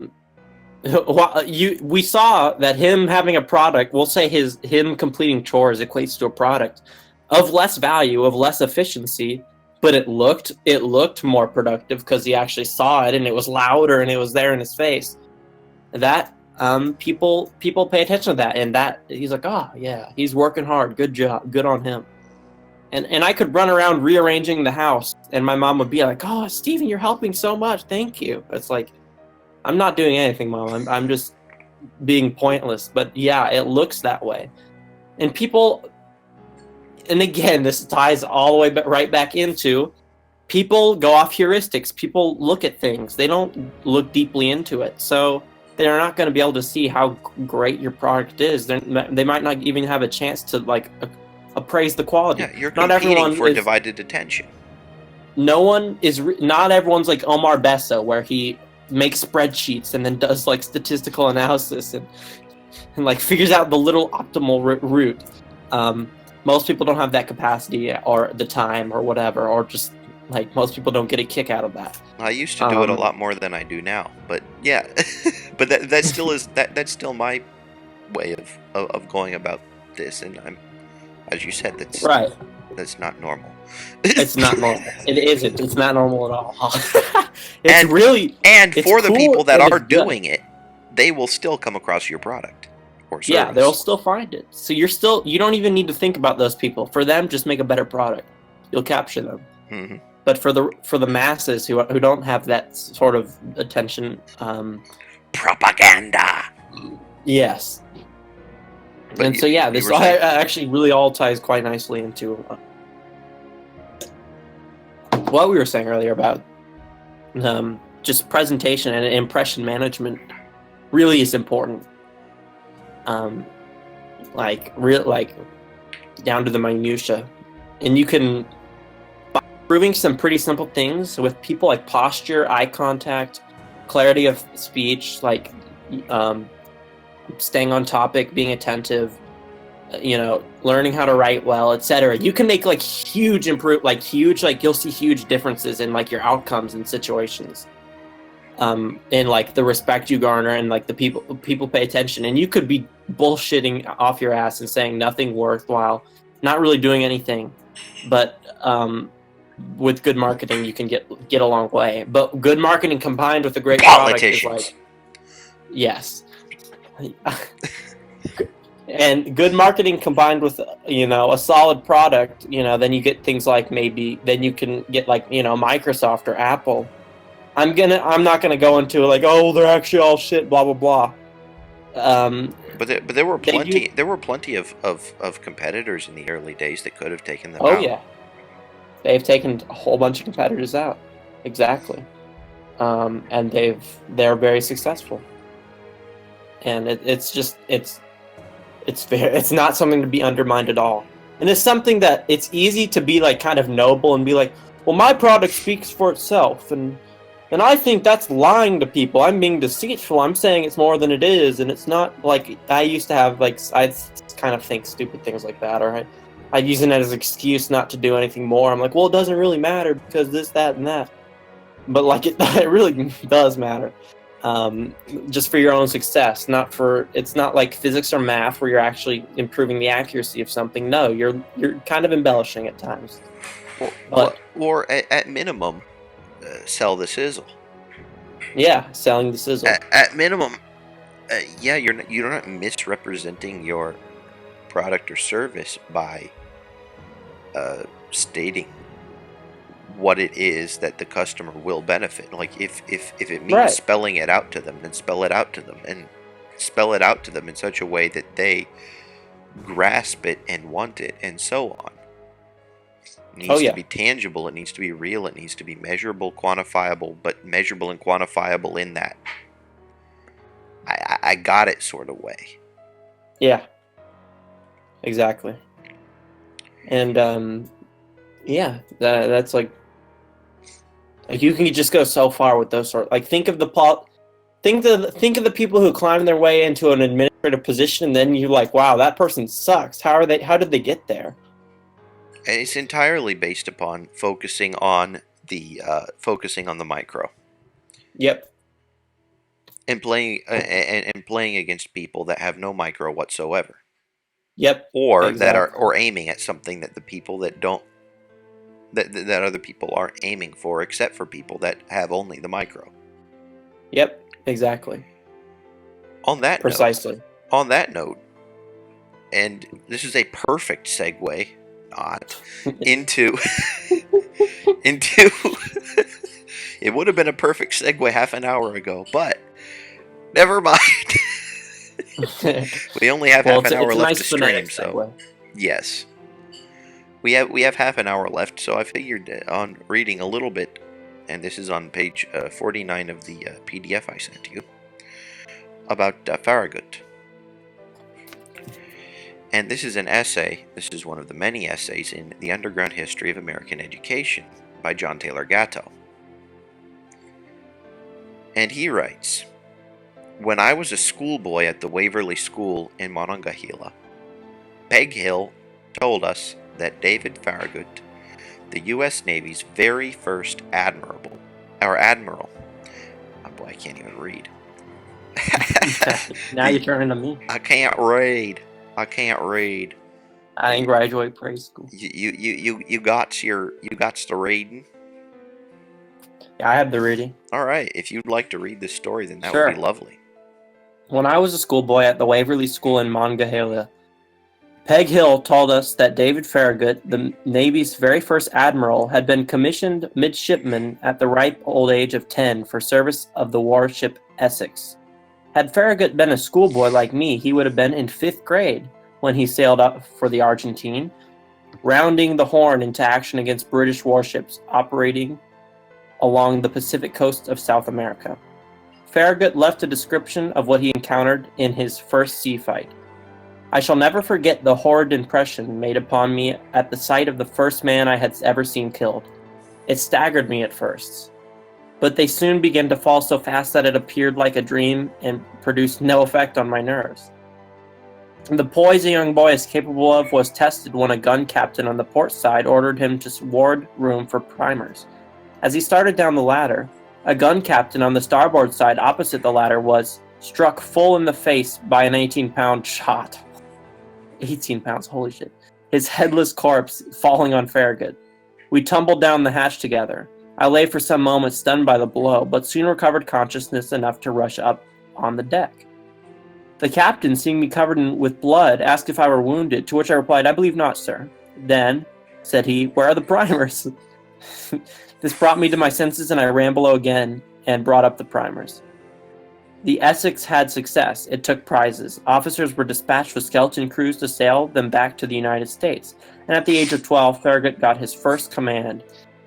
Speaker 2: we saw that him having a product, we'll say him completing chores equates to a product of less value, of less efficiency, but it looked more productive because he actually saw it and it was louder and it was there in his face. That people pay attention to that, and that he's like, oh yeah, he's working hard, good job, good on him. And I could run around rearranging the house, and my mom would be like, oh, Steven, you're helping so much, thank you. It's like, I'm not doing anything, Mom. I'm just being pointless. But yeah, it looks that way. And people, and again, this ties all the way right back into people go off heuristics. People look at things, they don't look deeply into it. So they're not going to be able to see how great your product is. They might not even have a chance to like appraise the quality.
Speaker 1: Yeah, you're
Speaker 2: not
Speaker 1: competing
Speaker 2: everyone
Speaker 1: for
Speaker 2: is,
Speaker 1: divided attention.
Speaker 2: not everyone's like Omar Bessa, where he makes spreadsheets and then does like statistical analysis and like figures out the little optimal route. Most people don't have that capacity or the time or whatever, or just like most people don't get a kick out of that.
Speaker 1: I used to do it a lot more than I do now, but yeah, but that still is that's still my way of going about this, and I'm, as you said,
Speaker 2: Right.
Speaker 1: That's not normal.
Speaker 2: It's not normal. It isn't. It's not normal at all.
Speaker 1: And
Speaker 2: it's
Speaker 1: for the
Speaker 2: cool
Speaker 1: people that
Speaker 2: and
Speaker 1: are
Speaker 2: it's good.
Speaker 1: doing it, they will still come across your product or service.
Speaker 2: Yeah, they'll still find it. So you don't even need to think about those people. For them, just make a better product. You'll capture them.
Speaker 1: Mm-hmm.
Speaker 2: But for the masses who don't have that sort of attention,
Speaker 1: propaganda.
Speaker 2: Yes.
Speaker 1: But
Speaker 2: and so yeah, this actually really all ties quite nicely into what we were saying earlier about just presentation and impression management really is important. Like down to the minutia, and you can, by improving some pretty simple things with people, like posture, eye contact, clarity of speech, like staying on topic, being attentive, learning how to write well, etc. You can make like huge you'll see huge differences in like your outcomes and situations. And like the respect you garner, and like the people pay attention, and you could be bullshitting off your ass and saying nothing worthwhile, not really doing anything, but with good marketing you can get a long way. But good marketing combined with a great product is like, yes. And good marketing combined with a solid product, then you get things like, then you can get like Microsoft or Apple. I'm not gonna go into like, oh, they're actually all shit, blah blah blah.
Speaker 1: But there were plenty of competitors in the early days that could have taken them out.
Speaker 2: Oh yeah, they've taken a whole bunch of competitors out, exactly, and they're very successful. And it's not something to be undermined at all, and it's something that it's easy to be like kind of noble and be like, well, my product speaks for itself, and I think that's lying to people. I'm being deceitful. I'm saying it's more than it is, and it's not. Like, I used to have, like, I kind of think stupid things like that, or I'd use it as an excuse not to do anything more. I'm like, well, it doesn't really matter because this, that, and that. But, like, it really does matter. Just for your own success, it's not like physics or math where you're actually improving the accuracy of something. No, you're kind of embellishing at times.
Speaker 1: Or at minimum, sell the sizzle.
Speaker 2: Yeah, selling the sizzle.
Speaker 1: At minimum, you're not misrepresenting your product or service by stating what it is that the customer will benefit. Like if it means spelling it out to them, then spell it out to them, and spell it out to them in such a way that they grasp it and want it, and so on. It needs to be tangible, it needs to be real, it needs to be measurable, quantifiable, but measurable and quantifiable in that I got it sort of way.
Speaker 2: Yeah. Exactly. And yeah, that's like, Like you can just go so far with those sort. Like think of the people who climb their way into an administrative position, and then you're like, wow, that person sucks. How did they get there?
Speaker 1: And it's entirely based upon focusing on the micro
Speaker 2: Yep.
Speaker 1: and playing against people that have no micro whatsoever,
Speaker 2: Yep.
Speaker 1: or that are
Speaker 2: Exactly.
Speaker 1: or aiming at something that the people that don't that other people aren't aiming for, except for people that have only the micro.
Speaker 2: Yep. Exactly.
Speaker 1: On that
Speaker 2: Precisely.
Speaker 1: note, and this is a perfect segue, not into into. It would have been a perfect segue half an hour ago, but never mind. We only have half an hour
Speaker 2: it's a
Speaker 1: left
Speaker 2: nice
Speaker 1: to stream,
Speaker 2: phonetic
Speaker 1: so
Speaker 2: segue.
Speaker 1: yes, we have half an hour left. So I figured on reading a little bit, and this is on page 49 of the PDF I sent you about Farragut. And this is an essay. This is one of the many essays in The Underground History of American Education by John Taylor Gatto. And he writes, when I was a schoolboy at the Waverly School in Monongahela, Peg Hill told us that David Farragut, the U.S. Navy's very first admiral, oh boy, I can't even read.
Speaker 2: Now you're turning to me.
Speaker 1: I can't read.
Speaker 2: I didn't graduate praise school.
Speaker 1: You got the reading.
Speaker 2: Yeah, I have the reading.
Speaker 1: All right, if you'd like to read this story, then that
Speaker 2: Sure.
Speaker 1: would be lovely.
Speaker 2: When I was a schoolboy at the Waverly School in Monongahela, Peg Hill told us that David Farragut, the Navy's very first admiral, had been commissioned midshipman at the ripe old age of 10 for service of the warship Essex. Had Farragut been a schoolboy like me, he would have been in 5th grade when he sailed up for the Argentine, rounding the Horn into action against British warships operating along the Pacific coast of South America. Farragut left a description of what he encountered in his first sea fight. I shall never forget the horrid impression made upon me at the sight of the first man I had ever seen killed. It staggered me at first, but they soon began to fall so fast that it appeared like a dream and produced no effect on my nerves. The poise a young boy is capable of was tested when a gun captain on the port side ordered him to ward room for primers. As he started down the ladder, a gun captain on the starboard side opposite the ladder was struck full in the face by an 18-pound shot. 18 pounds, holy shit. His headless corpse falling on Farragut. We tumbled down the hatch together. I lay for some moments stunned by the blow, but soon recovered consciousness enough to rush up on the deck. The captain, seeing me covered with blood, asked if I were wounded, to which I replied, I believe not, sir. Then, said he, where are the primers? This brought me to my senses, and I ran below again and brought up the primers. The Essex had success. It took prizes. Officers were dispatched with skeleton crews to sail them back to the United States. And at the age of 12, Farragut got his first command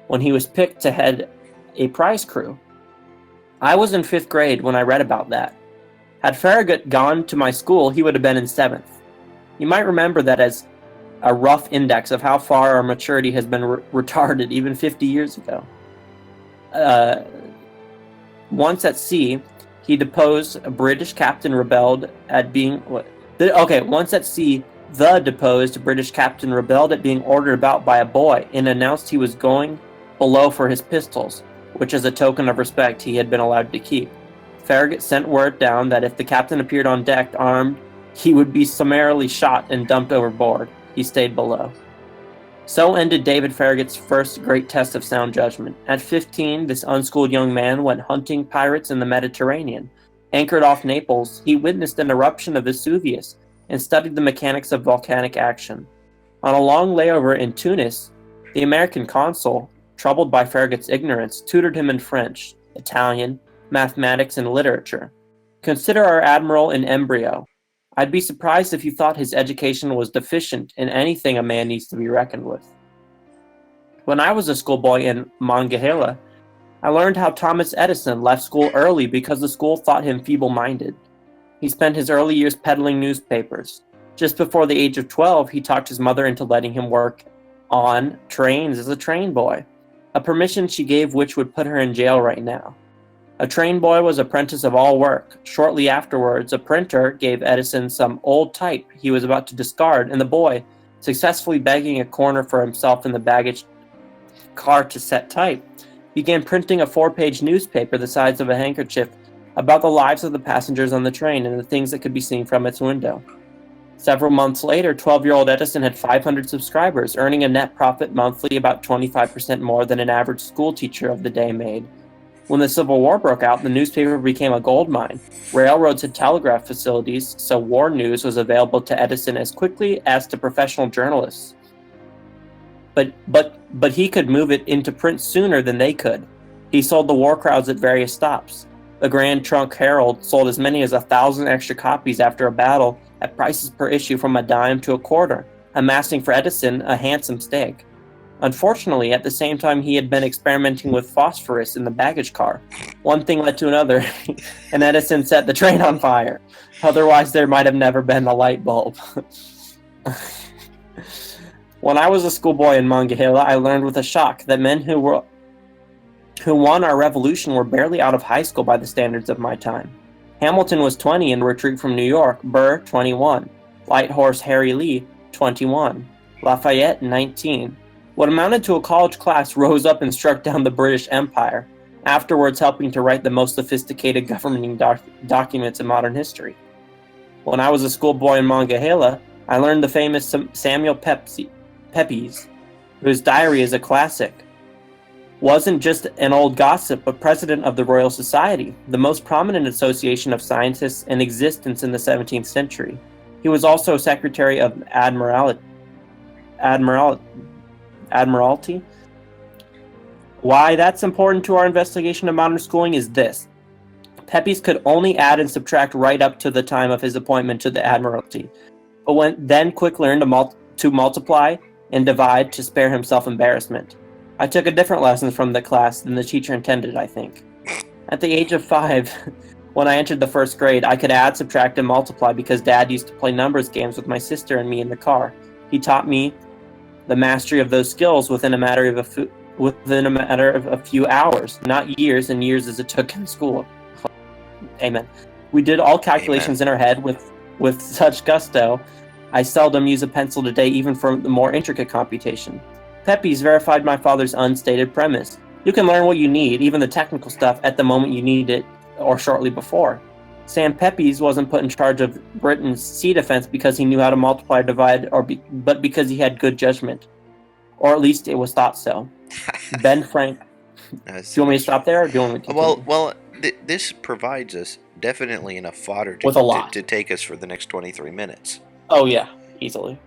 Speaker 2: when he was picked to head a prize crew. I was in 5th grade when I read about that. Had Farragut gone to my school, he would have been in 7th. You might remember that as a rough index of how far our maturity has been retarded even 50 years ago. Once at sea, he deposed a British captain rebelled at being... Once at sea, the deposed British captain rebelled at being ordered about by a boy and announced he was going below for his pistols, which as a token of respect he had been allowed to keep. Farragut sent word down that if the captain appeared on deck armed, he would be summarily shot and dumped overboard. He stayed below. So ended David Farragut's first great test of sound judgment. At 15, this unschooled young man went hunting pirates in the Mediterranean. Anchored off Naples, he witnessed an eruption of Vesuvius and studied the mechanics of volcanic action. On a long layover in Tunis, the American consul, troubled by Farragut's ignorance, tutored him in French, Italian, mathematics, and literature. Consider our admiral in embryo. I'd be surprised if you thought his education was deficient in anything a man needs to be reckoned with. When I was a schoolboy in Monongahela, I learned how Thomas Edison left school early because the school thought him feeble-minded. He spent his early years peddling newspapers. Just before the age of 12, he talked his mother into letting him work on trains as a train boy. a permission she gave which would put her in jail right now. A train boy was apprentice of all work. Shortly afterwards, a printer gave Edison some old type he was about to discard, and the boy, successfully begging a corner for himself in the baggage car to set type, began printing a 4-page newspaper the size of a handkerchief about the lives of the passengers on the train and the things that could be seen from its window. Several months later, 12-year-old Edison had 500 subscribers, earning a net profit monthly about 25% more than an average school teacher of the day made. When the Civil War broke out, the newspaper became a gold mine. Railroads had telegraph facilities, so war news was available to Edison as quickly as to professional journalists. But he could move it into print sooner than they could. He sold the war crowds at various stops. The Grand Trunk Herald sold as many as 1,000 extra copies after a battle at prices per issue from a dime to a quarter, amassing for Edison a handsome stake. Unfortunately, at the same time he had been experimenting with phosphorus in the baggage car. One thing led to another, and Edison set the train on fire. Otherwise, there might have never been a light bulb. When I was a schoolboy in Monongahela, I learned with a shock that men who won our revolution were barely out of high school by the standards of my time. Hamilton was 20 in retreat from New York, Burr 21, Light Horse Harry Lee 21, Lafayette 19. What amounted to a college class rose up and struck down the British Empire, afterwards helping to write the most sophisticated governing documents in modern history. When I was a schoolboy in Monongahela, I learned the famous Samuel Pepys, whose diary is a classic. Wasn't just an old gossip, but president of the Royal Society, the most prominent association of scientists in existence in the 17th century. He was also Secretary of Admiralty. Why that's important to our investigation of modern schooling is this. Pepys could only add and subtract right up to the time of his appointment to the Admiralty, but then quick learned to multiply and divide to spare himself embarrassment. I took a different lesson from the class than the teacher intended, I think. At the age of 5, when I entered the first grade, I could add, subtract, and multiply because Dad used to play numbers games with my sister and me in the car. He taught me the mastery of those skills within a matter of a few hours, not years and years as it took in school. Amen. We did all calculations in our head with such gusto, I seldom use a pencil today even for the more intricate computation. Pepys verified my father's unstated premise. You can learn what you need, even the technical stuff, at the moment you need it or shortly before. Sam Pepys wasn't put in charge of Britain's sea defense because he knew how to multiply or divide, but because he had good judgment. Or at least it was thought so. Ben Frank. Do you want me to stop there, or do you want me to continue?
Speaker 1: This provides us definitely enough fodder to take us for the next 23 minutes.
Speaker 2: Oh, yeah, easily.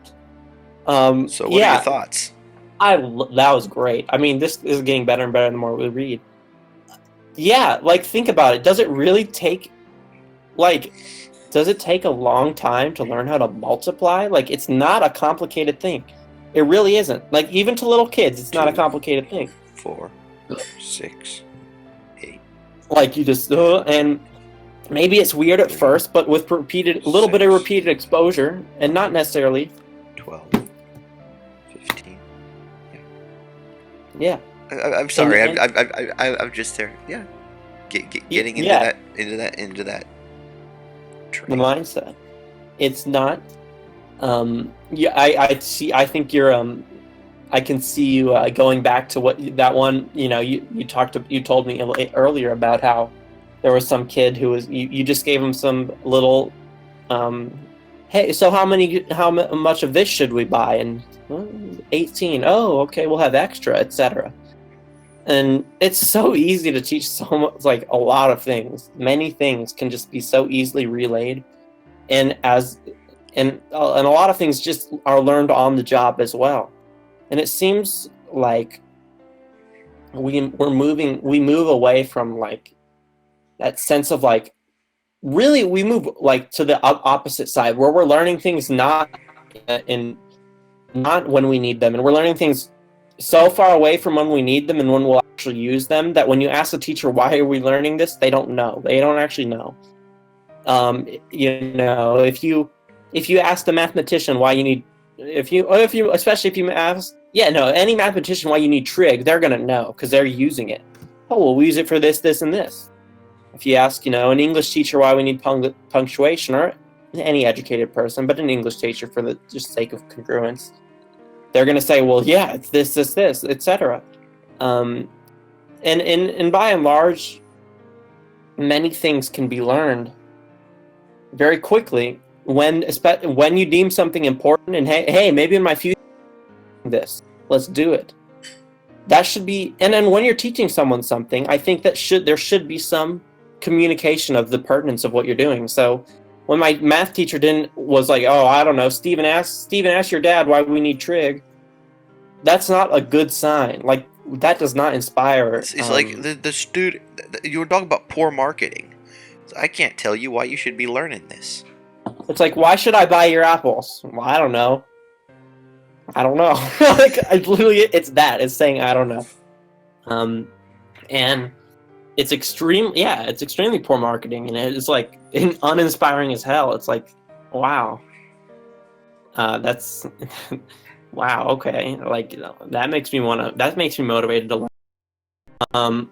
Speaker 1: So what are your thoughts?
Speaker 2: That was great. I mean, this is getting better and better the more we read. Yeah, think about it. Does it really take, does it take a long time to learn how to multiply? It's not a complicated thing. It really isn't. Even to little kids, it's not a complicated thing.
Speaker 1: 4, 6, 8.
Speaker 2: You just, and maybe it's weird at first, but with bit of repeated exposure, and not necessarily
Speaker 1: 12, 15.
Speaker 2: Yeah.
Speaker 1: I'm sorry. I'm just there. Yeah. Getting into that. Train.
Speaker 2: The mindset. It's not. Yeah. I see. I think you're. I can see you going back to what that one. You told me earlier about how there was some kid who was. You just gave him some little. Hey, so how much of this should we buy? And 18. Oh, okay, we'll have extra, etc. And it's so easy to teach so much, a lot of things. Many things can just be so easily relayed, and a lot of things just are learned on the job as well. And it seems like we move away from that sense of really we move to the opposite side where we're learning things not when we need them, and we're learning things so far away from when we need them and when we'll actually use them that when you ask the teacher why are we learning this, they don't know. They don't actually know. If you ask the mathematician why you need especially if you ask, any mathematician why you need trig, they're gonna know because they're using it. Oh, well, we use it for this, this, and this. If you ask, an English teacher why we need punctuation, or any educated person, but an English teacher for the just sake of congruence, they're gonna say, well, yeah, it's this, etc. And by and large, many things can be learned very quickly when you deem something important, and hey, maybe in my future let's do it. That should be, and then when you're teaching someone something, I think that there should be some communication of the pertinence of what you're doing. So when my math teacher was like, oh, I don't know, Steven, ask your dad why we need trig. That's not a good sign. Like, that does not inspire.
Speaker 1: It's like the student. You were talking about poor marketing. I can't tell you why you should be learning this.
Speaker 2: It's like, why should I buy your apples? Well, I don't know. Like, it's saying I don't know. And it's extremely poor marketing, and it's like uninspiring as hell. It's like, wow, that's wow. Okay, like, that makes me motivated to learn.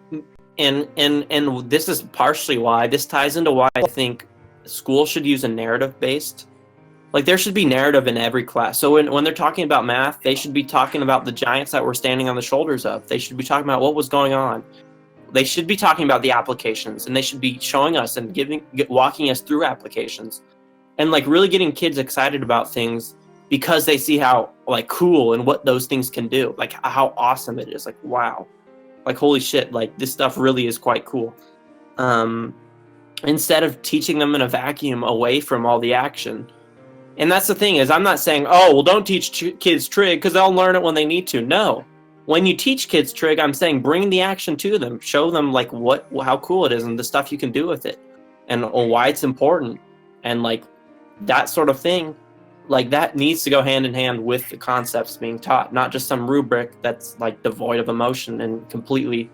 Speaker 2: And this is partially why this ties into why I think school should use a narrative based. Like, there should be narrative in every class. So when they're talking about math, they should be talking about the giants that we're standing on the shoulders of. They should be talking about what was going on. They should be talking about the applications, and they should be showing us and walking us through applications, and like really getting kids excited about things because they see how like cool and what those things can do, like how awesome it is. Like, wow, like, holy shit, like this stuff really is quite cool. Instead of teaching them in a vacuum away from all the action. And that's the thing, is I'm not saying, oh, well, don't teach kids trig because they'll learn it when they need to. No. When you teach kids trig, I'm saying bring the action to them. Show them like how cool it is and the stuff you can do with it, and why it's important, and like that sort of thing. Like, that needs to go hand in hand with the concepts being taught, not just some rubric that's like devoid of emotion and completely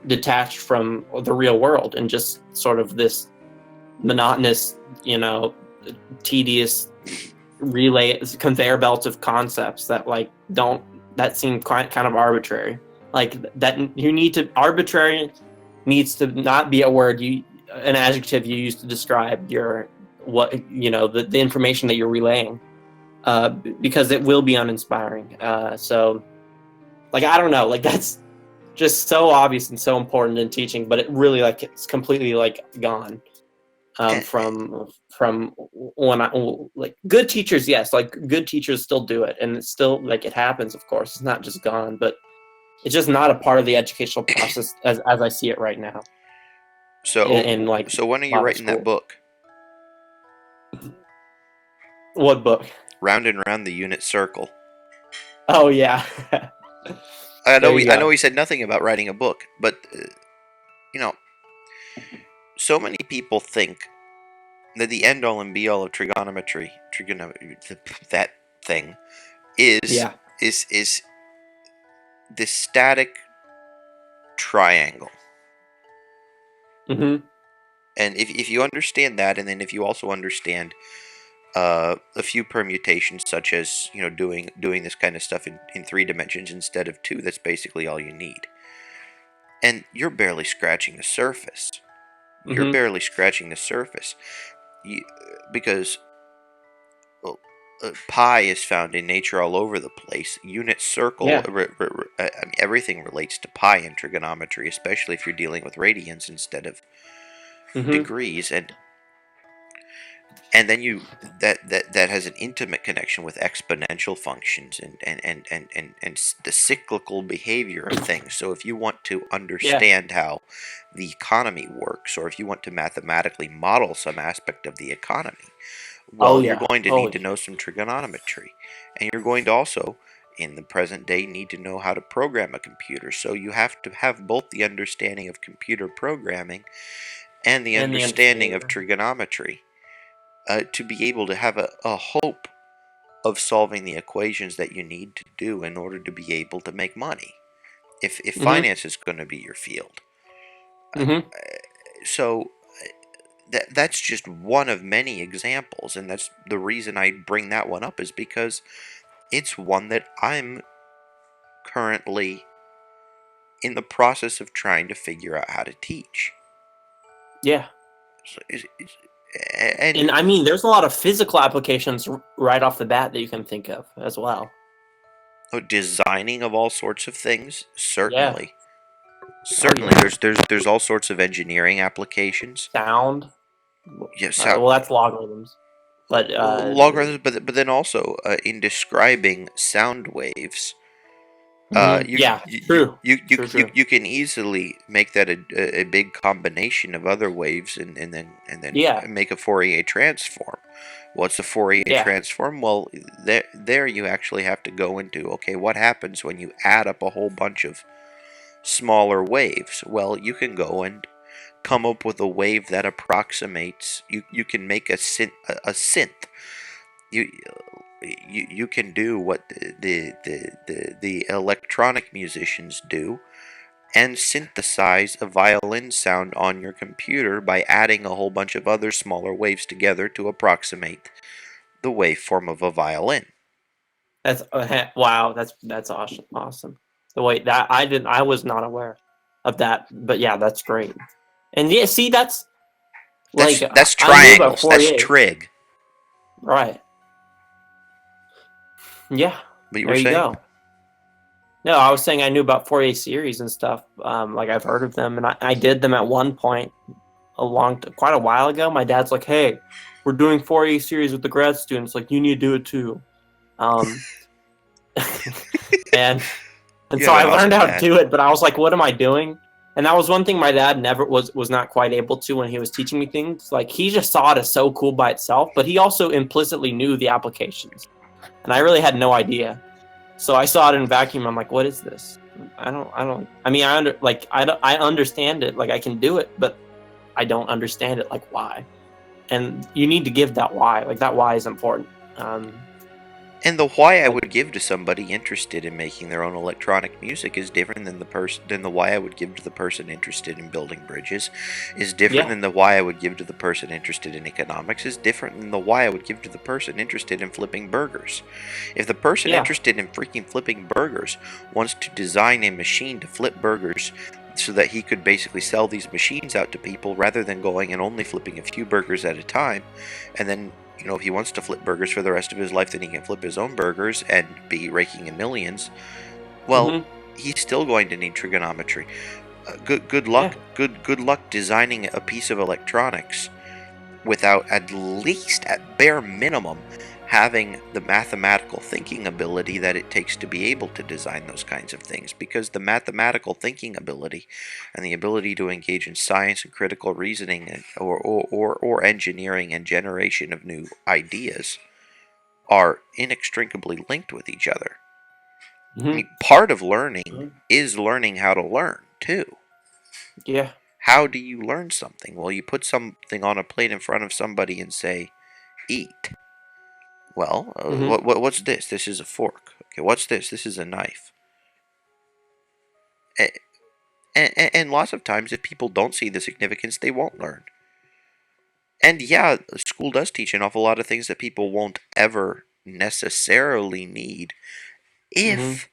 Speaker 2: detached from the real world, and just sort of this monotonous, tedious conveyor belt of concepts that seem kind of arbitrary. Like, that arbitrary needs to not be an adjective you use to describe the information that you're relaying, because it will be uninspiring. So, like, I don't know, like, that's just so obvious and so important in teaching, but it really, like, it's completely like gone. From when like, good teachers, yes, like good teachers still do it, and it's still like, it happens, of course, it's not just gone, but it's just not a part of the educational process as I see it right now.
Speaker 1: So when are you writing that book?
Speaker 2: What book?
Speaker 1: Round and Round the Unit Circle.
Speaker 2: Oh yeah.
Speaker 1: I know we said nothing about writing a book, but so many people think that the end all and be all of trigonometry, that thing, is this static triangle.
Speaker 2: Mm-hmm.
Speaker 1: And if you understand that, and then if you also understand a few permutations, such as doing this kind of stuff in 3 dimensions instead of 2, that's basically all you need. And you're barely scratching the surface. Mm-hmm. You're barely scratching the surface. Because pi is found in nature all over the place. Unit circle, everything relates to pi in trigonometry, especially if you're dealing with radians instead of degrees, and then that has an intimate connection with exponential functions and the cyclical behavior of things. So if you want to understand how the economy works, or if you want to mathematically model some aspect of the economy, you're going to need to know some trigonometry, and you're going to also, in the present day, need to know how to program a computer. So you have to have both the understanding of computer programming and the understanding of trigonometry to be able to have a hope of solving the equations that you need to do in order to be able to make money, if finance is going to be your field. So that's just one of many examples, and that's the reason I bring that one up, is because it's one that I'm currently in the process of trying to figure out how to teach.
Speaker 2: Yeah.
Speaker 1: So and
Speaker 2: And I mean, there's a lot of physical applications right off the bat that you can think of as well.
Speaker 1: designing of all sorts of things,
Speaker 2: Yeah.
Speaker 1: certainly.
Speaker 2: Oh,
Speaker 1: Certainly,
Speaker 2: yeah.
Speaker 1: there's all sorts of engineering applications.
Speaker 2: Sound.
Speaker 1: Yes,
Speaker 2: Well, that's logarithms. But
Speaker 1: logarithms, but then also in describing sound waves, you
Speaker 2: yeah,
Speaker 1: you, you
Speaker 2: true.
Speaker 1: you you you
Speaker 2: True.
Speaker 1: you can easily make that a big combination of other waves and then
Speaker 2: Yeah.
Speaker 1: make a Fourier transform. What's a Fourier
Speaker 2: Yeah.
Speaker 1: transform? Well, there you actually have to go into, okay, what happens when you add up a whole bunch of smaller waves? Well, you can go and come up with a wave that approximates. You can make a synth. You you can do what the electronic musicians do and synthesize a violin sound on your computer by adding a whole bunch of other smaller waves together to approximate the waveform of a violin.
Speaker 2: That's wow. That's awesome. Awesome. The way that I was not aware of that, but yeah, that's great. And yeah, see, that's like
Speaker 1: That's
Speaker 2: I knew about
Speaker 1: triangles. That's
Speaker 2: Fourier,
Speaker 1: trig.
Speaker 2: right? Yeah,
Speaker 1: But you were
Speaker 2: there you
Speaker 1: saying?
Speaker 2: go. No, I was saying I knew about Fourier series and stuff. Like I've heard of them, and I did them at one point quite a while ago. My dad's like, "Hey, we're doing Fourier series with the grad students. Like, you need to do it too." Um, and
Speaker 1: You
Speaker 2: so
Speaker 1: have
Speaker 2: I
Speaker 1: an
Speaker 2: learned
Speaker 1: awesome
Speaker 2: how to
Speaker 1: dad.
Speaker 2: do it, but I was like, "What am I doing?" And that was one thing my dad never was not quite able to when he was teaching me things. Like he just saw it as so cool by itself, but he also implicitly knew the applications, and I really had no idea. So I saw it in vacuum. I'm like, what is this? I mean, I understand it. Like I can do it, but I don't understand it. Like why? And you need to give that why. Like that why is important.
Speaker 1: And the why I
Speaker 2: Like
Speaker 1: would give to somebody interested in making their own electronic music is different than the why I would give to the person interested in building bridges, is different
Speaker 2: yeah,
Speaker 1: than the why I would give to the person interested in economics, is different than the why I would give to the person interested in flipping burgers. If the person
Speaker 2: yeah,
Speaker 1: interested in freaking flipping burgers wants to design a machine to flip burgers so that he could basically sell these machines out to people rather than going and only flipping a few burgers at a time, and then if he wants to flip burgers for the rest of his life, then he can flip his own burgers and be raking in millions. Well,
Speaker 2: hmm
Speaker 1: he's still going to need trigonometry. Good
Speaker 2: yeah,
Speaker 1: luck. Good luck designing a piece of electronics without at least, at bare minimum, having the mathematical thinking ability that it takes to be able to design those kinds of things. Because the mathematical thinking ability and the ability to engage in science and critical reasoning or engineering and generation of new ideas are inextricably linked with each other. I
Speaker 2: hmm
Speaker 1: mean, part of learning is learning how to learn, too.
Speaker 2: yeah,
Speaker 1: How do you learn something? Well, you put something on a plate in front of somebody and say, eat. Well,
Speaker 2: hmm
Speaker 1: what's this? This is a fork. Okay, what's this? This is a knife. And lots of times, if people don't see the significance, they won't learn. And yeah, school does teach an awful lot of things that people won't ever necessarily need
Speaker 2: hmm
Speaker 1: if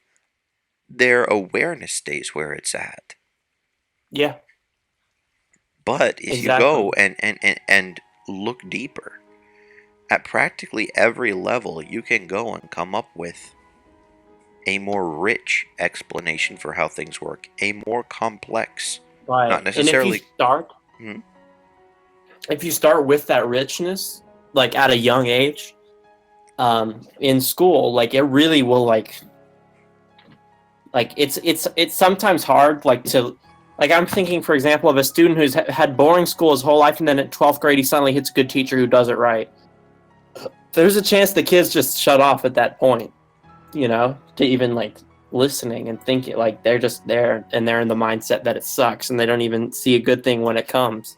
Speaker 1: their awareness stays where it's at.
Speaker 2: yeah,
Speaker 1: But if you
Speaker 2: exactly.
Speaker 1: go and look deeper, at practically every level, you can go and come up with a more rich explanation for how things work, a more complex, not
Speaker 2: Right. And
Speaker 1: necessarily. Hmm?
Speaker 2: if you start with that richness, like at a young age, in school, like it really will like it's sometimes hard like I'm thinking, for example, of a student who's had boring school his whole life, and then at 12th grade he suddenly hits a good teacher who does it right. There's a chance the kids just shut off at that point, to even like listening and thinking, like they're just there and they're in the mindset that it sucks and they don't even see a good thing when it comes.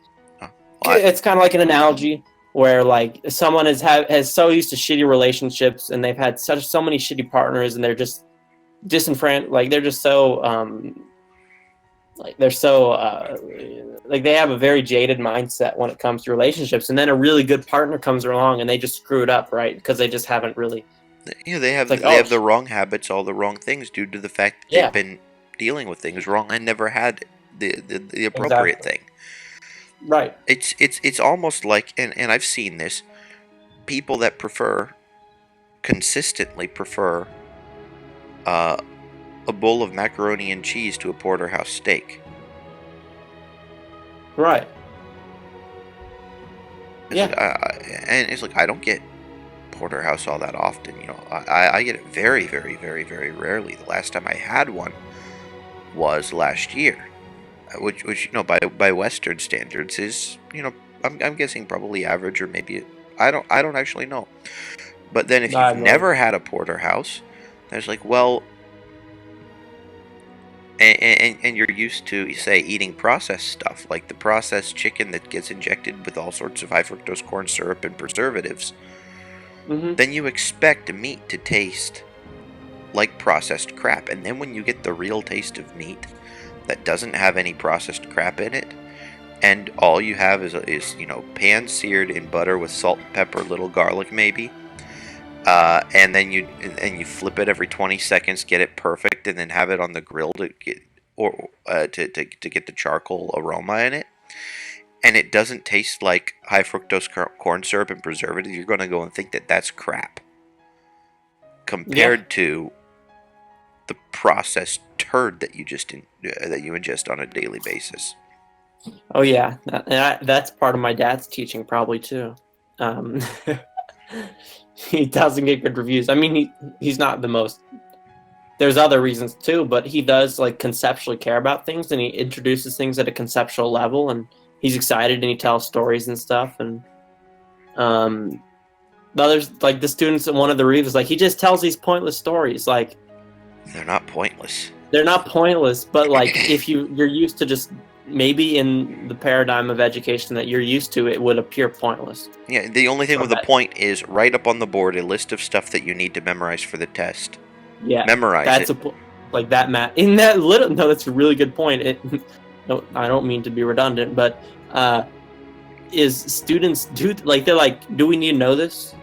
Speaker 1: Well,
Speaker 2: It's kind of like an analogy where like someone has so used to shitty relationships, and they've had so many shitty partners, and they're just disenfranchised, like they're just so like they're so like they have a very jaded mindset when it comes to relationships, and then a really good partner comes along and they just screw it up, right? Because they just haven't really
Speaker 1: They have
Speaker 2: It's like,
Speaker 1: they have the wrong habits, all the wrong things, due to the fact that
Speaker 2: Yeah.
Speaker 1: they've been dealing with things wrong and never had the appropriate
Speaker 2: Exactly.
Speaker 1: thing.
Speaker 2: Right.
Speaker 1: It's almost like, and I've seen this, people that consistently prefer a bowl of macaroni and cheese to a porterhouse steak.
Speaker 2: Right.
Speaker 1: It's like, and it's like, I don't get porterhouse all that often. I get it very, very, very, very rarely. The last time I had one was last year, which by Western standards is, I'm guessing probably average, or maybe I don't actually know. But then if
Speaker 2: I
Speaker 1: you've
Speaker 2: know.
Speaker 1: never had a porterhouse, there's like, well, and you're used to, say, eating processed stuff, like the processed chicken that gets injected with all sorts of high fructose corn syrup and preservatives, then you expect meat to taste like processed crap. And then when you get the real taste of meat that doesn't have any processed crap in it, and all you have is pan seared in butter with salt and pepper, little garlic maybe, and then you flip it every 20 seconds, get it perfect, and then have it on the grill to get to get the charcoal aroma in it, and it doesn't taste like high fructose corn syrup and preservative, you're going to go and think that that's crap compared to the processed turd that you ingest on a daily basis.
Speaker 2: Oh yeah, that's part of my dad's teaching probably too. He doesn't get good reviews. I mean, he's not the most. There's other reasons too, but he does like conceptually care about things, and he introduces things at a conceptual level, and he's excited, and he tells stories and stuff. And the others, like the students in one of the reviews, like he just tells these pointless stories. Like
Speaker 1: they're not pointless.
Speaker 2: They're not pointless, but like if you're used to just, maybe in the paradigm of education that you're used to, it would appear pointless.
Speaker 1: Yeah, the only thing with the point is write up on the board a list of stuff that you need to memorize for the test.
Speaker 2: Yeah,
Speaker 1: memorize it.
Speaker 2: Like that, Matt. In that little, no, that's a really good point. No, I don't mean to be redundant, but is students they're like, do we need to know this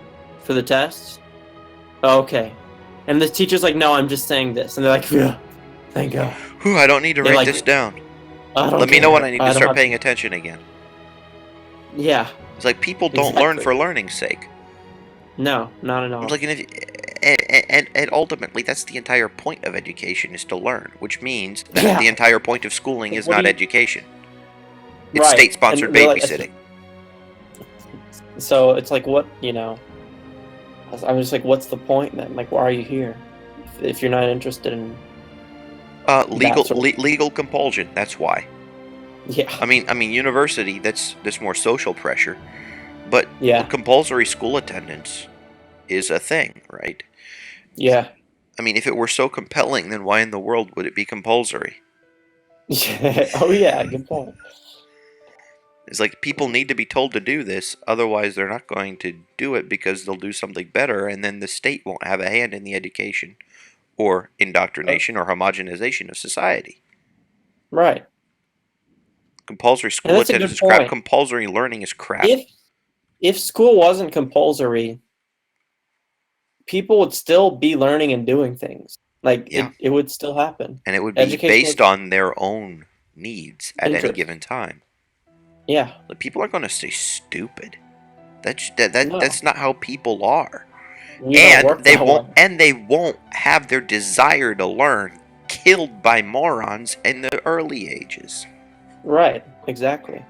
Speaker 2: for the test? Oh, okay, and the teacher's like, no, I'm just saying this, and they're like, yeah, thank God.
Speaker 1: Whew, I don't need to write this down. Let me know when I need to start paying attention again.
Speaker 2: Yeah.
Speaker 1: It's like, people don't learn for learning's sake.
Speaker 2: No, not at all.
Speaker 1: It's like, and ultimately, that's the entire point of education, is to learn, which means that the entire point of schooling is not education. It's state-sponsored babysitting.
Speaker 2: So it's like, what, I'm just like, what's the point then? Like, why are you here if you're not interested in
Speaker 1: legal compulsion? That's why.
Speaker 2: Yeah.
Speaker 1: I mean, university, that's more social pressure, but
Speaker 2: yeah,
Speaker 1: compulsory school attendance is a thing, right?
Speaker 2: Yeah.
Speaker 1: I mean, if it were so compelling, then why in the world would it be compulsory?
Speaker 2: Oh yeah, good point.
Speaker 1: It's like, people need to be told to do this, otherwise they're not going to do it because they'll do something better, and then the state won't have a hand in the education or indoctrination or homogenization of society.
Speaker 2: Right.
Speaker 1: Compulsory school attendance is crap. Compulsory learning is crap.
Speaker 2: If school wasn't compulsory, people would still be learning and doing things. Like, it would still happen.
Speaker 1: And it would be based on their own needs at any given time.
Speaker 2: Yeah.
Speaker 1: Like, people are going to stay stupid. That's not how people are. And they won't have their desire to learn killed by morons in the early ages.
Speaker 2: Right, exactly.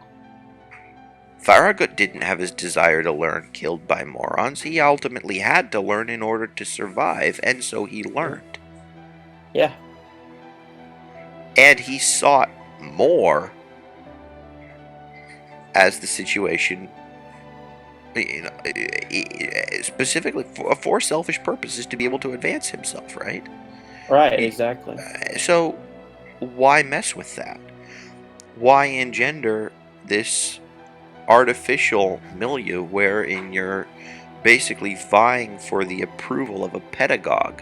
Speaker 1: Farragut didn't have his desire to learn killed by morons. He ultimately had to learn in order to survive, and so he learned.
Speaker 2: Yeah.
Speaker 1: And he sought more as the situation, specifically for selfish purposes, to be able to advance himself, right?
Speaker 2: Right, exactly.
Speaker 1: So why mess with that? Why engender this artificial milieu wherein you're basically vying for the approval of a pedagogue?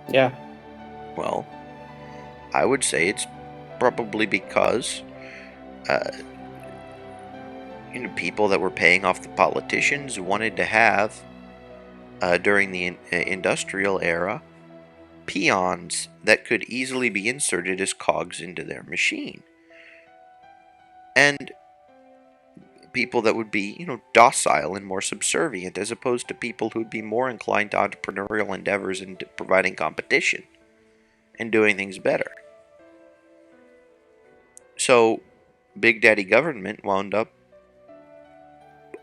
Speaker 2: Yeah.
Speaker 1: Well, I would say it's probably because people that were paying off the politicians wanted to have during the industrial era, peons that could easily be inserted as cogs into their machine. And people that would be, docile and more subservient, as opposed to people who'd be more inclined to entrepreneurial endeavors and providing competition and doing things better. So, Big Daddy government wound up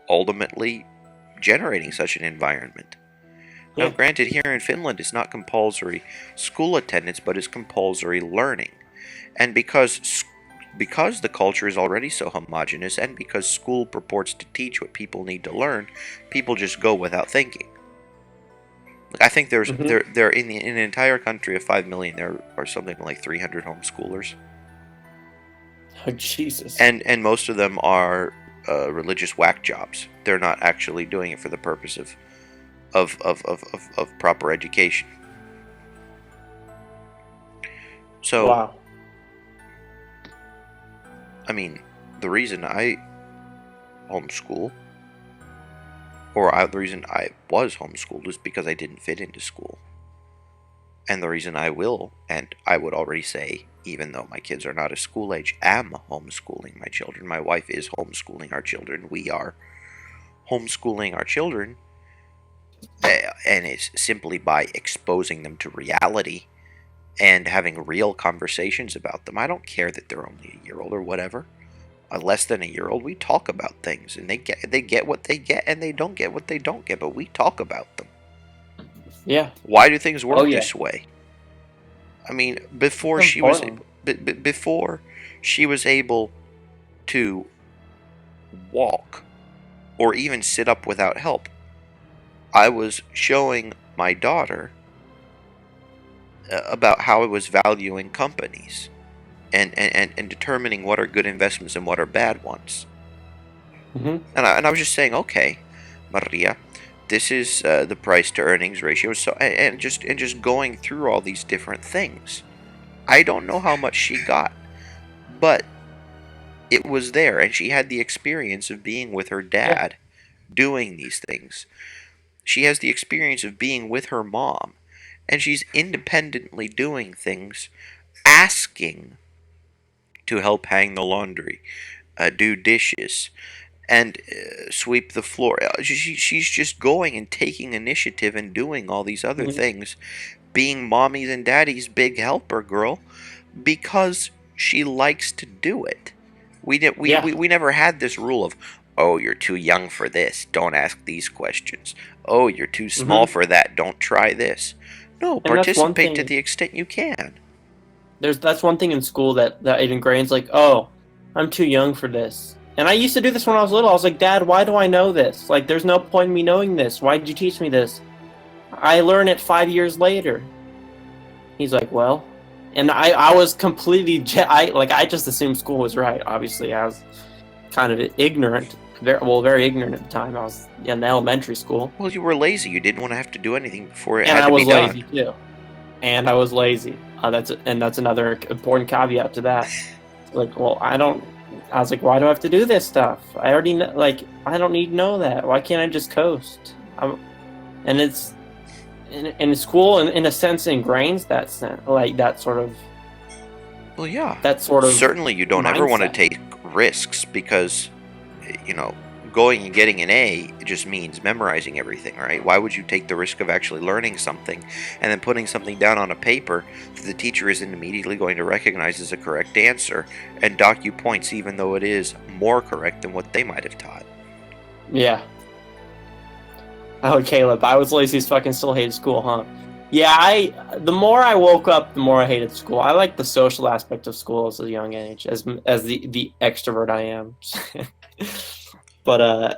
Speaker 1: ultimately generating such an environment. Now,
Speaker 2: Yeah.
Speaker 1: granted, here in Finland, it's not compulsory school attendance, but it's compulsory learning. And because the culture is already so homogenous, and because school purports to teach what people need to learn, people just go without thinking. I think there in an entire country of 5 million, there are something like 300 homeschoolers,
Speaker 2: Oh, Jesus.
Speaker 1: and most of them are religious whack jobs. They're not actually doing it for the purpose of proper education. So,
Speaker 2: Wow.
Speaker 1: I mean, the reason I homeschool, the reason I was homeschooled, is because I didn't fit into school. And the reason I will, and I would already say, even though my kids are not of school age, am homeschooling my children. My wife is homeschooling our children. We are homeschooling our children, and it's simply by exposing them to reality and having real conversations about them. I don't care that they're only a year old or whatever. Less than a year old, we talk about things, and they get what they get, and they don't get what they don't get, but we talk about them.
Speaker 2: Yeah.
Speaker 1: Why do things work
Speaker 2: Oh, yeah.
Speaker 1: this way? I mean, before
Speaker 2: It's
Speaker 1: she was
Speaker 2: important.
Speaker 1: before she was able to walk or even sit up without help, I was showing my daughter about how I was valuing companies and determining what are good investments and what are bad ones.
Speaker 2: Mm-hmm.
Speaker 1: And I was just saying, okay, Maria, this is the price to earnings ratio. So and just going through all these different things. I don't know how much she got, but it was there, and she had the experience of being with her
Speaker 2: Yeah.
Speaker 1: dad doing these things. She has the experience of being with her mom, and she's independently doing things, asking to help hang the laundry, do dishes, and sweep the floor. She's just going and taking initiative and doing all these other
Speaker 2: Mm-hmm.
Speaker 1: things, being mommy's and daddy's big helper girl, because she likes to do it.
Speaker 2: Yeah.
Speaker 1: We never had this rule of, oh, you're too young for this, don't ask these questions. Oh, you're too small
Speaker 2: Mm-hmm.
Speaker 1: for that, don't try this. No,
Speaker 2: And that's one
Speaker 1: participate to
Speaker 2: thing.
Speaker 1: the extent you can.
Speaker 2: That's one thing in school that it ingrains, like, oh, I'm too young for this. And I used to do this when I was little. I was like, Dad, why do I know this? Like, there's no point in me knowing this. Why did you teach me this? I learn it 5 years later. He's like, well, and I was completely I just assumed school was right. Obviously, I was kind of ignorant, very ignorant at the time. I was in elementary school,
Speaker 1: Well, you were lazy. You didn't want to have to do anything before it
Speaker 2: and
Speaker 1: had
Speaker 2: I
Speaker 1: to be
Speaker 2: was lazy
Speaker 1: done.
Speaker 2: too. And I was lazy. That's another important caveat to that. Like, well, I don't. I was like, why do I have to do this stuff? I already know. Like, I don't need to know that. Why can't I just coast? And it's in school, in a sense, ingrains that sort of
Speaker 1: Well, yeah.
Speaker 2: that sort of
Speaker 1: Certainly, you don't ever want to
Speaker 2: mindset.
Speaker 1: take risks because, you know, going and getting an A just means memorizing everything, right? Why would you take the risk of actually learning something and then putting something down on a paper that the teacher isn't immediately going to recognize as a correct answer and dock you points even though it is more correct than what they might have taught?
Speaker 2: Yeah. Oh, Caleb, I was lazy as fucking still hated school, huh? Yeah, the more I woke up, the more I hated school. I like the social aspect of school as a young age, as the extrovert I am. But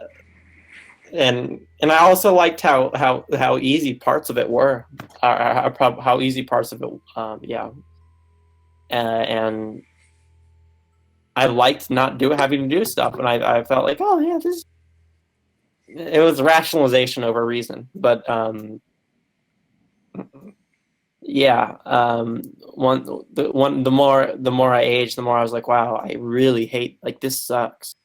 Speaker 2: and I also liked how easy parts of it were, how easy parts of it, yeah, and I liked not having to do stuff, and I felt like, oh yeah, this it was rationalization over reason, but yeah, the more I aged, the more I was like, wow, I really hate, like, this sucks.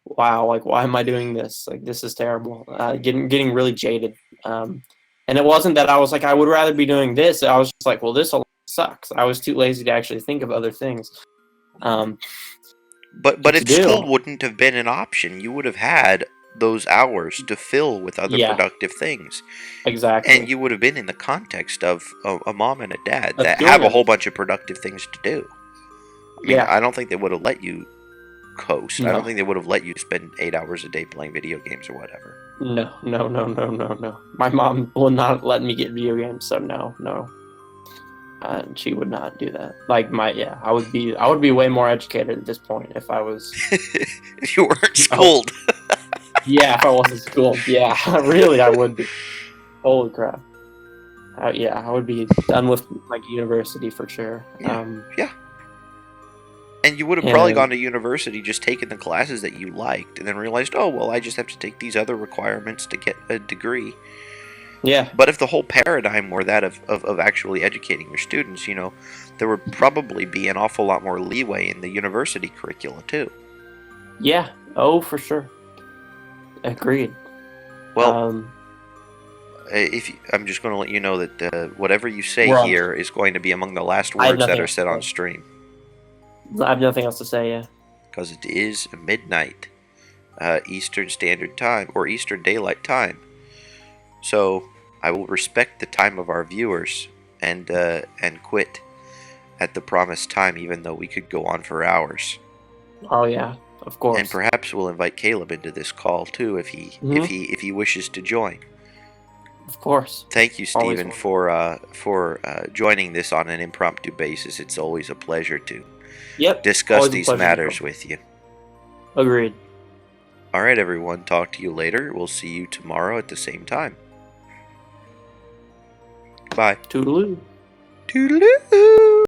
Speaker 2: wow, like why am I doing this? Like this is terrible. Getting really jaded. And it wasn't that I was like I would rather be doing this. I was just like, well, this sucks. I was too lazy to actually think of other things
Speaker 1: But
Speaker 2: to
Speaker 1: it
Speaker 2: do.
Speaker 1: still wouldn't have been an option. You would have had those hours to fill with other
Speaker 2: Yeah,
Speaker 1: productive things.
Speaker 2: exactly.
Speaker 1: And you would have been in the context of a mom and a dad
Speaker 2: Of
Speaker 1: that
Speaker 2: doing
Speaker 1: have a
Speaker 2: it.
Speaker 1: whole bunch of productive things to do. I mean,
Speaker 2: Yeah.
Speaker 1: I don't think they would have let you coast. I don't
Speaker 2: No.
Speaker 1: think they would have let you spend 8 hours a day playing video games or whatever.
Speaker 2: No. My mom will not let me get video games, so no. She would not do that. Like I would be way more educated at this point if I was.
Speaker 1: If you weren't
Speaker 2: Oh,
Speaker 1: schooled.
Speaker 2: yeah, if I wasn't schooled. Yeah, really, I would be. Holy crap. Yeah, I would be done with like university for sure.
Speaker 1: Yeah. And you would have probably
Speaker 2: And
Speaker 1: gone to university, just taken the classes that you liked, and then realized, oh, well, I just have to take these other requirements to get a degree.
Speaker 2: yeah,
Speaker 1: But if the whole paradigm were that of actually educating your students, there would probably be an awful lot more leeway in the university curricula, too.
Speaker 2: yeah. Oh, for sure. Agreed.
Speaker 1: Well, I'm just going to let you know that whatever you say
Speaker 2: We're on-
Speaker 1: here is going to be among the last
Speaker 2: I have
Speaker 1: words that
Speaker 2: nothing
Speaker 1: are
Speaker 2: else
Speaker 1: said
Speaker 2: to
Speaker 1: on
Speaker 2: say.
Speaker 1: stream.
Speaker 2: I have nothing else to say. Yeah.
Speaker 1: Because it is midnight Eastern Standard Time, or Eastern Daylight Time. So I will respect the time of our viewers and quit at the promised time, even though we could go on for hours.
Speaker 2: Oh yeah, of course.
Speaker 1: And perhaps we'll invite Caleb into this call too, if he wishes to join.
Speaker 2: Of course.
Speaker 1: Thank you,
Speaker 2: Always
Speaker 1: Stephen, for joining this on an impromptu basis. It's always a pleasure to discuss
Speaker 2: always a
Speaker 1: these
Speaker 2: pleasure to
Speaker 1: matters
Speaker 2: talk.
Speaker 1: with you.
Speaker 2: Agreed.
Speaker 1: All right, everyone. Talk to you later. We'll see you tomorrow at the same time. Bye.
Speaker 2: Toodaloo.
Speaker 1: Toodaloo.